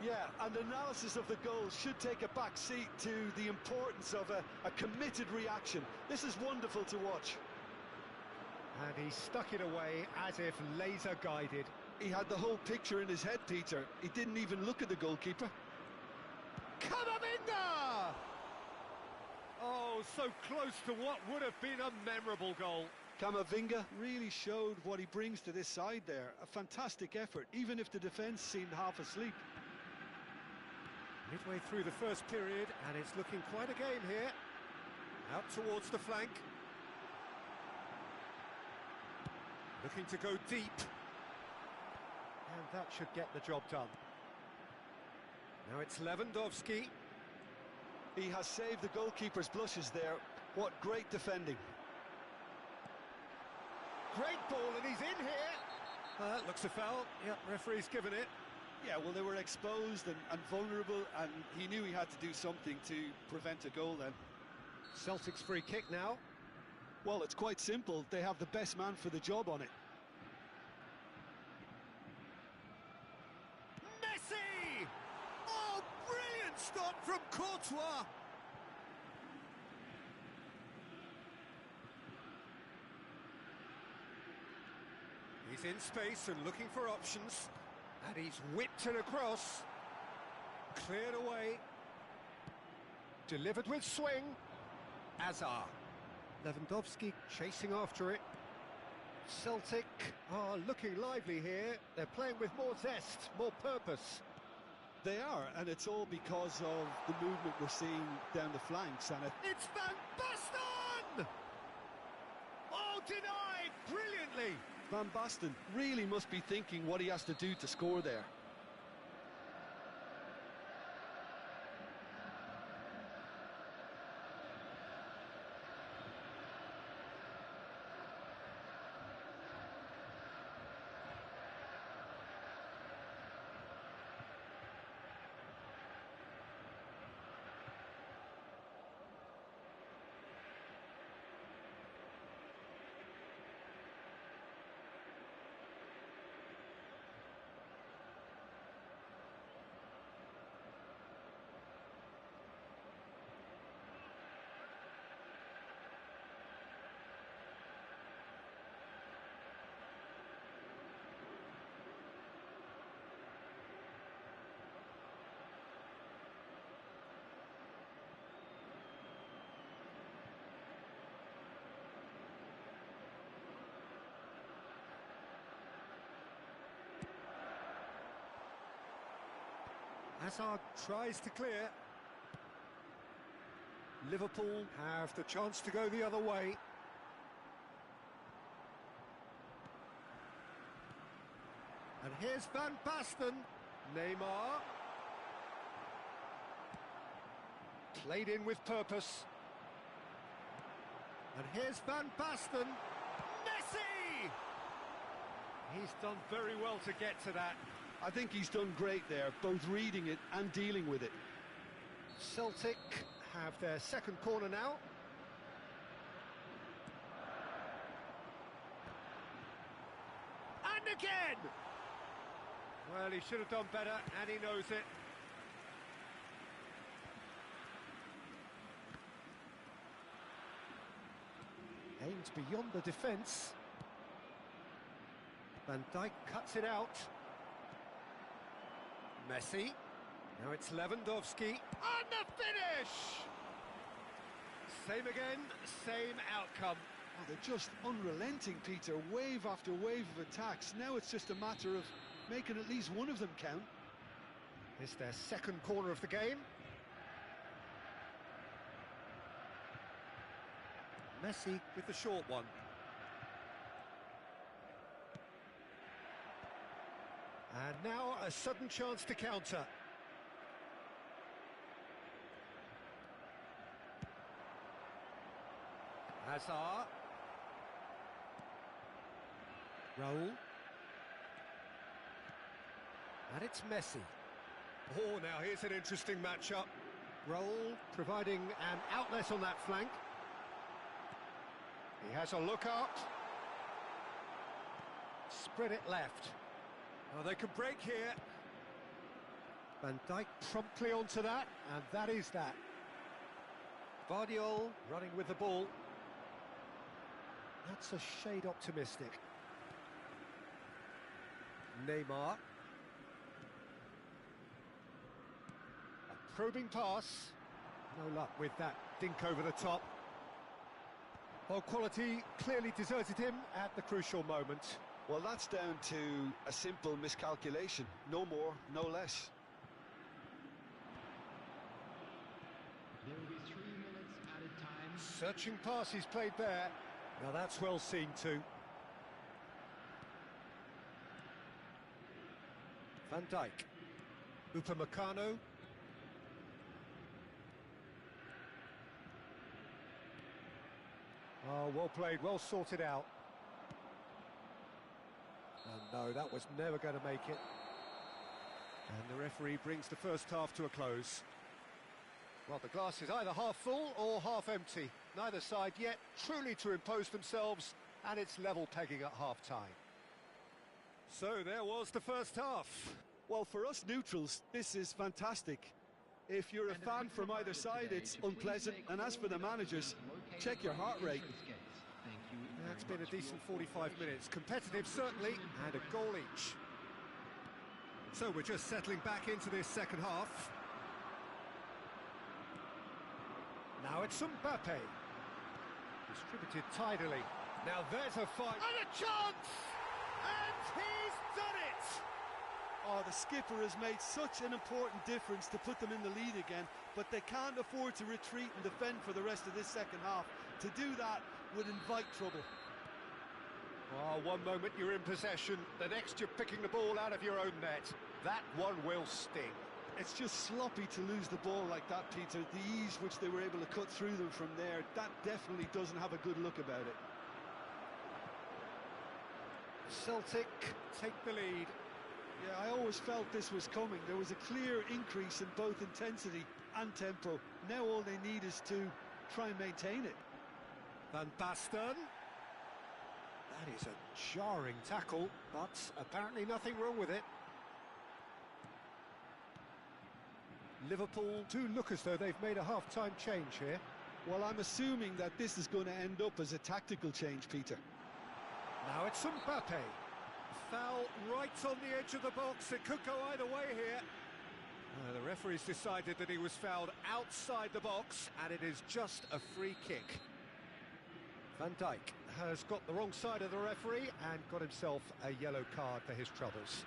Yeah, and analysis of the goal should take a back seat to the importance of a committed reaction. This is wonderful to watch. And he stuck it away as if laser guided. He had the whole picture in his head, Peter. He didn't even look at the goalkeeper. Camavinga! Oh, so close to what would have been a memorable goal. Camavinga really showed what he brings to this side there. A fantastic effort, even if the defence seemed half asleep. Midway through the first period, and it's looking quite a game here. Out towards the flank. Looking to go deep. And that should get the job done. Now it's Lewandowski. He has saved the goalkeeper's blushes there. What great defending. Great ball, and he's in here. Looks a foul. Yep, referee's given it. Yeah, well, they were exposed and vulnerable, and he knew he had to do something to prevent a goal then. Celtic's free kick now. Well, it's quite simple. They have the best man for the job on it. Messi! Oh, brilliant stop from Courtois! He's in space and looking for options. And he's whipped it across. Cleared away. Delivered with swing. Azar. Lewandowski chasing after it. Celtic are looking lively here. They're playing with more zest, more purpose. They are, and it's all because of the movement we're seeing down the flanks. And It's Van Basten! Oh, denied brilliantly. Van Basten really must be thinking what he has to do to score there. Hazard tries to clear. Liverpool have the chance to go the other way. And here's Van Basten. Neymar. Played in with purpose. And here's Van Basten. Messi! He's done very well to get to that. I think he's done great there, both reading it and dealing with it. Celtic have their second corner now. And again! Well, he should have done better, and he knows it. Aims beyond the defence. Van Dijk cuts it out. Messi. Now it's Lewandowski. And the finish! Same again, same outcome. Oh, they're just unrelenting, Peter. Wave after wave of attacks. Now it's just a matter of making at least one of them count. It's their second corner of the game. Messi with the short one. And now a sudden chance to counter. Hazard. Raul. And it's Messi. Oh, now here's an interesting matchup. Raul providing an outlet on that flank. He has a look out. Spread it left. Oh, they can break here. Van Dijk promptly onto that, and that is that. Guardiola running with the ball. That's a shade optimistic. Neymar. A probing pass. No luck with that dink over the top. Well, quality clearly deserted him at the crucial moment. Well, that's down to a simple miscalculation. No more, no less. There will be 3 minutes added time. Searching pass he's played there. Now that's well seen too. Van Dijk. Upamecano. Oh, well played, well sorted out. And no, that was never going to make it. And the referee brings the first half to a close. Well, the glass is either half full or half empty. Neither side yet truly to impose themselves, and it's level pegging at half-time. So there was the first half. Well, for us neutrals, this is fantastic. If you're a fan from either side, it's unpleasant. And as for the managers, check your heart rate. It's been a decent 45 minutes. Competitive, certainly, and a goal each. So we're just settling back into this second half. Now it's Mbappe. Distributed tidily. Now there's a fight. And a chance! And he's done it! Oh, the skipper has made such an important difference to put them in the lead again, but they can't afford to retreat and defend for the rest of this second half. To do that would invite trouble. Oh, one moment you're in possession, the next you're picking the ball out of your own net. That one will sting. It's just sloppy to lose the ball like that, Peter. The ease which they were able to cut through them from there, that definitely doesn't have a good look about it. Celtic take the lead. Yeah, I always felt this was coming. There was a clear increase in both intensity and tempo. Now all they need is to try and maintain it. Van Basten. That is a jarring tackle, but apparently nothing wrong with it. Liverpool do look as though they've made a half-time change here. Well, I'm assuming that this is going to end up as a tactical change, Peter. Now it's Mbappe. Foul right on the edge of the box. It could go either way here. The referee's decided that he was fouled outside the box, and it is just a free kick. Van Dijk has got the wrong side of the referee and got himself a yellow card for his troubles.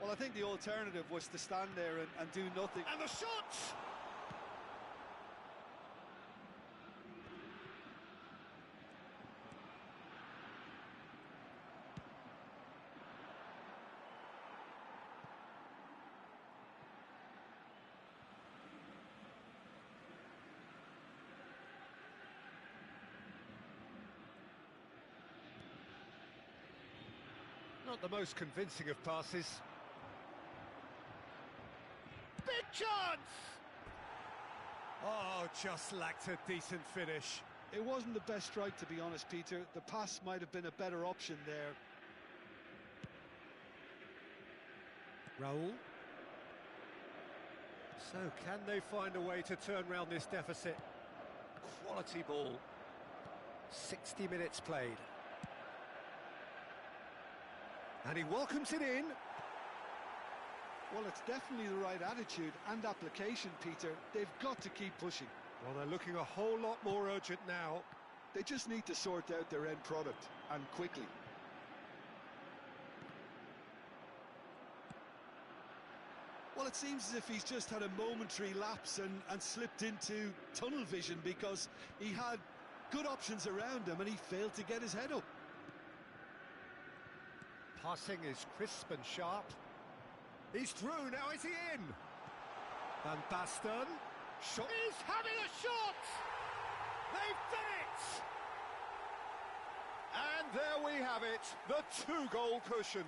Well, I think the alternative was to stand there and do nothing. And the shot! Not the most convincing of passes. Big chance! Oh, just lacked a decent finish. It wasn't the best strike, to be honest, Peter. The pass might have been a better option there. Raul. So, can they find a way to turn round this deficit? Quality ball. 60 minutes played. And he welcomes it in. Well, it's definitely the right attitude and application, Peter. They've got to keep pushing. Well, they're looking a whole lot more urgent now. They just need to sort out their end product, and quickly. Well, it seems as if he's just had a momentary lapse and slipped into tunnel vision, because he had good options around him and he failed to get his head up. Passing is crisp and sharp. He's through, now is he in? Van Basten. Shot. He's having a shot! They've done it! And there we have it, the two-goal cushion.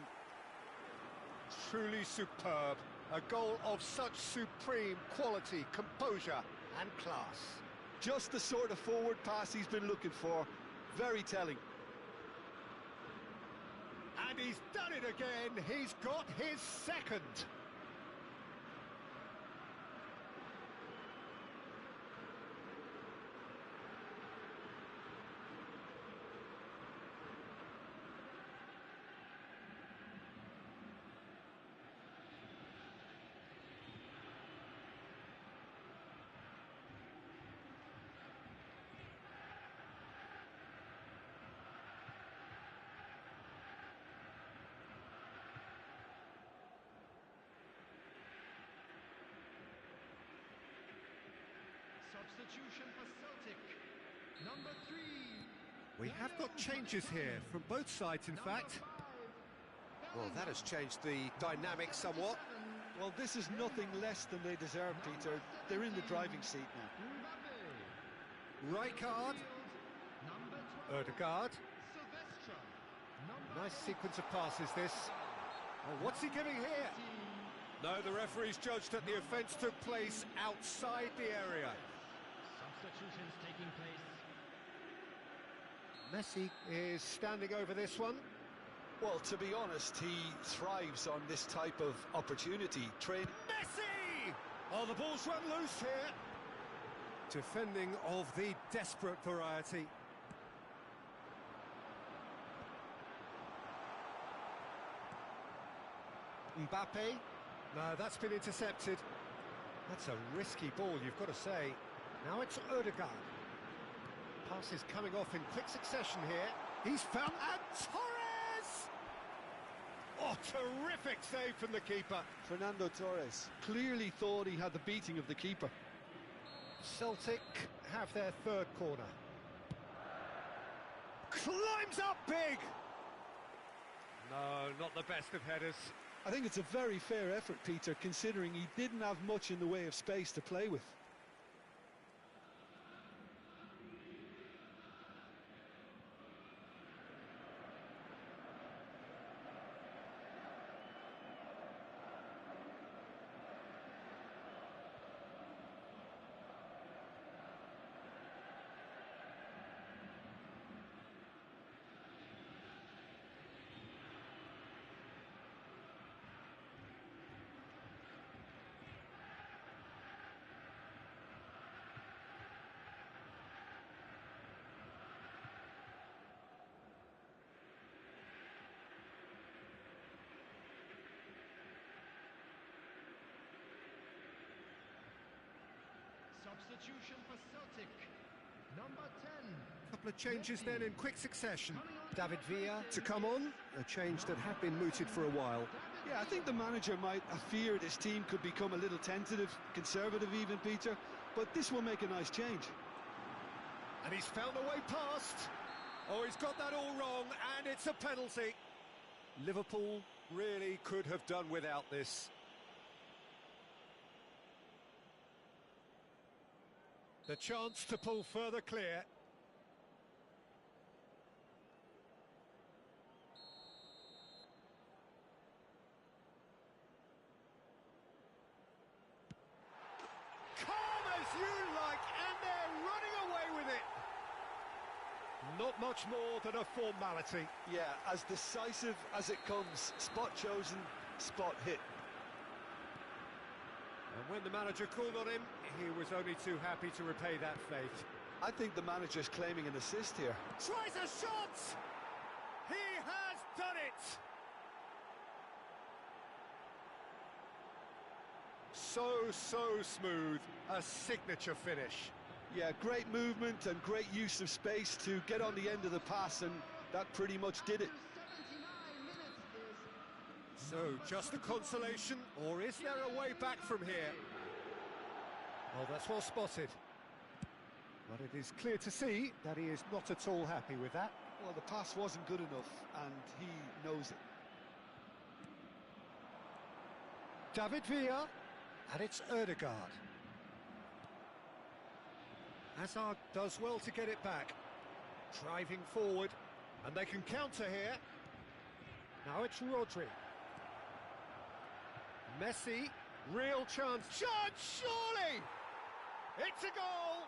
Truly superb. A goal of such supreme quality, composure and class. Just the sort of forward pass he's been looking for. Very telling. And he's done it again. He's got his second. Substitution for Celtic. Number 3. We have got changes here from both sides, in fact. Well, that has changed the dynamic somewhat. Well, this is nothing less than they deserve, Peter. They're in the driving seat now. Rijkaard. Ødegaard. Nice sequence of passes, this. Oh, what's he giving here? No, the referee's judged that the offence took place outside the area. Substitutions taking place. Messi is standing over this one. Well, to be honest, he thrives on this type of opportunity. Messi! Oh, the ball's run loose here. Defending of the desperate variety. Mbappe. No, that's been intercepted. That's a risky ball, you've got to say. Now it's Ødegaard. Pass is coming off in quick succession here. He's found... And Torres! Oh, terrific save from the keeper. Fernando Torres clearly thought he had the beating of the keeper. Celtic have their third corner. Climbs up big! No, not the best of headers. I think it's a very fair effort, Peter, considering he didn't have much in the way of space to play with. Substitution for Celtic. Number 10. Couple of changes then in quick succession. David Villa to come on, a change that had been mooted for a while. Yeah, I think the manager might have feared his team could become a little tentative, conservative even, Peter, but this will make a nice change. And he's found a way past. Oh, he's got that all wrong, and it's a penalty. Liverpool really could have done without this. The chance to pull further clear. Calm as you like, and they're running away with it. Not much more than a formality. Yeah, as decisive as it comes. Spot chosen, spot hit. And when the manager called on him, he was only too happy to repay that faith. I think the manager's claiming an assist here. Tries a shot! He has done it! So smooth, a signature finish. Yeah, great movement and great use of space to get on the end of the pass, and that pretty much did it. 79 minutes is... So, just a consolation, or is there a way back from here? Oh, that's well spotted. But it is clear to see that he is not at all happy with that. Well, the pass wasn't good enough, and he knows it. David Villa, and it's Ødegaard. Hazard does well to get it back. Driving forward, and they can counter here. Now it's Rodri. Messi, real chance. Chance, surely! It's a goal!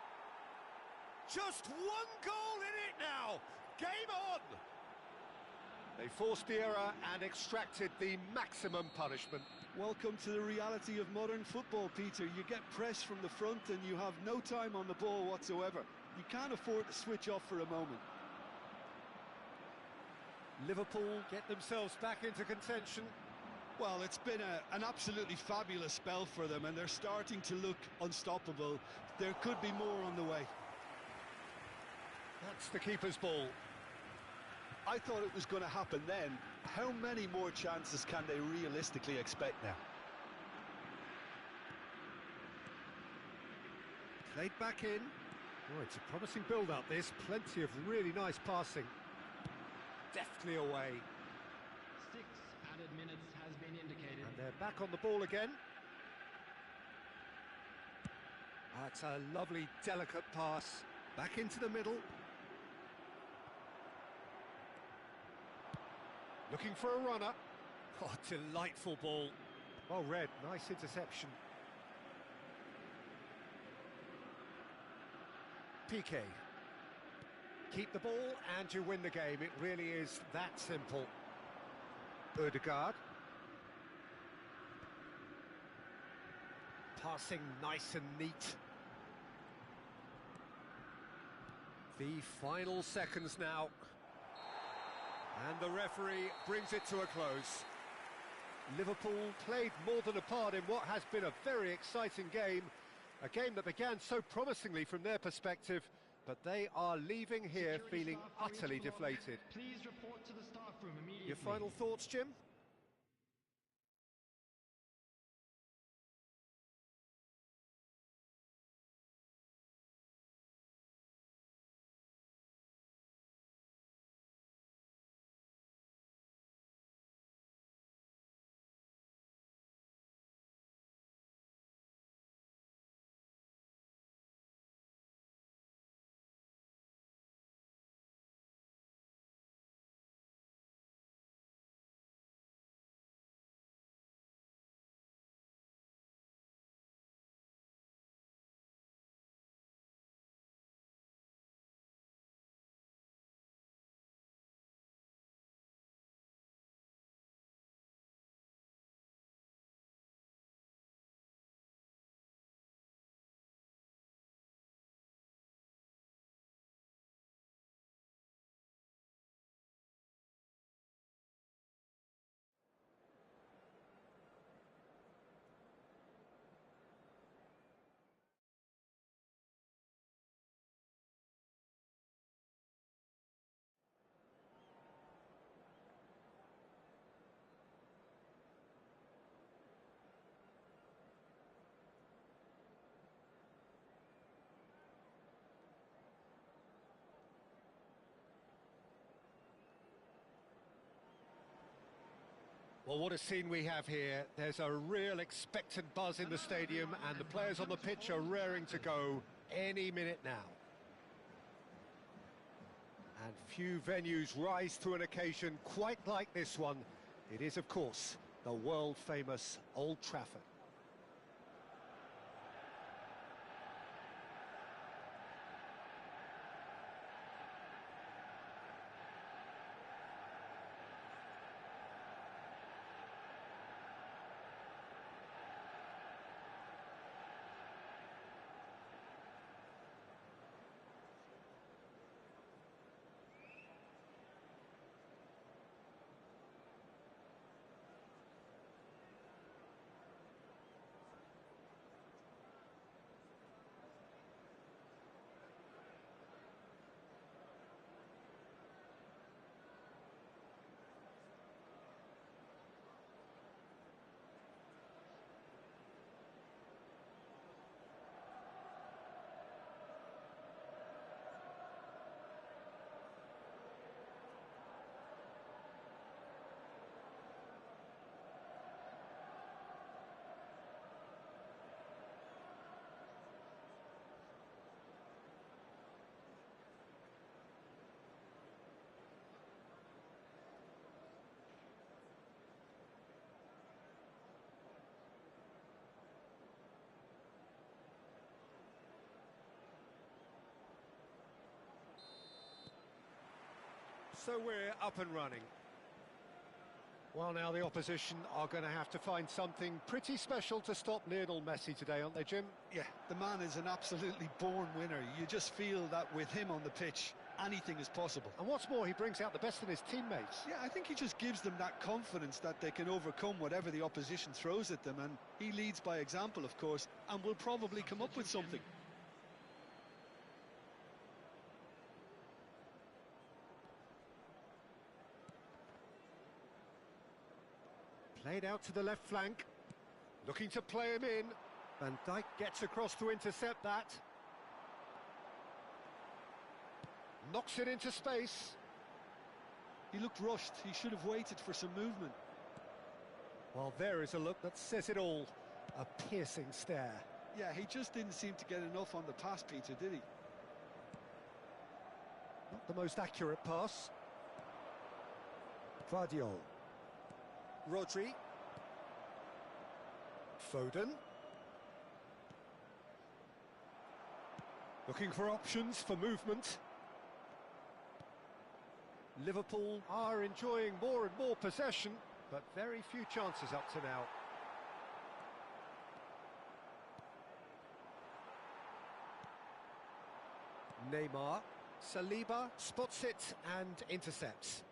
Just one goal in it now! Game on! They forced the error and extracted the maximum punishment. Welcome to the reality of modern football, Peter. You get pressed from the front and you have no time on the ball whatsoever. You can't afford to switch off for a moment. Liverpool get themselves back into contention. Well, it's been an absolutely fabulous spell for them, and they're starting to look unstoppable. There could be more on the way. That's the keeper's ball. I thought it was going to happen then. How many more chances can they realistically expect now? Played back in. Oh, it's a promising build-up, this. Plenty of really nice passing. Deftly away. 6 added minutes has been indicated. And they're back on the ball again. That's a lovely, delicate pass. Back into the middle. Looking for a runner. Oh, delightful ball. Well read, nice interception. Piqué. Keep the ball and you win the game. It really is that simple. Ødegaard. Passing nice and neat. The final seconds now. And the referee brings it to a close. Liverpool played more than a part in what has been a very exciting game. A game that began so promisingly from their perspective, but they are leaving here feeling utterly deflated. Please report to the staff room immediately. Your final thoughts, Jim? Well, what a scene we have here. There's a real expectant buzz in the stadium, and the players on the pitch are raring to go any minute now. And few venues rise to an occasion quite like this one. It is, of course, the world-famous Old Trafford. So we're up and running. Well, now the opposition are going to have to find something pretty special to stop Lionel Messi today, aren't they, Jim? Yeah, the man is an absolutely born winner. You just feel that with him on the pitch, anything is possible. And what's more, he brings out the best in his teammates. Yeah, I think he just gives them that confidence that they can overcome whatever the opposition throws at them, and he leads by example, of course, and will probably come up with something. Played out to the left flank, looking to play him in. Van Dijk gets across to intercept that. Knocks it into space. He looked rushed. He should have waited for some movement. Well, there is a look that says it all. A piercing stare. Yeah, he just didn't seem to get enough on the pass, Peter, did he? Not the most accurate pass. Vardiol. Rodri. Foden. Looking for options for movement. Liverpool are enjoying more and more possession, but very few chances up to now. Neymar. Saliba spots it and intercepts.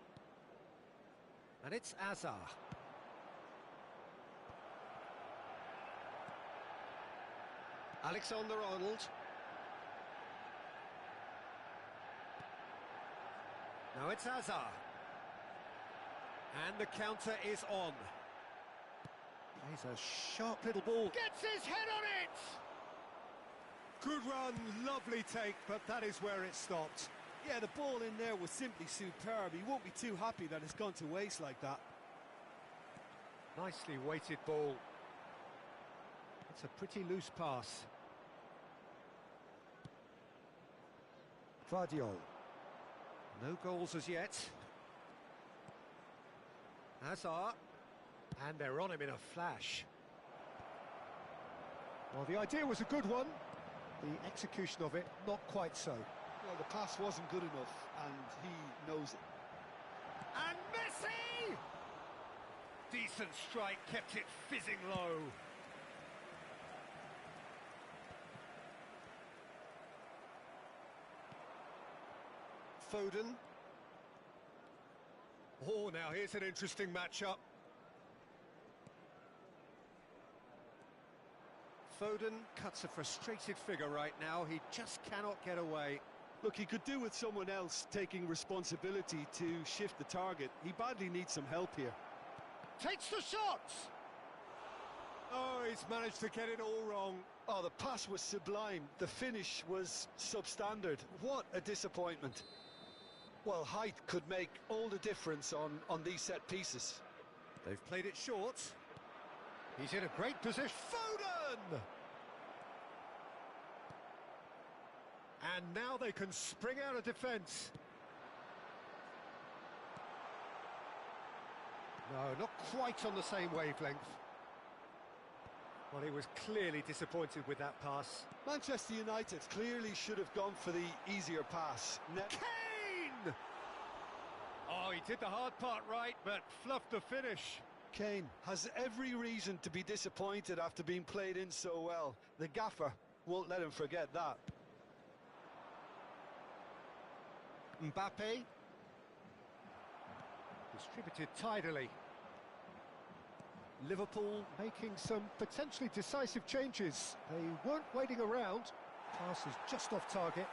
And it's Azar. Alexander-Arnold. Now it's Azar. And the counter is on. Plays a sharp little ball. Gets his head on it! Good run, lovely take, but that is where it stopped. Yeah, the ball in there was simply superb. He won't be too happy that it's gone to waste like that. Nicely weighted ball. It's a pretty loose pass. Vardiol. No goals as yet. Hazard. And they're on him in a flash. Well, the idea was a good one. The execution of it, not quite so. Well, the pass wasn't good enough, and he knows it. And Messi! Decent strike, kept it fizzing low. Foden. Oh, now here's an interesting matchup. Foden cuts a frustrated figure right now. He just cannot get away. Look, he could do with someone else taking responsibility to shift the target. He badly needs some help here. Takes the shot! Oh, he's managed to get it all wrong. Oh, the pass was sublime. The finish was substandard. What a disappointment. Well, height could make all the difference on these set pieces. They've played it short. He's in a great position. Foden! And now they can spring out of defence. No, not quite on the same wavelength. Well, he was clearly disappointed with that pass. Manchester United clearly should have gone for the easier pass. Kane! Oh, he did the hard part right, but fluffed the finish. Kane has every reason to be disappointed after being played in so well. The gaffer won't let him forget that. Mbappe. Distributed tidily. Liverpool making some potentially decisive changes. They weren't waiting around. Pass is just off target.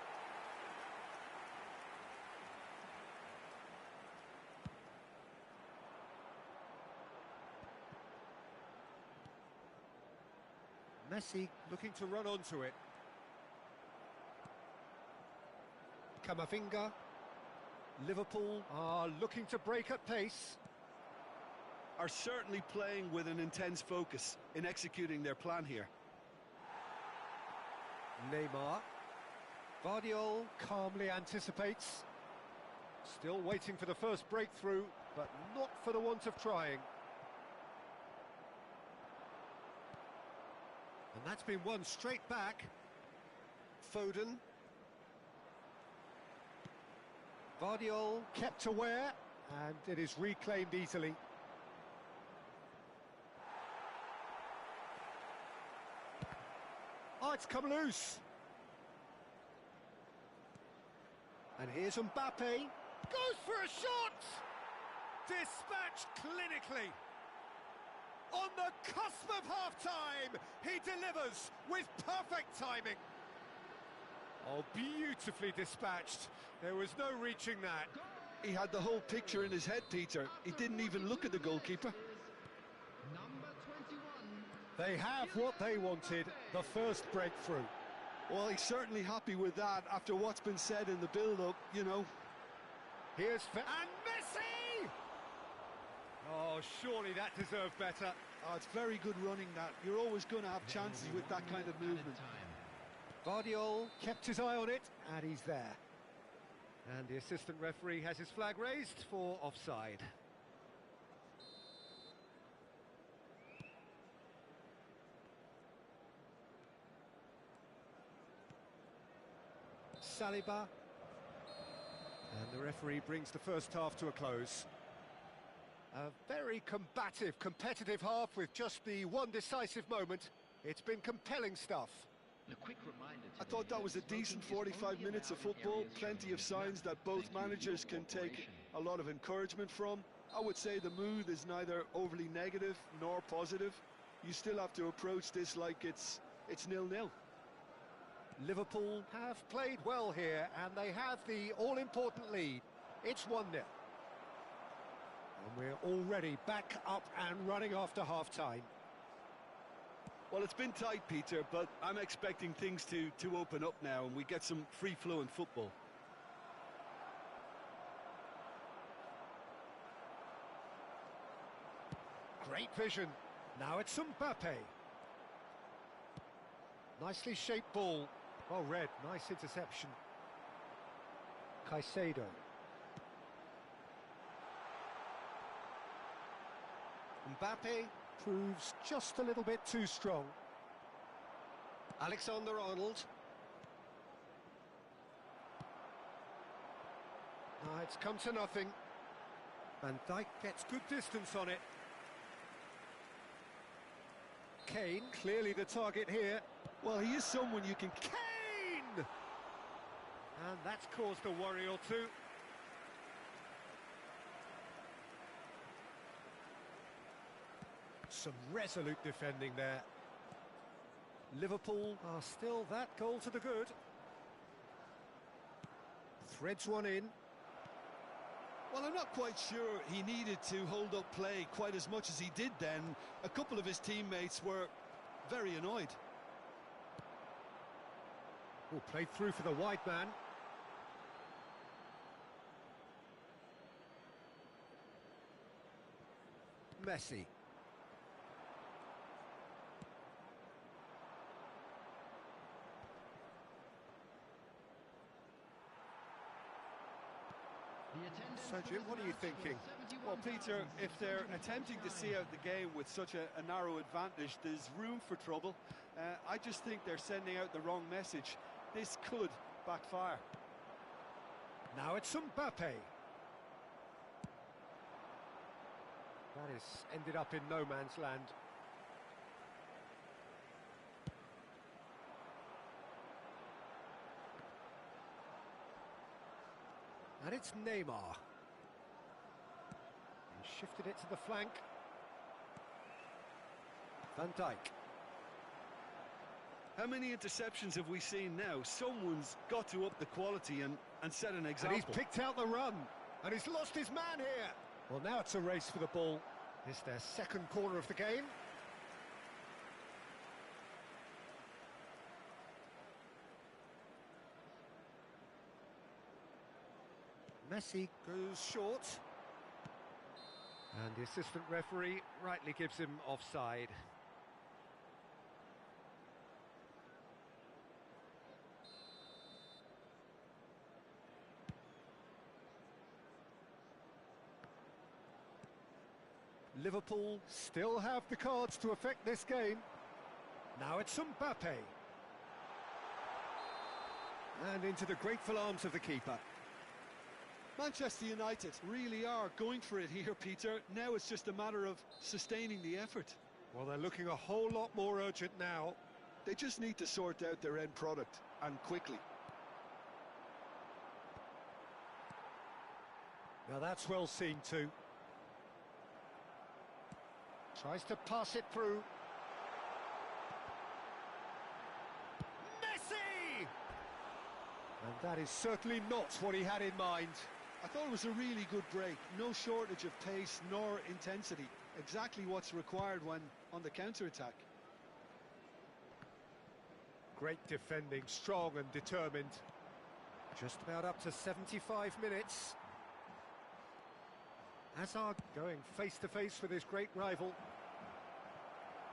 Messi looking to run onto it. Camavinga. Liverpool are looking to break at pace. Are certainly playing with an intense focus in executing their plan here. Neymar. Guardiola calmly anticipates. Still waiting for the first breakthrough, but not for the want of trying. And that's been won straight back. Foden. Guardiola kept aware, and it is reclaimed easily. Oh, it's come loose. And here's Mbappe. Goes for a shot! Dispatched clinically. On the cusp of half-time, he delivers with perfect timing. Oh, beautifully dispatched. There was no reaching that. He had the whole picture in his head, Peter. He didn't even look at the goalkeeper. Number 21. They have what they wanted, the first breakthrough. Well, he's certainly happy with that after what's been said in the build-up, you know. Here's and Messi! Oh, surely that deserved better. Oh, it's very good running, that. You're always going to have chances with that kind of movement. Guardiola kept his eye on it, and he's there. And the assistant referee has his flag raised for offside. Saliba. And the referee brings the first half to a close. A very combative, competitive half with just the one decisive moment. It's been compelling stuff. I thought that was a decent 45 minutes of football, plenty of signs that both managers can take a lot of encouragement from. I would say the mood is neither overly negative nor positive. You still have to approach this like it's 0-0. Liverpool have played well here, and they have the all-important lead. It's 1-0. And we're already back up and running after half-time. Well, it's been tight, Peter, but I'm expecting things to open up now and we get some free-flowing football. Great vision. Now it's Mbappe. Nicely shaped ball. Well read. Nice interception. Caicedo. Mbappe proves just a little bit too strong. Alexander-Arnold. It's come to nothing. Van Dijk gets good distance on it. Kane, clearly the target here. Well, he is someone you can... Kane! And that's caused a worry or two. Some resolute defending there. Liverpool are still that goal to the good. Threads one in. Well, I'm not quite sure he needed to hold up play quite as much as he did then. A couple of his teammates were very annoyed. Oh, played through for the wide man. Messi. So, Jim, what are you thinking? Well, Peter, if they're attempting to see out the game with such a narrow advantage, there's room for trouble. I just think they're sending out the wrong message. This could backfire. Now it's Mbappe. That has ended up in no man's land. And it's Neymar. He shifted it to the flank. Van Dijk. How many interceptions have we seen now? Someone's got to up the quality and set an example. And he's picked out the run. And he's lost his man here. Well, now it's a race for the ball. It's their second corner of the game. Messi goes short. And the assistant referee rightly gives him offside. Liverpool still have the cards to affect this game. Now it's Mbappe. And into the grateful arms of the keeper. Manchester United really are going for it here, Peter. Now it's just a matter of sustaining the effort. Well, they're looking a whole lot more urgent now. They just need to sort out their end product, and quickly. Now that's well seen too. Tries to pass it through. Messi! And that is certainly not what he had in mind. I thought it was a really good break. No shortage of pace nor intensity. Exactly what's required when on the counter-attack. Great defending, strong and determined. Just about up to 75 minutes. Hazard going face-to-face with his great rival.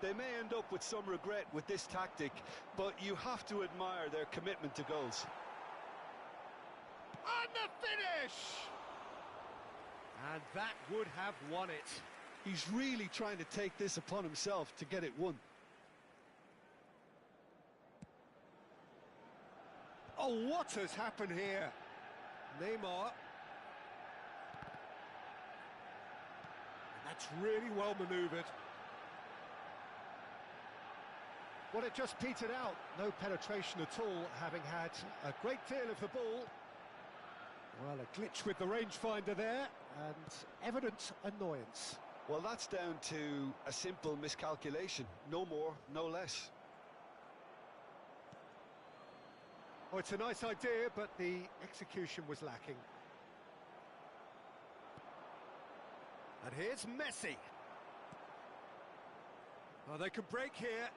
They may end up with some regret with this tactic, but you have to admire their commitment to goals. And the finish! And that would have won it. He's really trying to take this upon himself to get it won. Oh, what has happened here? Neymar. That's really well manoeuvred. Well, it just petered out. No penetration at all, having had a great deal of the ball. Well, a glitch with the rangefinder there, and evident annoyance. Well, that's down to a simple miscalculation. No more, no less. Oh, it's a nice idea, but the execution was lacking. And here's Messi. Oh, they can break here.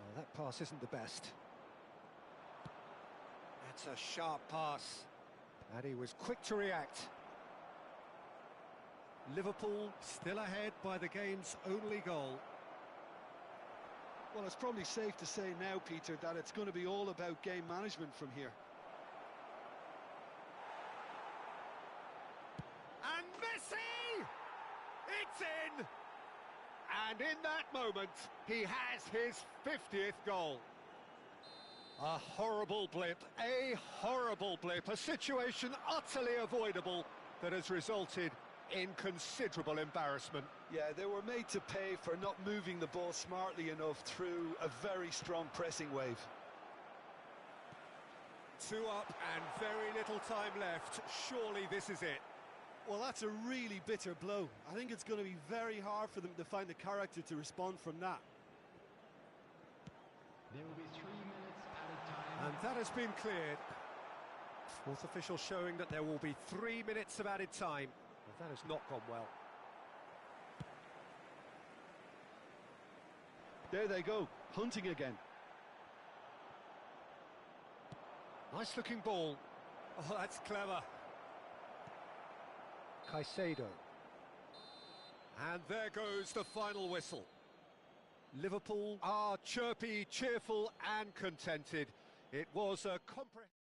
Oh, that pass isn't the best. That's a sharp pass. And he was quick to react. Liverpool still ahead by the game's only goal. Well, it's probably safe to say now, Peter, that it's going to be all about game management from here. And Messi! It's in! And in that moment, he has his 50th goal. A horrible blip, a situation utterly avoidable that has resulted in considerable embarrassment. Yeah, they were made to pay for not moving the ball smartly enough through a very strong pressing wave. 2 up and very little time left. Surely this is it. Well, that's a really bitter blow. I think it's going to be very hard for them to find the character to respond from that. There will be 3 minutes added time. And that has been cleared. Fourth official showing that there will be 3 minutes of added time. But that has not gone well. There they go, hunting again. Nice looking ball. Oh, that's clever. Caicedo. And there goes the final whistle. Liverpool are chirpy, cheerful and contented. It was a comprehensive...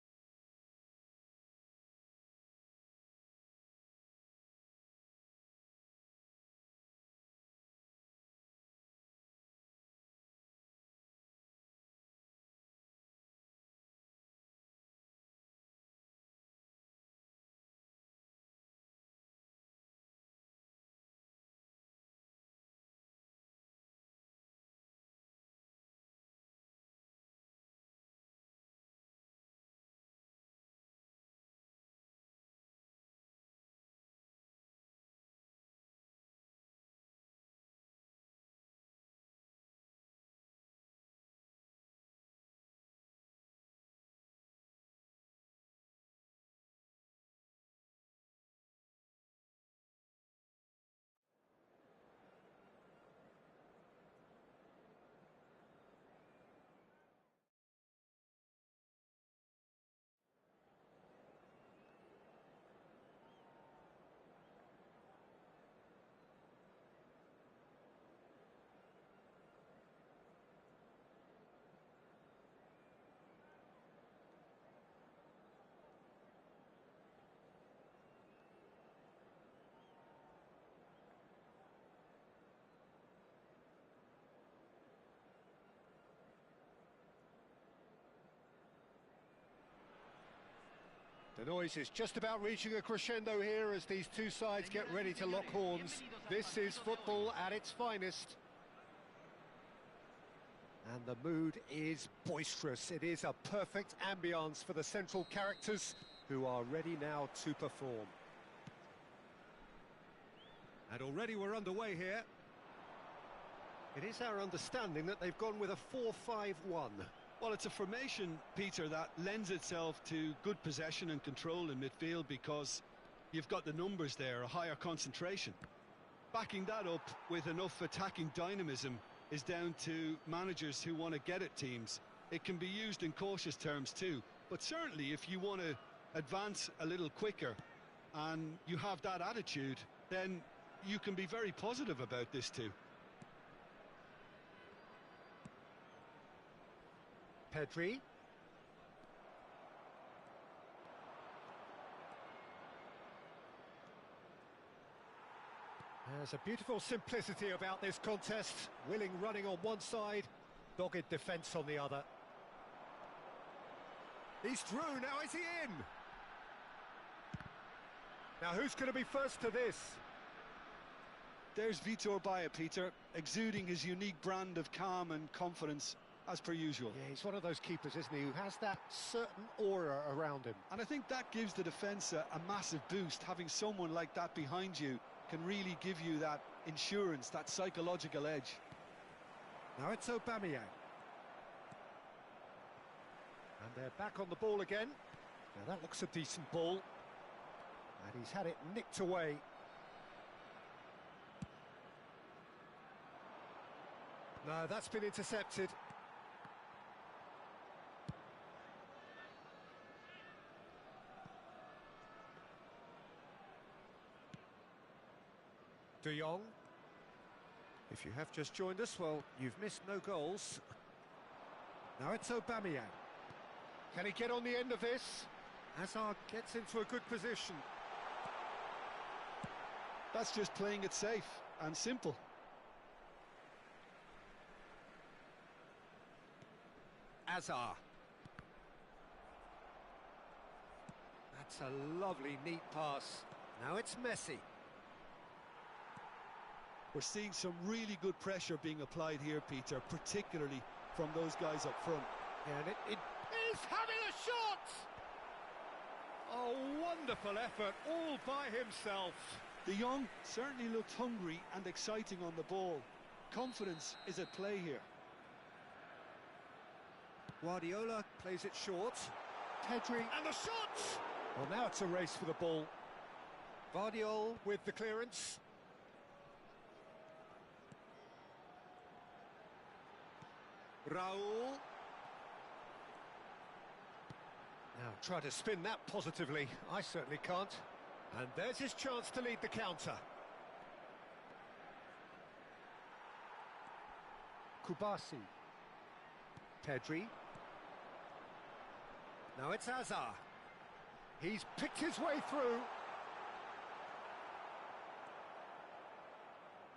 The noise is just about reaching a crescendo here as these two sides get ready to lock horns. This is football at its finest. And the mood is boisterous. It is a perfect ambience for the central characters who are ready now to perform. And already we're underway here. It is our understanding that they've gone with a 4-5-1. Well, it's a formation, Peter, that lends itself to good possession and control in midfield because you've got the numbers there, a higher concentration. Backing that up with enough attacking dynamism is down to managers who want to get at teams. It can be used in cautious terms too, but certainly if you want to advance a little quicker and you have that attitude, then you can be very positive about this too. Pedri. There's a beautiful simplicity about this contest. Willing running on one side, dogged defence on the other. He's through, now is he in? Now who's going to be first to this? There's Vitor Baia, Peter, exuding his unique brand of calm and confidence, as per usual. Yeah, he's one of those keepers, isn't he, who has that certain aura around him. And I think that gives the defence a massive boost. Having someone like that behind you can really give you that insurance, that psychological edge. Now it's Aubameyang. And they're back on the ball again. Now that looks a decent ball. And he's had it nicked away. No, that's been intercepted. De Jong. If you have just joined us, well, you've missed no goals. Now it's Aubameyang. Can he get on the end of this? Hazard gets into a good position. That's just playing it safe and simple. Hazard. That's a lovely, neat pass. Now it's Messi. We're seeing some really good pressure being applied here, Peter, particularly from those guys up front. Yeah, and it is having a shot! A wonderful effort, all by himself. De Jong certainly looked hungry and exciting on the ball. Confidence is at play here. Guardiola plays it short. Pedri, and the shot! Well, now it's a race for the ball. Guardiola with the clearance. Raul. Now try to spin that positively. I certainly can't. And there's his chance to lead the counter. Kubasi. Pedri. Now it's Hazard. He's picked his way through.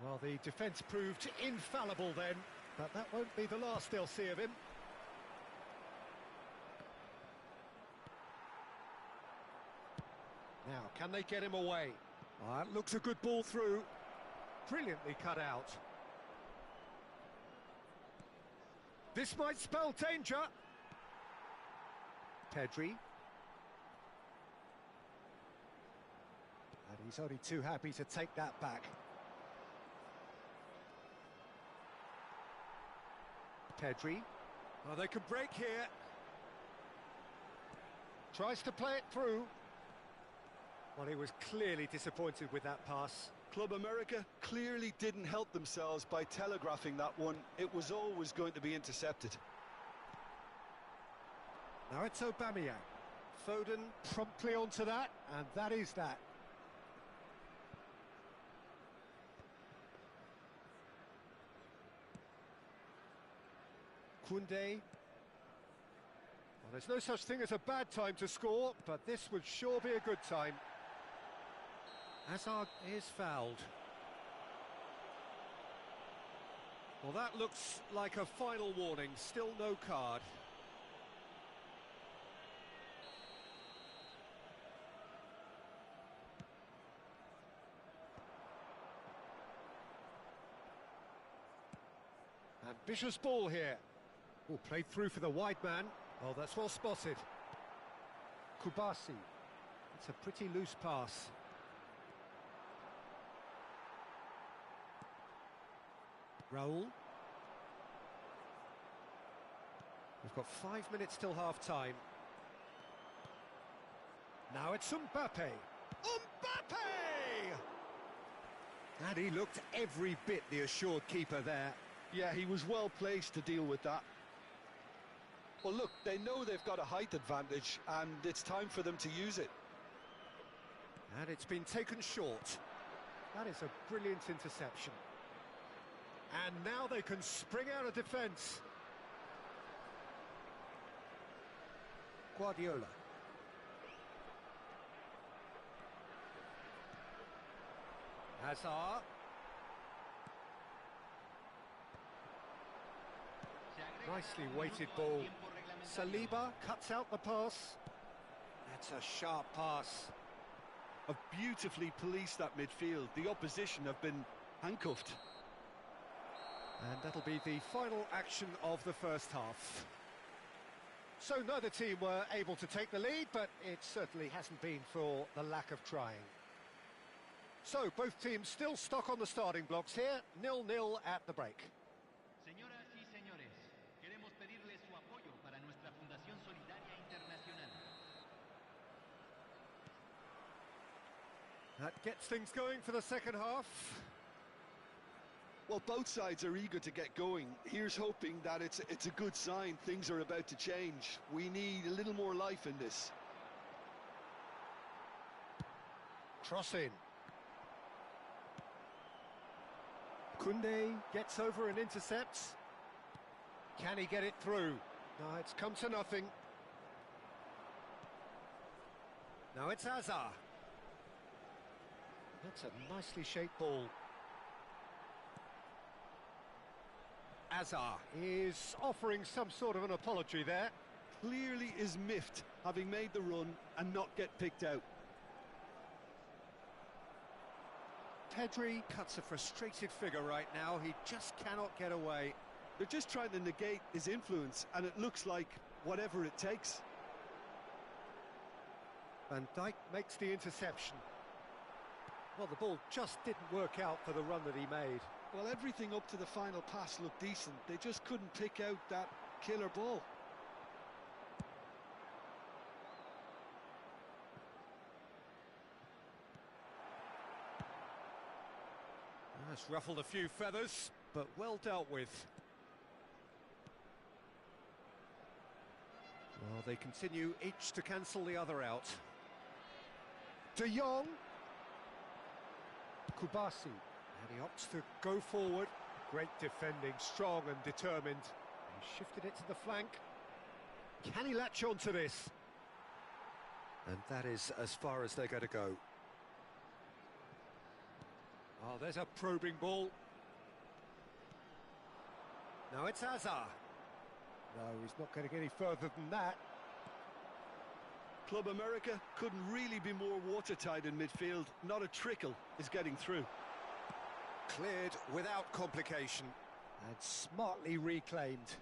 Well, the defence proved infallible then, but that won't be the last they'll see of him. Now, can they get him away? That looks a good ball through. Brilliantly cut out. This might spell danger. Pedri. And he's only too happy to take that back. Pedri. Oh, they can break here. Tries to play it through. Well, he was clearly disappointed with that pass. Club America clearly didn't help themselves by telegraphing that one. It was always going to be intercepted. Now it's Aubameyang. Foden promptly onto that, and that is that. Koundé. Well, there's no such thing as a bad time to score, but this would sure be a good time. Hazard is fouled. Well, that looks like a final warning. Still no card. Ambitious ball here. Oh, played through for the wide man. Oh, that's well spotted. Kubasi. It's a pretty loose pass. Raul. We've got 5 minutes till half-time. Now it's Mbappe. Mbappe! And he looked every bit the assured keeper there. Yeah, he was well placed to deal with that. Well, look, they know they've got a height advantage, and it's time for them to use it. And it's been taken short. That is a brilliant interception. And now they can spring out of defence. Guardiola. Hazard. Nicely weighted ball. Saliba cuts out the pass. That's a sharp pass. Have beautifully policed that midfield. The opposition have been handcuffed. And that'll be the final action of the first half. So neither team were able to take the lead, but it certainly hasn't been for the lack of trying. So both teams still stuck on the starting blocks here, 0-0 at the break. Señoras y señores, queremos pedirles su apoyo para nuestra Fundación Solidaria Internacional. That gets things going for the second half. Well, both sides are eager to get going. Here's hoping that it's a good sign. Things are about to change. We need a little more life in this. Cross in. Koundé gets over and intercepts. Can he get it through? No, it's come to nothing. Now it's Hazard. That's a nicely shaped ball. Hazard is offering some sort of an apology there. Clearly is miffed, having made the run and not get picked out. Pedri cuts a frustrated figure right now. He just cannot get away. They're just trying to negate his influence, and it looks like whatever it takes. Van Dijk makes the interception. Well, the ball just didn't work out for the run that he made. Well, everything up to the final pass looked decent. They just couldn't pick out that killer ball. That's ruffled a few feathers, but well dealt with. Well, they continue each to cancel the other out. De Jong. Kubasi. And he opts to go forward. Great defending, strong and determined. He shifted it to the flank. Can he latch on to this? And that is as far as they're going to go. Oh, there's a probing ball. Now it's Hazard. No, he's not going to get any further than that. Club America couldn't really be more watertight in midfield. Not a trickle is getting through. Cleared without complication. And smartly reclaimed.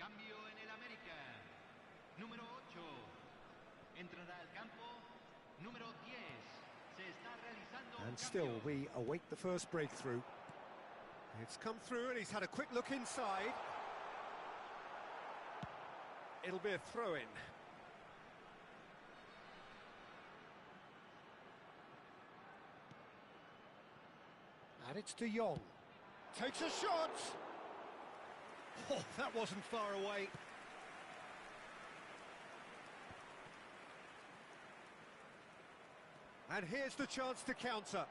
Cambio en el América. Número 8. Entrará al campo. Número 10. Se está realizando un And still, cambio. we await the first breakthrough. It's come through and he's had a quick look inside. It'll be a throw-in. And it's De Jong. Takes a shot! Oh, that wasn't far away. And here's the chance to counter.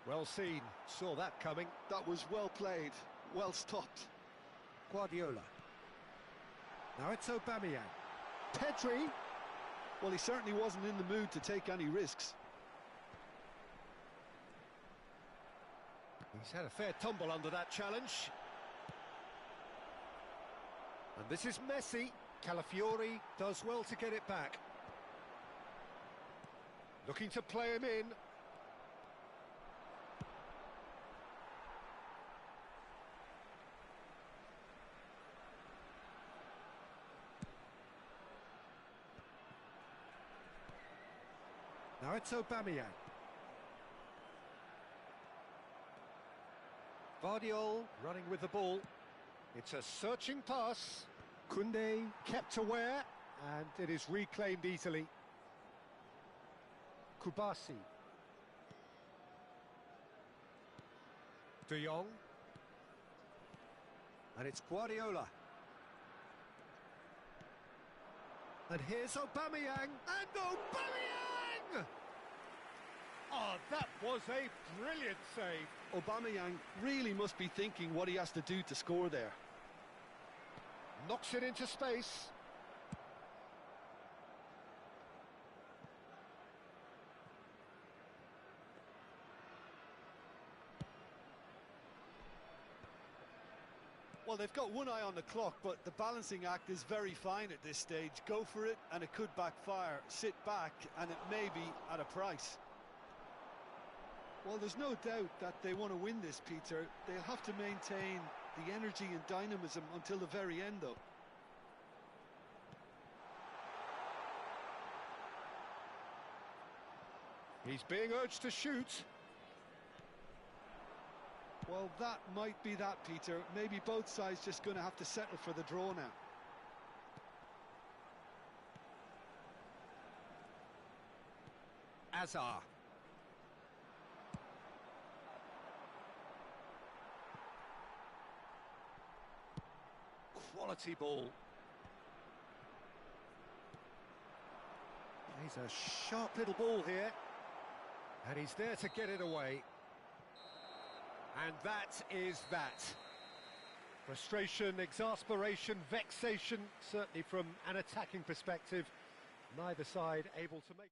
Well seen, saw that coming. That was well played, well stopped. Guardiola. Now it's Aubameyang. Pedri. Well, he certainly wasn't in the mood to take any risks. He's had a fair tumble under that challenge. And this is Messi. Calafiori does well to get it back. Looking to play him in. Now it's Aubameyang. Vardiol running with the ball. It's a searching pass. Koundé kept aware, and it is reclaimed easily. Kubasi. De Jong. And it's Guardiola. And here's Aubameyang. And Aubameyang! Oh, that was a brilliant save. Aubameyang really must be thinking what he has to do to score there. Knocks it into space. Well, they've got one eye on the clock, but the balancing act is very fine at this stage. Go for it, and it could backfire. Sit back, and it may be at a price. Well, there's no doubt that they want to win this, Peter. They'll have to maintain the energy and dynamism until the very end, though. He's being urged to shoot. Well, that might be that, Peter. Maybe both sides just going to have to settle for the draw now. Hazard. Quality ball. Plays a sharp little ball here. And he's there to get it away. And that is that. Frustration, exasperation, vexation, certainly from an attacking perspective. Neither side able to make...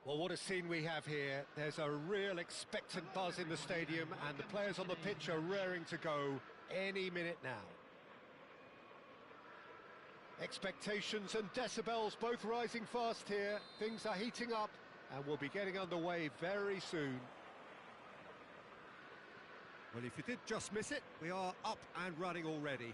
Well, what a scene we have here. There's a real expectant buzz in the stadium, and the players on the pitch are raring to go any minute now. Expectations and decibels both rising fast here. Things are heating up, and we'll be getting underway very soon. Well, if you did just miss it, we are up and running already.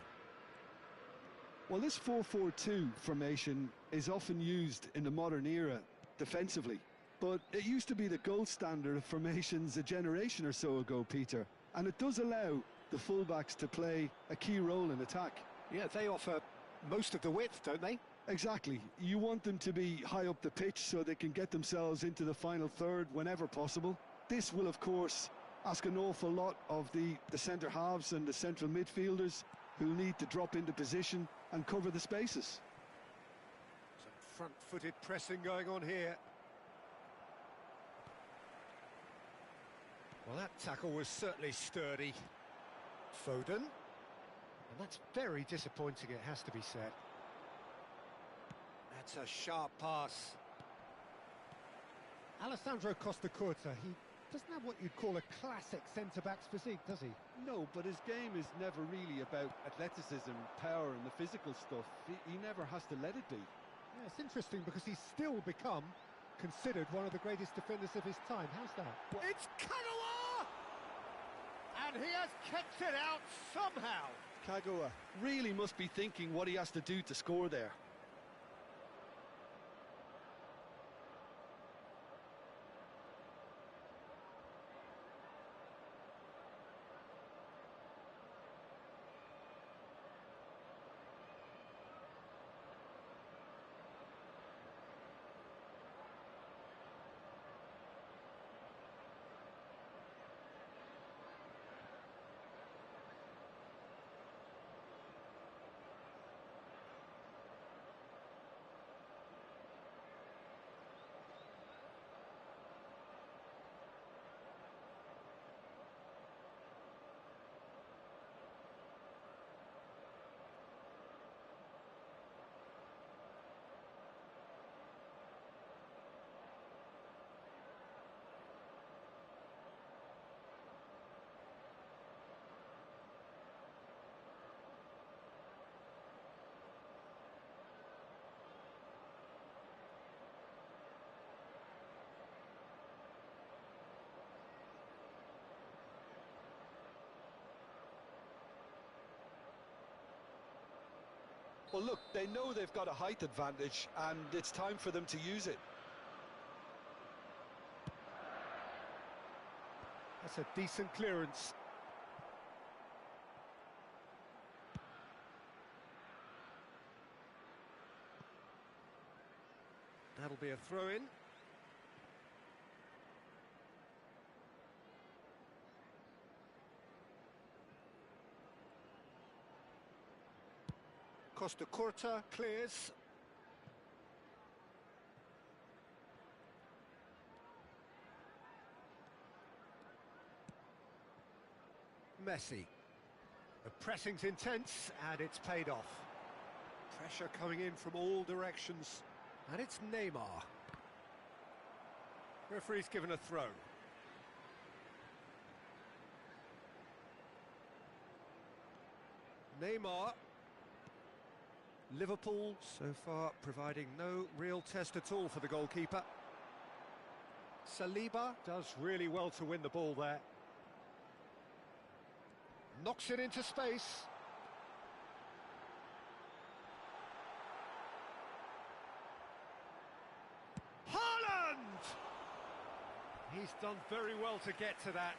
Well, this 4-4-2 formation is often used in the modern era defensively, but it used to be the gold standard of formations a generation or so ago, Peter, and it does allow the fullbacks to play a key role in attack. Yeah, they offer most of the width, don't they? Exactly. You want them to be high up the pitch so they can get themselves into the final third whenever possible. This will, of course, ask an awful lot of the centre halves and the central midfielders, who'll need to drop into position and cover the spaces. Some front-footed pressing going on here. Well, that tackle was certainly sturdy. Foden. And that's very disappointing, it has to be said. That's a sharp pass. Alessandro Costacurta, he Doesn't have what you'd call a classic centre-back's physique, does he? No, but his game is never really about athleticism, power and the physical stuff. He never has to let it be. Yeah, it's interesting because he's still become considered one of the greatest defenders of his time. How's that? It's Kagawa! And he has kept it out somehow. Kagawa really must be thinking what he has to do to score there. Well, look, they know they've got a height advantage, and it's time for them to use it. That's a decent clearance. That'll be a throw-in. Costa Curta clears. Messi. The pressing's intense and it's paid off. Pressure coming in from all directions. And it's Neymar. Referee's given a throw. Neymar. Liverpool so far providing no real test at all for the goalkeeper. Saliba does really well to win the ball there. Knocks it into space. Haaland! He's done very well to get to that.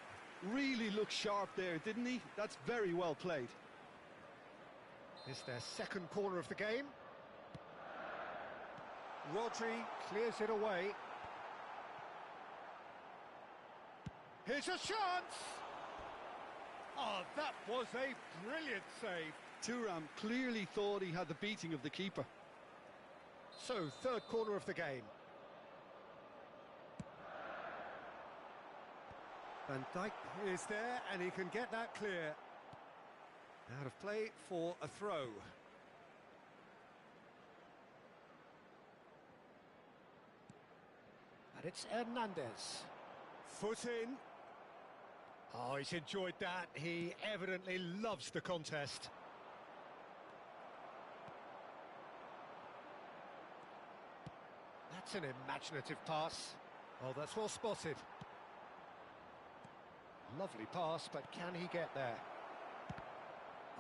Really looked sharp there, didn't he? That's very well played. It's their second corner of the game. Rodri clears it away. Here's a chance! Oh, that was a brilliant save. Thuram clearly thought he had the beating of the keeper. So, third corner of the game. Van Dijk is there and he can get that clear. Out of play for a throw. And it's Hernandez. Foot in. Oh, he's enjoyed that. He evidently loves the contest. That's an imaginative pass. Oh, that's well spotted. Lovely pass, but can he get there?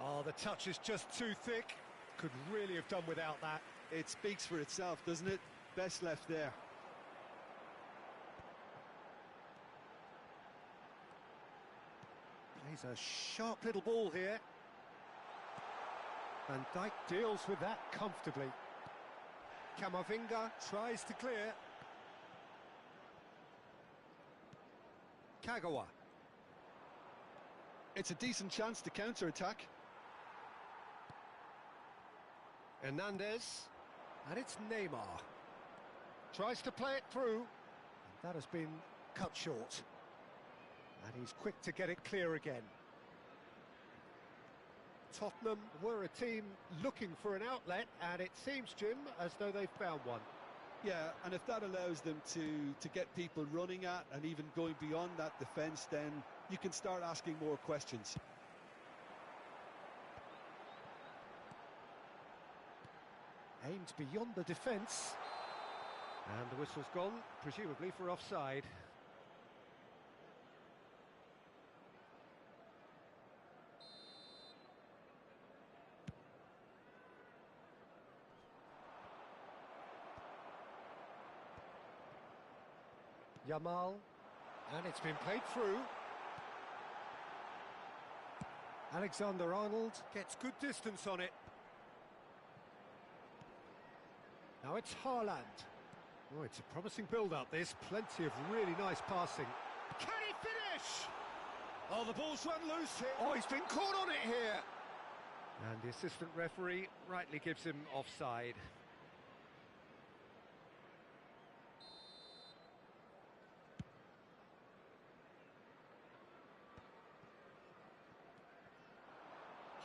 Oh, the touch is just too thick. Could really have done without that. It speaks for itself, doesn't it? Best left there. Plays a sharp little ball here. Van Dijk deals with that comfortably. Camavinga tries to clear. Kagawa. It's a decent chance to counter-attack. Hernandez. And it's Neymar. Tries to play it through. And that has been cut short. And he's quick to get it clear again. Tottenham were a team looking for an outlet, and it seems, Jim, as though they've found one. Yeah, and if that allows them to get people running at and even going beyond that defence, then you can start asking more questions. Aimed beyond the defence. And the whistle's gone, presumably for offside. Yamal, and it's been played through. Alexander-Arnold gets good distance on it. Now it's Haaland. Oh, it's a promising build-up, this. Plenty of really nice passing. Can he finish? Oh, the ball's run loose here. Oh, he's been caught on it here. And the assistant referee rightly gives him offside.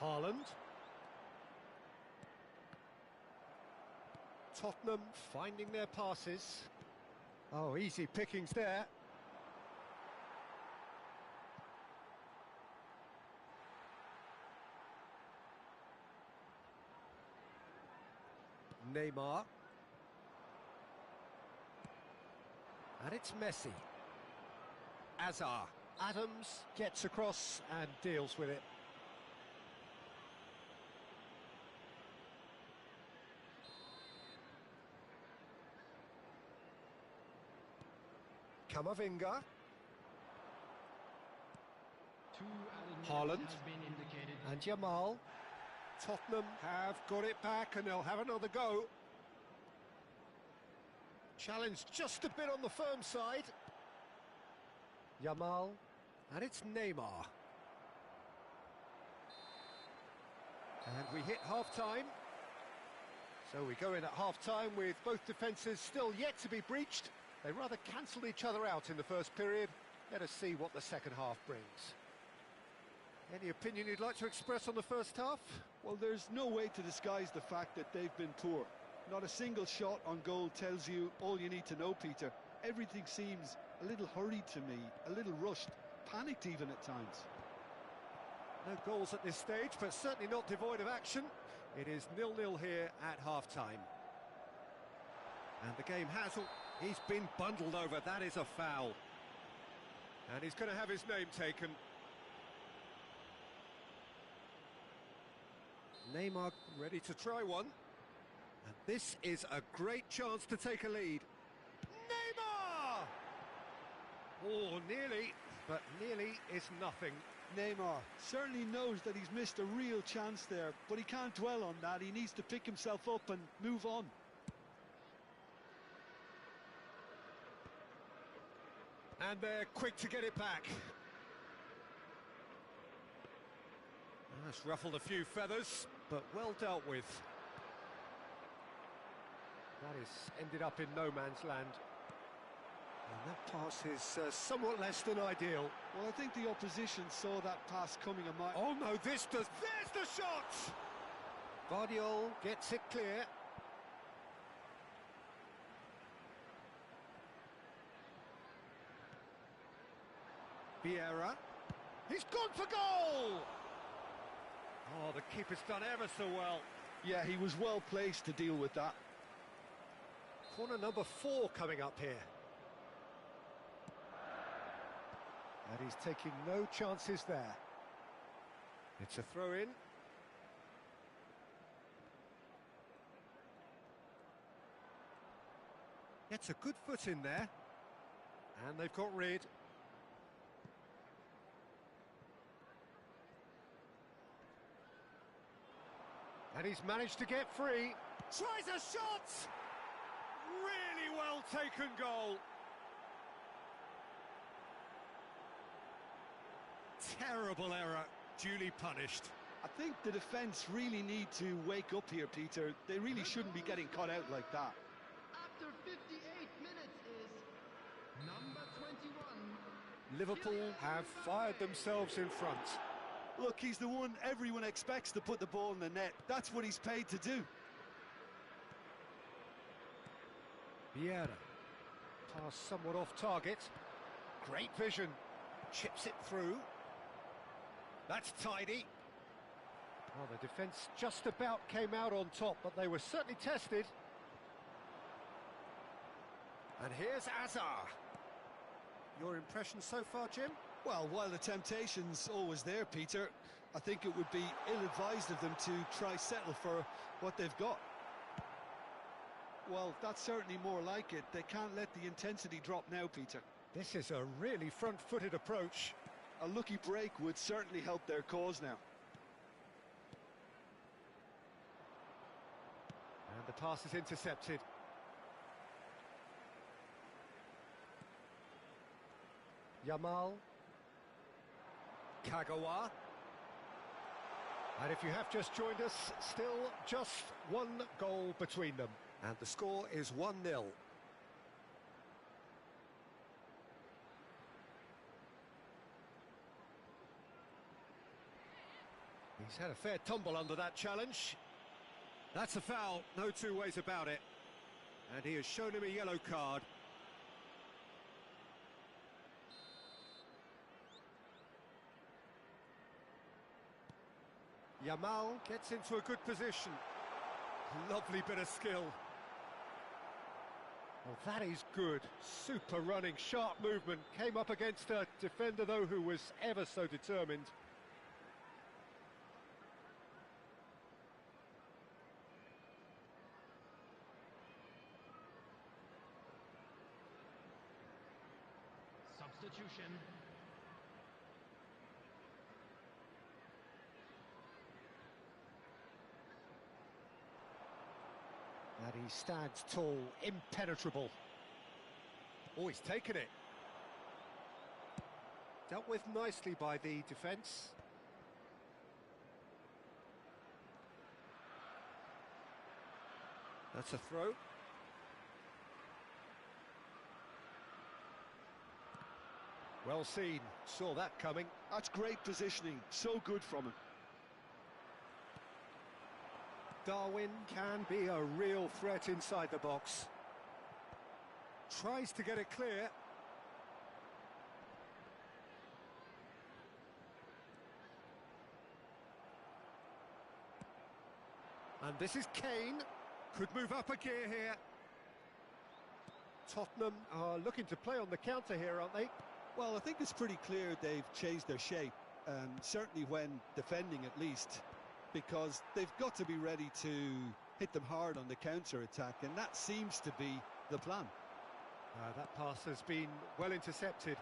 Haaland. Tottenham finding their passes. Oh, easy pickings there. Neymar. And it's Messi. Azar. Adams gets across and deals with it. Camavinga. Haaland. And Yamal. Tottenham have got it back and they'll have another go. Challenge just a bit on the firm side. Yamal. And it's Neymar. And we hit half-time. So we go in at half-time with both defences still yet to be breached. They rather cancelled each other out in the first period. Let us see what the second half brings. Any opinion you'd like to express on the first half? Well, there's no way to disguise the fact that they've been poor. Not a single shot on goal tells you all you need to know, Peter. Everything seems a little hurried to me, a little rushed, panicked even at times. No goals at this stage, but certainly not devoid of action. It is 0-0 here at half-time. And the game has... He's been bundled over, that is a foul. And he's going to have his name taken. Neymar ready to try one. And this is a great chance to take a lead. Neymar! Oh, nearly, but nearly is nothing. Neymar certainly knows that he's missed a real chance there, but he can't dwell on that. He needs to pick himself up and move on. And they're quick to get it back. That's ruffled a few feathers, but well dealt with. That is ended up in no man's land. And that pass is somewhat less than ideal. Well, I think the opposition saw that pass coming a mile. Oh no, this does... There's the shot! Guardiola gets it clear. Vieira. He's gone for goal! Oh, the keeper's done ever so well. Yeah, he was well placed to deal with that. Corner number 4 coming up here. And he's taking no chances there. It's a throw-in. Gets a good foot in there. And they've got rid. And he's managed to get free. Tries a shot! Really well taken goal. Terrible error, duly punished. I think the defence really need to wake up here, Peter. They really shouldn't be getting caught out like that. After 58 minutes is number 21. Liverpool have fired themselves in front. Look, he's the one everyone expects to put the ball in the net. That's what he's paid to do. Vieira. Pass somewhat off target. Great vision. Chips it through. That's tidy. Well, the defence just about came out on top, but they were certainly tested. And here's Azar. Your impression so far, Jim? Well, while the temptation's always there, Peter, I think it would be ill-advised of them to try settle for what they've got. Well, that's certainly more like it. They can't let the intensity drop now, Peter. This is a really front-footed approach. A lucky break would certainly help their cause now. And the pass is intercepted. Yamal. Kagawa. And if you have just joined us, still just one goal between them. And the score is 1-0. He's had a fair tumble under that challenge. That's a foul, no two ways about it. And he has shown him a yellow card. Yamal gets into a good position. Lovely bit of skill. Well, that is good. Super running, sharp movement. Came up against a defender, though, who was ever so determined. Substitution. And he stands tall, impenetrable. Oh, he's taken it. Dealt with nicely by the defence. That's a throw. Well seen, saw that coming. That's great positioning, so good from him. Darwin can be a real threat inside the box. Tries to get it clear. And this is Kane. Could move up a gear here. Tottenham are looking to play on the counter here, aren't they? Well, I think it's pretty clear they've changed their shape, certainly when defending at least, because they've got to be ready to hit them hard on the counter-attack, and that seems to be the plan. That pass has been well intercepted.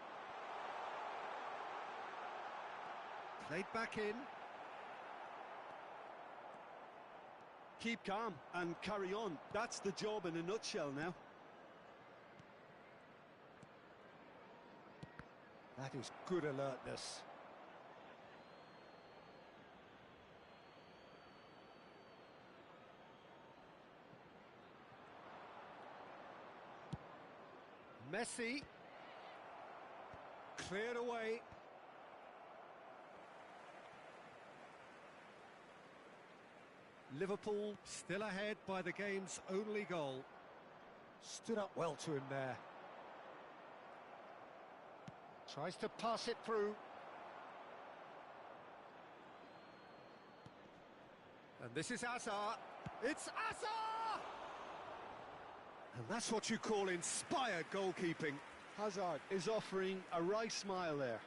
Played back in. Keep calm and carry on. That's the job in a nutshell now. That is good alertness. Messi. Cleared away. Liverpool still ahead by the game's only goal. Stood up well to him there. Tries to pass it through. And this is Azar. It's Azar! And that's what you call inspired goalkeeping. Hazard is offering a right smile there.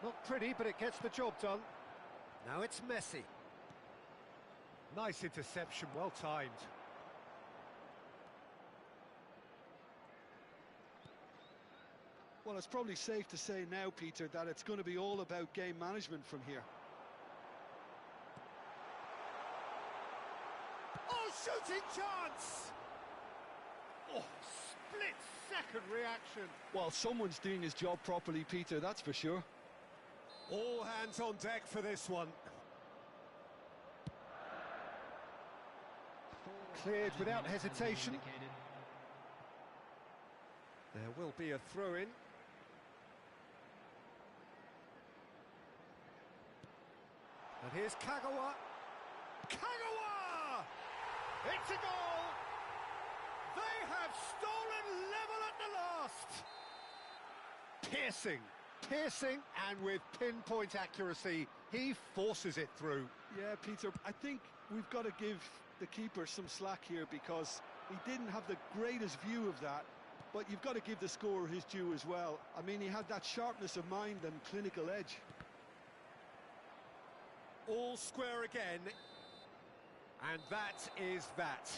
Not pretty, but it gets the job done. Now it's Messi. Nice interception, well timed. Well, it's probably safe to say now, Peter, that it's going to be all about game management from here. Oh, shooting chance! Oh, split-second reaction. Well, someone's doing his job properly, Peter, that's for sure. All hands on deck for this one. Cleared without hesitation. There will be a throw-in. Here's Kagawa. Kagawa! It's a goal! They have stolen level at the last! Piercing, and with pinpoint accuracy, he forces it through. Yeah, Peter, I think we've got to give the keeper some slack here because he didn't have the greatest view of that, but you've got to give the scorer his due as well. I mean, he had that sharpness of mind and clinical edge. All square again, and that is that.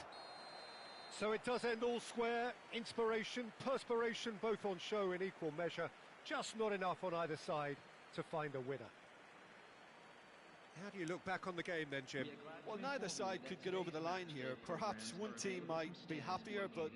So it does end all square. Inspiration, perspiration, both on show in equal measure. Just not enough on either side to find a winner. How do you look back on the game then, Jim? Well, neither side could get over the line here. Perhaps one team might be happier, but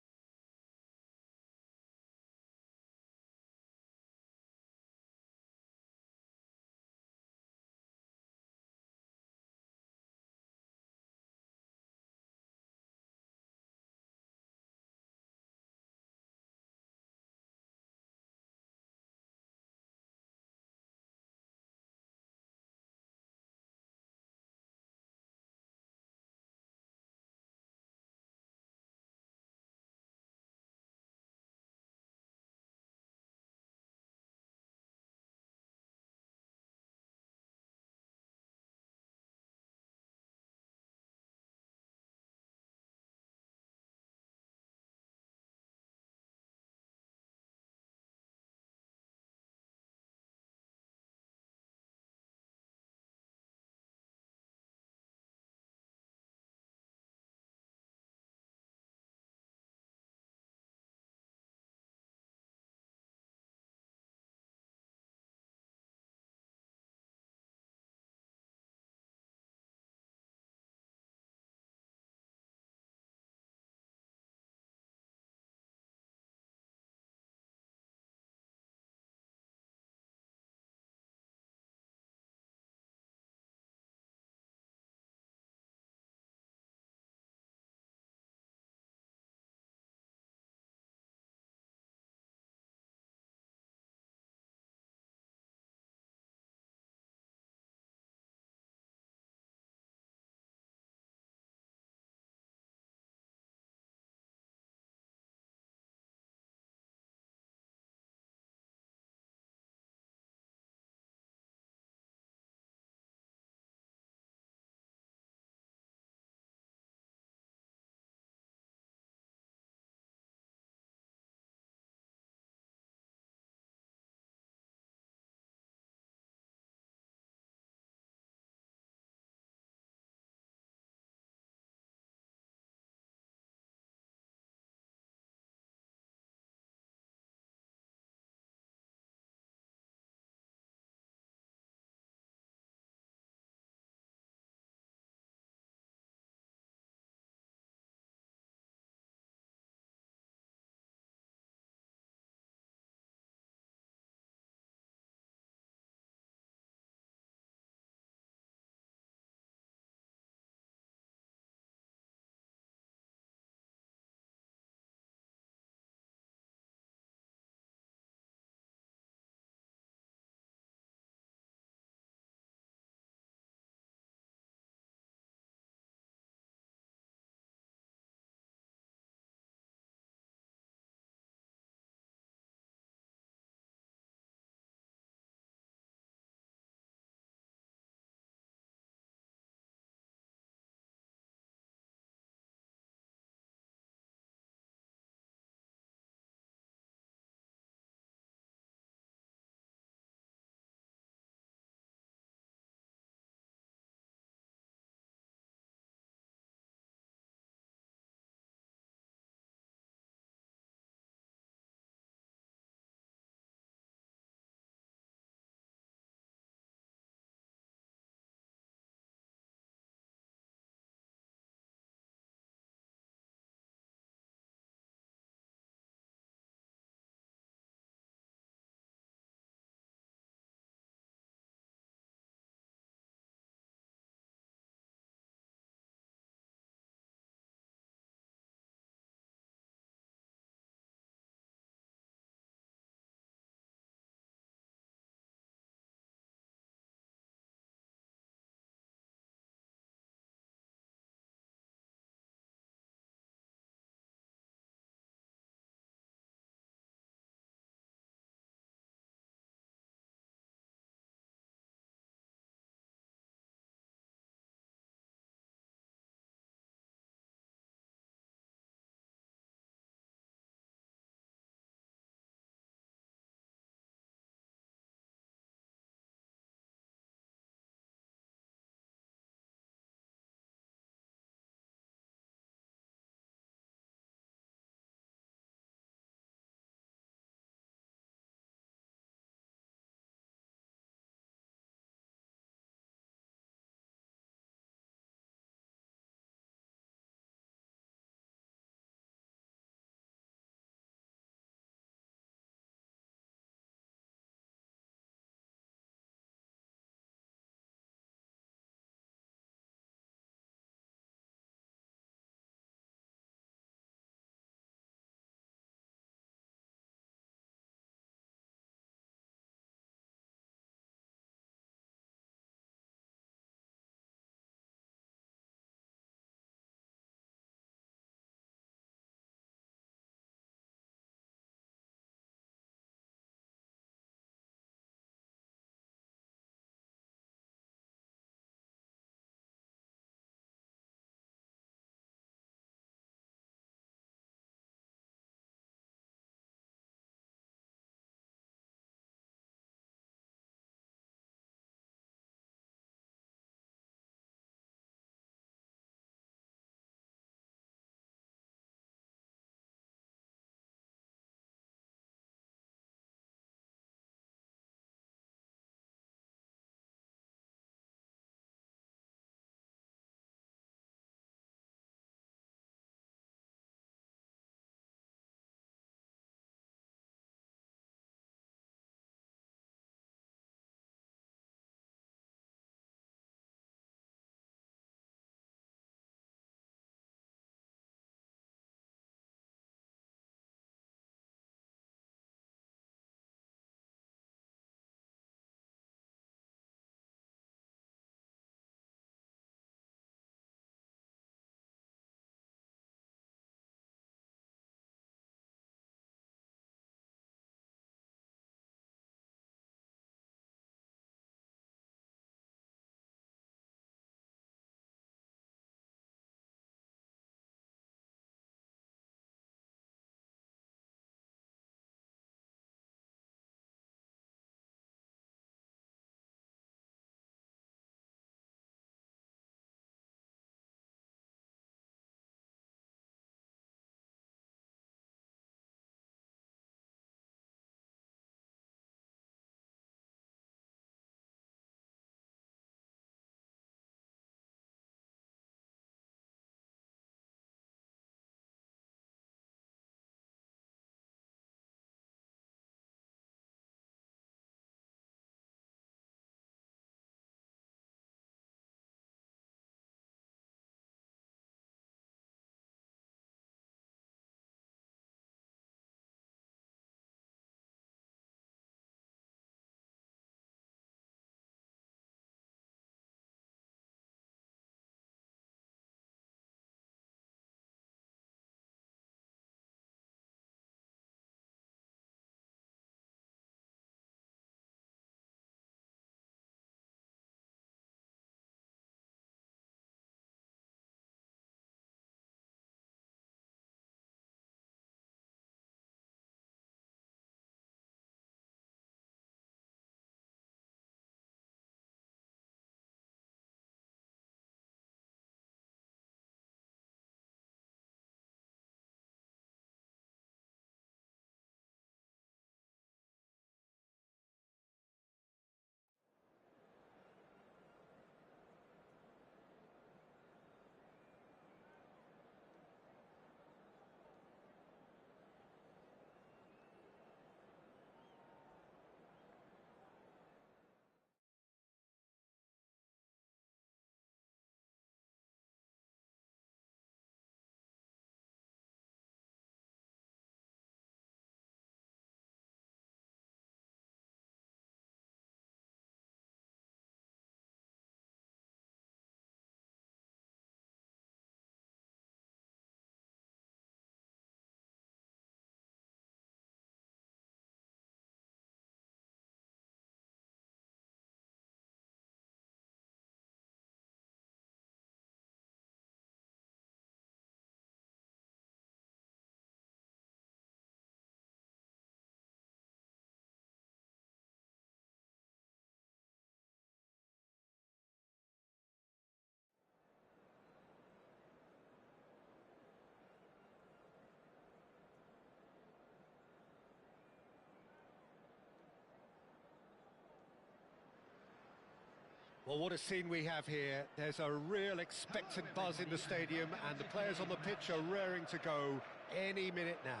Well, what a scene we have here. There's a real expectant buzz in the stadium, and the players on the pitch are raring to go any minute now.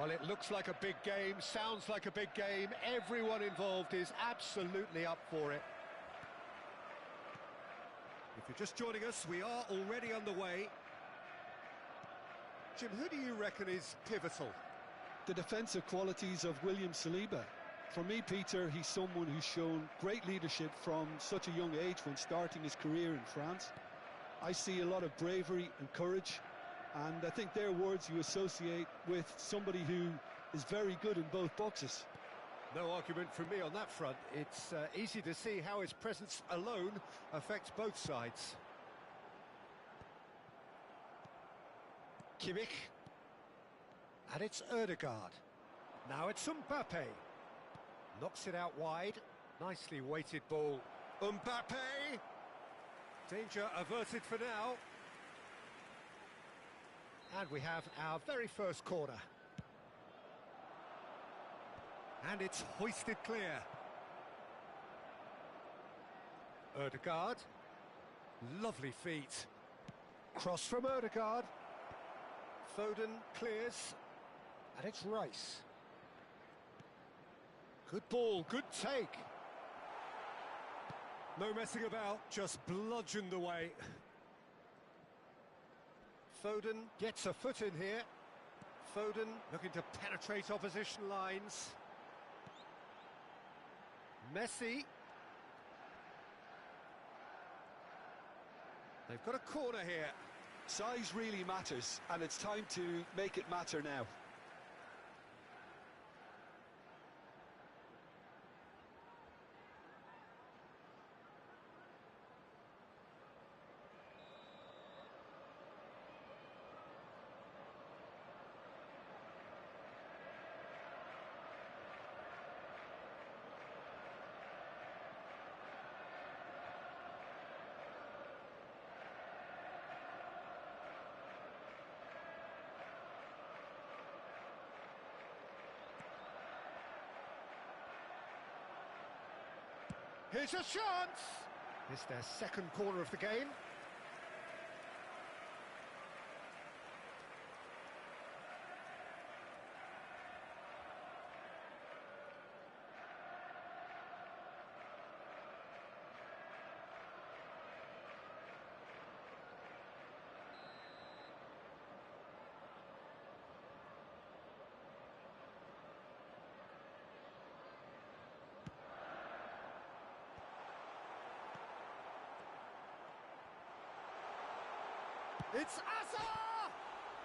Well, it looks like a big game, sounds like a big game. Everyone involved is absolutely up for it. If you're just joining us, we are already underway. Jim, who do you reckon is pivotal? The defensive qualities of William Saliba. For me, Peter, he's someone who's shown great leadership from such a young age when starting his career in France. I see a lot of bravery and courage, and I think they're words you associate with somebody who is very good in both boxes. No argument from me on that front. It's easy to see how his presence alone affects both sides. Kimmich. And it's Ødegaard. Now it's Mbappe. Knocks it out wide. Nicely weighted ball. Mbappe! Danger averted for now. And we have our very first corner. And it's hoisted clear. Ødegaard. Lovely feet. Cross from Ødegaard. Foden clears. And it's Rice. Good ball, good take. No messing about, just bludgeoned away. Foden gets a foot in here. Foden looking to penetrate opposition lines. Messi. They've got a corner here. Size really matters, and it's time to make it matter now. Here's a chance! It's their second corner of the game. It's Azar!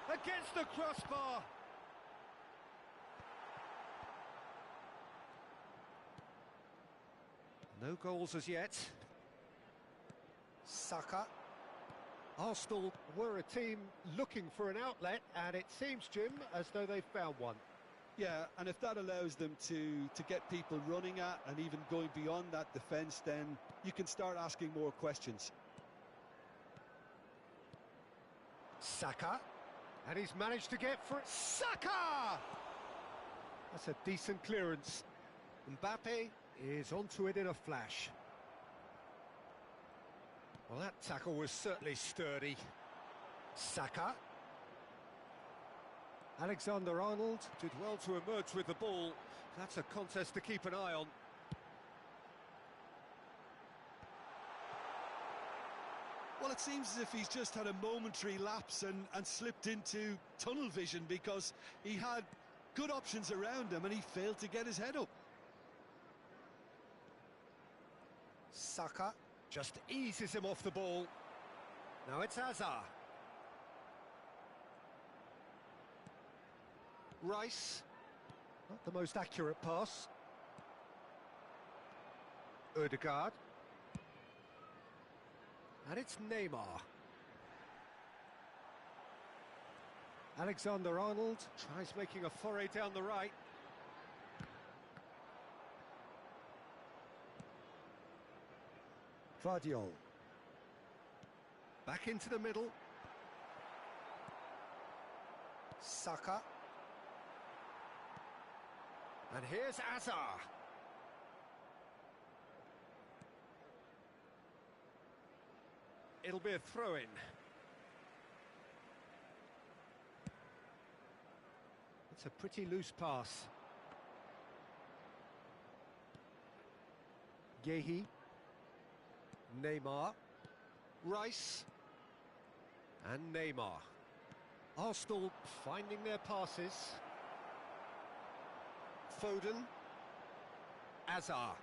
Against the crossbar! No goals as yet. Saka. Arsenal were a team looking for an outlet, and it seems, Jim, as though they've found one. Yeah, and if that allows them to get people running at and even going beyond that defence, then you can start asking more questions. Saka, and he's managed to get for it. Saka! That's a decent clearance. Mbappe is onto it in a flash. Well, that tackle was certainly sturdy. Saka. Alexander-Arnold did well to emerge with the ball. That's a contest to keep an eye on. Well, it seems as if he's just had a momentary lapse and slipped into tunnel vision, because he had good options around him and he failed to get his head up. Saka just eases him off the ball. Now it's Hazard. Rice. Not the most accurate pass. Ødegaard. And it's Neymar. Alexander-Arnold tries making a foray down the right. Vardiol. Back into the middle. Saka. And here's Azar. it'll be a throw-in. It's a pretty loose pass. Gehi. Neymar. Rice. And Neymar. Arsenal finding their passes. Foden. Azar.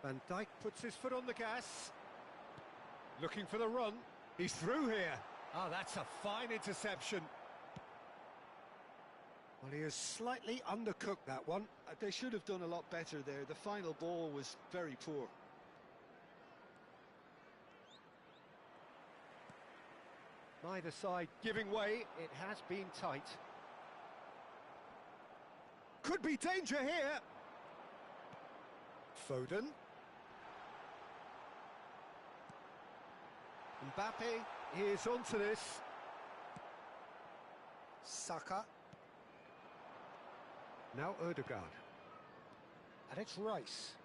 Van Dijk puts his foot on the gas. Looking for the run. He's through here. Ah, that's a fine interception. Well, he has slightly undercooked that one. They should have done a lot better there. The final ball was very poor. Neither side giving way. It has been tight. Could be danger here. Foden. Mbappe is onto this. Saka. Now Ødegaard. And it's Rice.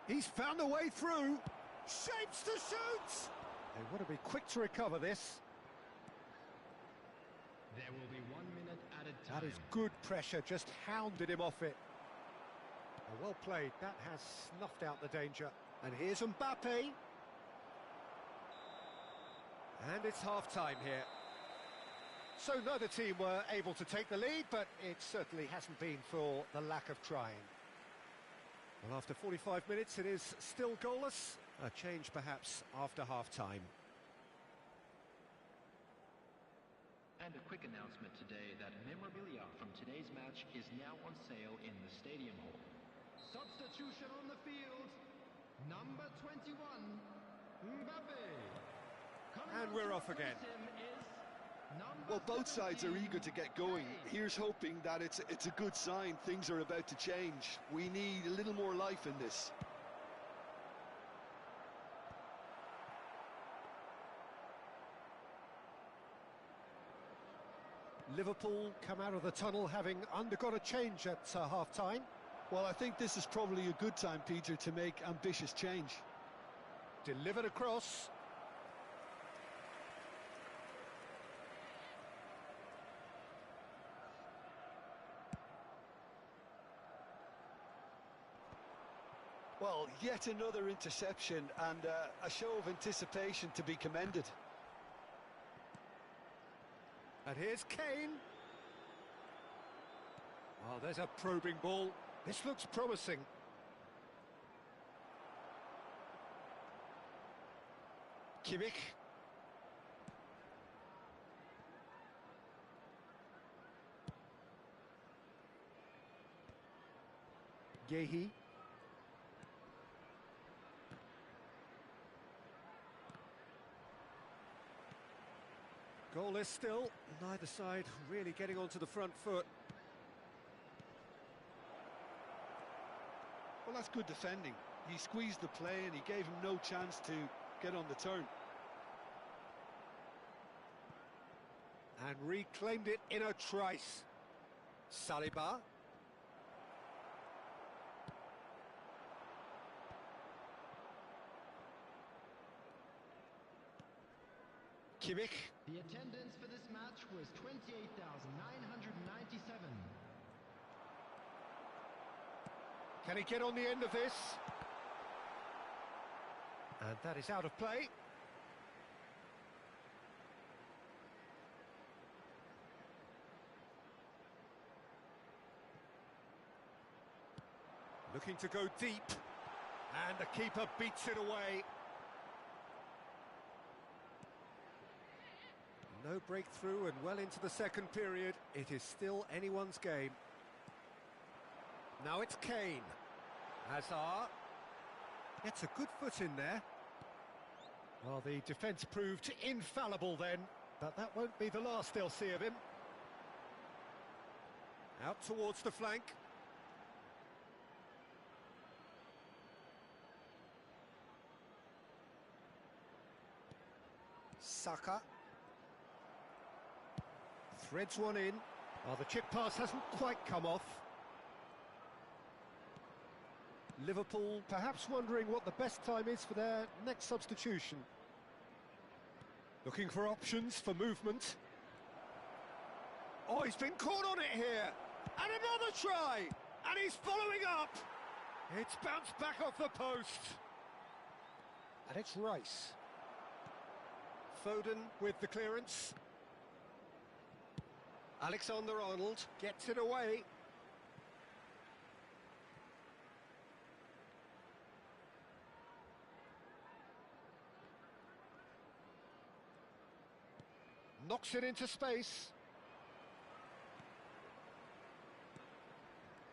He's found a way through. Shapes to shoot! They want to be quick to recover this. There will be 1 minute at a time. That is good pressure, just hounded him off it. Well played, that has snuffed out the danger. And here's Mbappe. And it's half-time here. So neither team were able to take the lead, but it certainly hasn't been for the lack of trying. Well, after 45 minutes, it is still goalless. A change, perhaps, after half-time. And a quick announcement today that memorabilia from today's match is now on sale in the stadium hall. Substitution on the field. Number 21, Mbappe. And we're off again. Well, both sides are eager to get going. Here's hoping that it's a good sign. Things are about to change. We need a little more life in this. Liverpool come out of the tunnel having undergone a change at half-time. Well, I think this is probably a good time, Peter, to make ambitious change. Delivered across. Well, yet another interception and a show of anticipation to be commended. And here's Kane. Oh, there's a probing ball. This looks promising. Kimmich. Gehi. Goalless still, neither side really getting onto the front foot. Well, that's good defending. He squeezed the play and he gave him no chance to get on the turn. And reclaimed it in a trice. Saliba. Kimmich. The attendance for this match was 28,997. Can he get on the end of this? And that is out of play. Looking to go deep. And the keeper beats it away. No breakthrough and well into the second period. It is still anyone's game. Now it's Kane. Hazard. Gets a good foot in there. Well, the defence proved infallible then, but that won't be the last they'll see of him. Out towards the flank. Saka. Threads one in. Oh, the chip pass hasn't quite come off. Liverpool perhaps wondering what the best time is for their next substitution. Looking for options for movement. Oh, he's been caught on it here. And another try! And he's following up! It's bounced back off the post. And it's Rice. Foden with the clearance. Alexander-Arnold gets it away. Knocks it into space.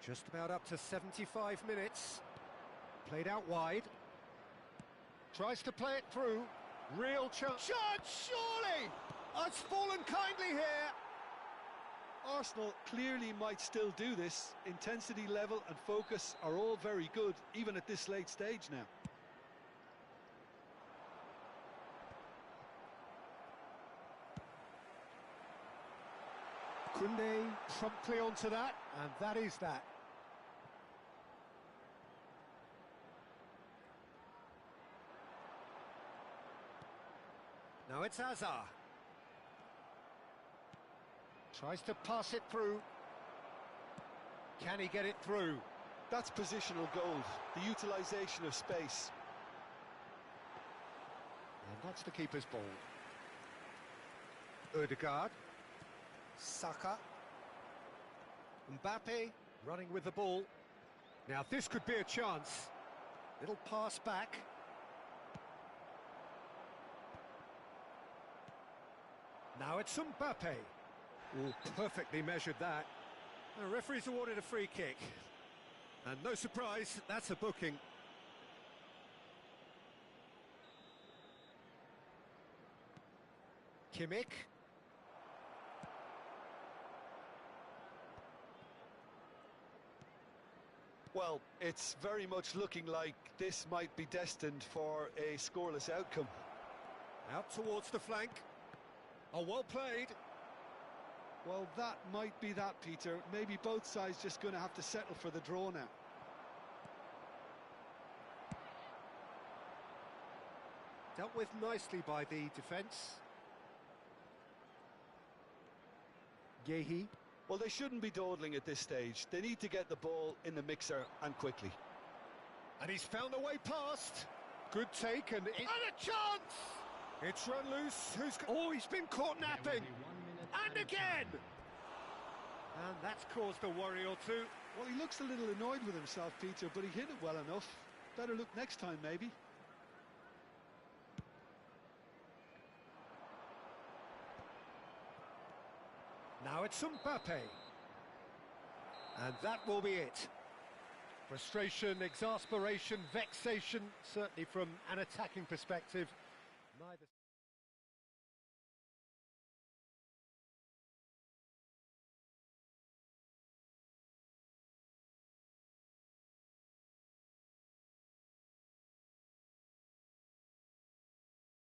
Just about up to 75 minutes. Played out wide. Tries to play it through. Real chance. Shot, surely! It's fallen kindly here. Arsenal clearly might still do this. Intensity level and focus are all very good, even at this late stage now. Koundé promptly onto that, and that is that. Now it's Hazard. Tries to pass it through. Can he get it through? That's positional gold, the utilisation of space. And that's the keeper's ball. Odegaard. Saka. Mbappe running with the ball. Now this could be a chance. Little pass back. Now it's Mbappe. Oh, perfectly measured that. The referee's awarded a free kick. And no surprise, that's a booking. Kimmich. Well, it's very much looking like this might be destined for a scoreless outcome. Out towards the flank. Oh, well played. Well, that might be that, Peter. Maybe both sides just going to have to settle for the draw now. Dealt with nicely by the defence. Yehi. Well, they shouldn't be dawdling at this stage. They need to get the ball in the mixer and quickly. And he's found a way past. Good take and a chance! It's run loose. Oh, he's been caught napping. And again! And that's caused a worry or two. Well, he looks a little annoyed with himself, Peter, but he hit it well enough. Better look next time, maybe. Now it's Mbappe. And that will be it. Frustration, exasperation, vexation, certainly from an attacking perspective. Neither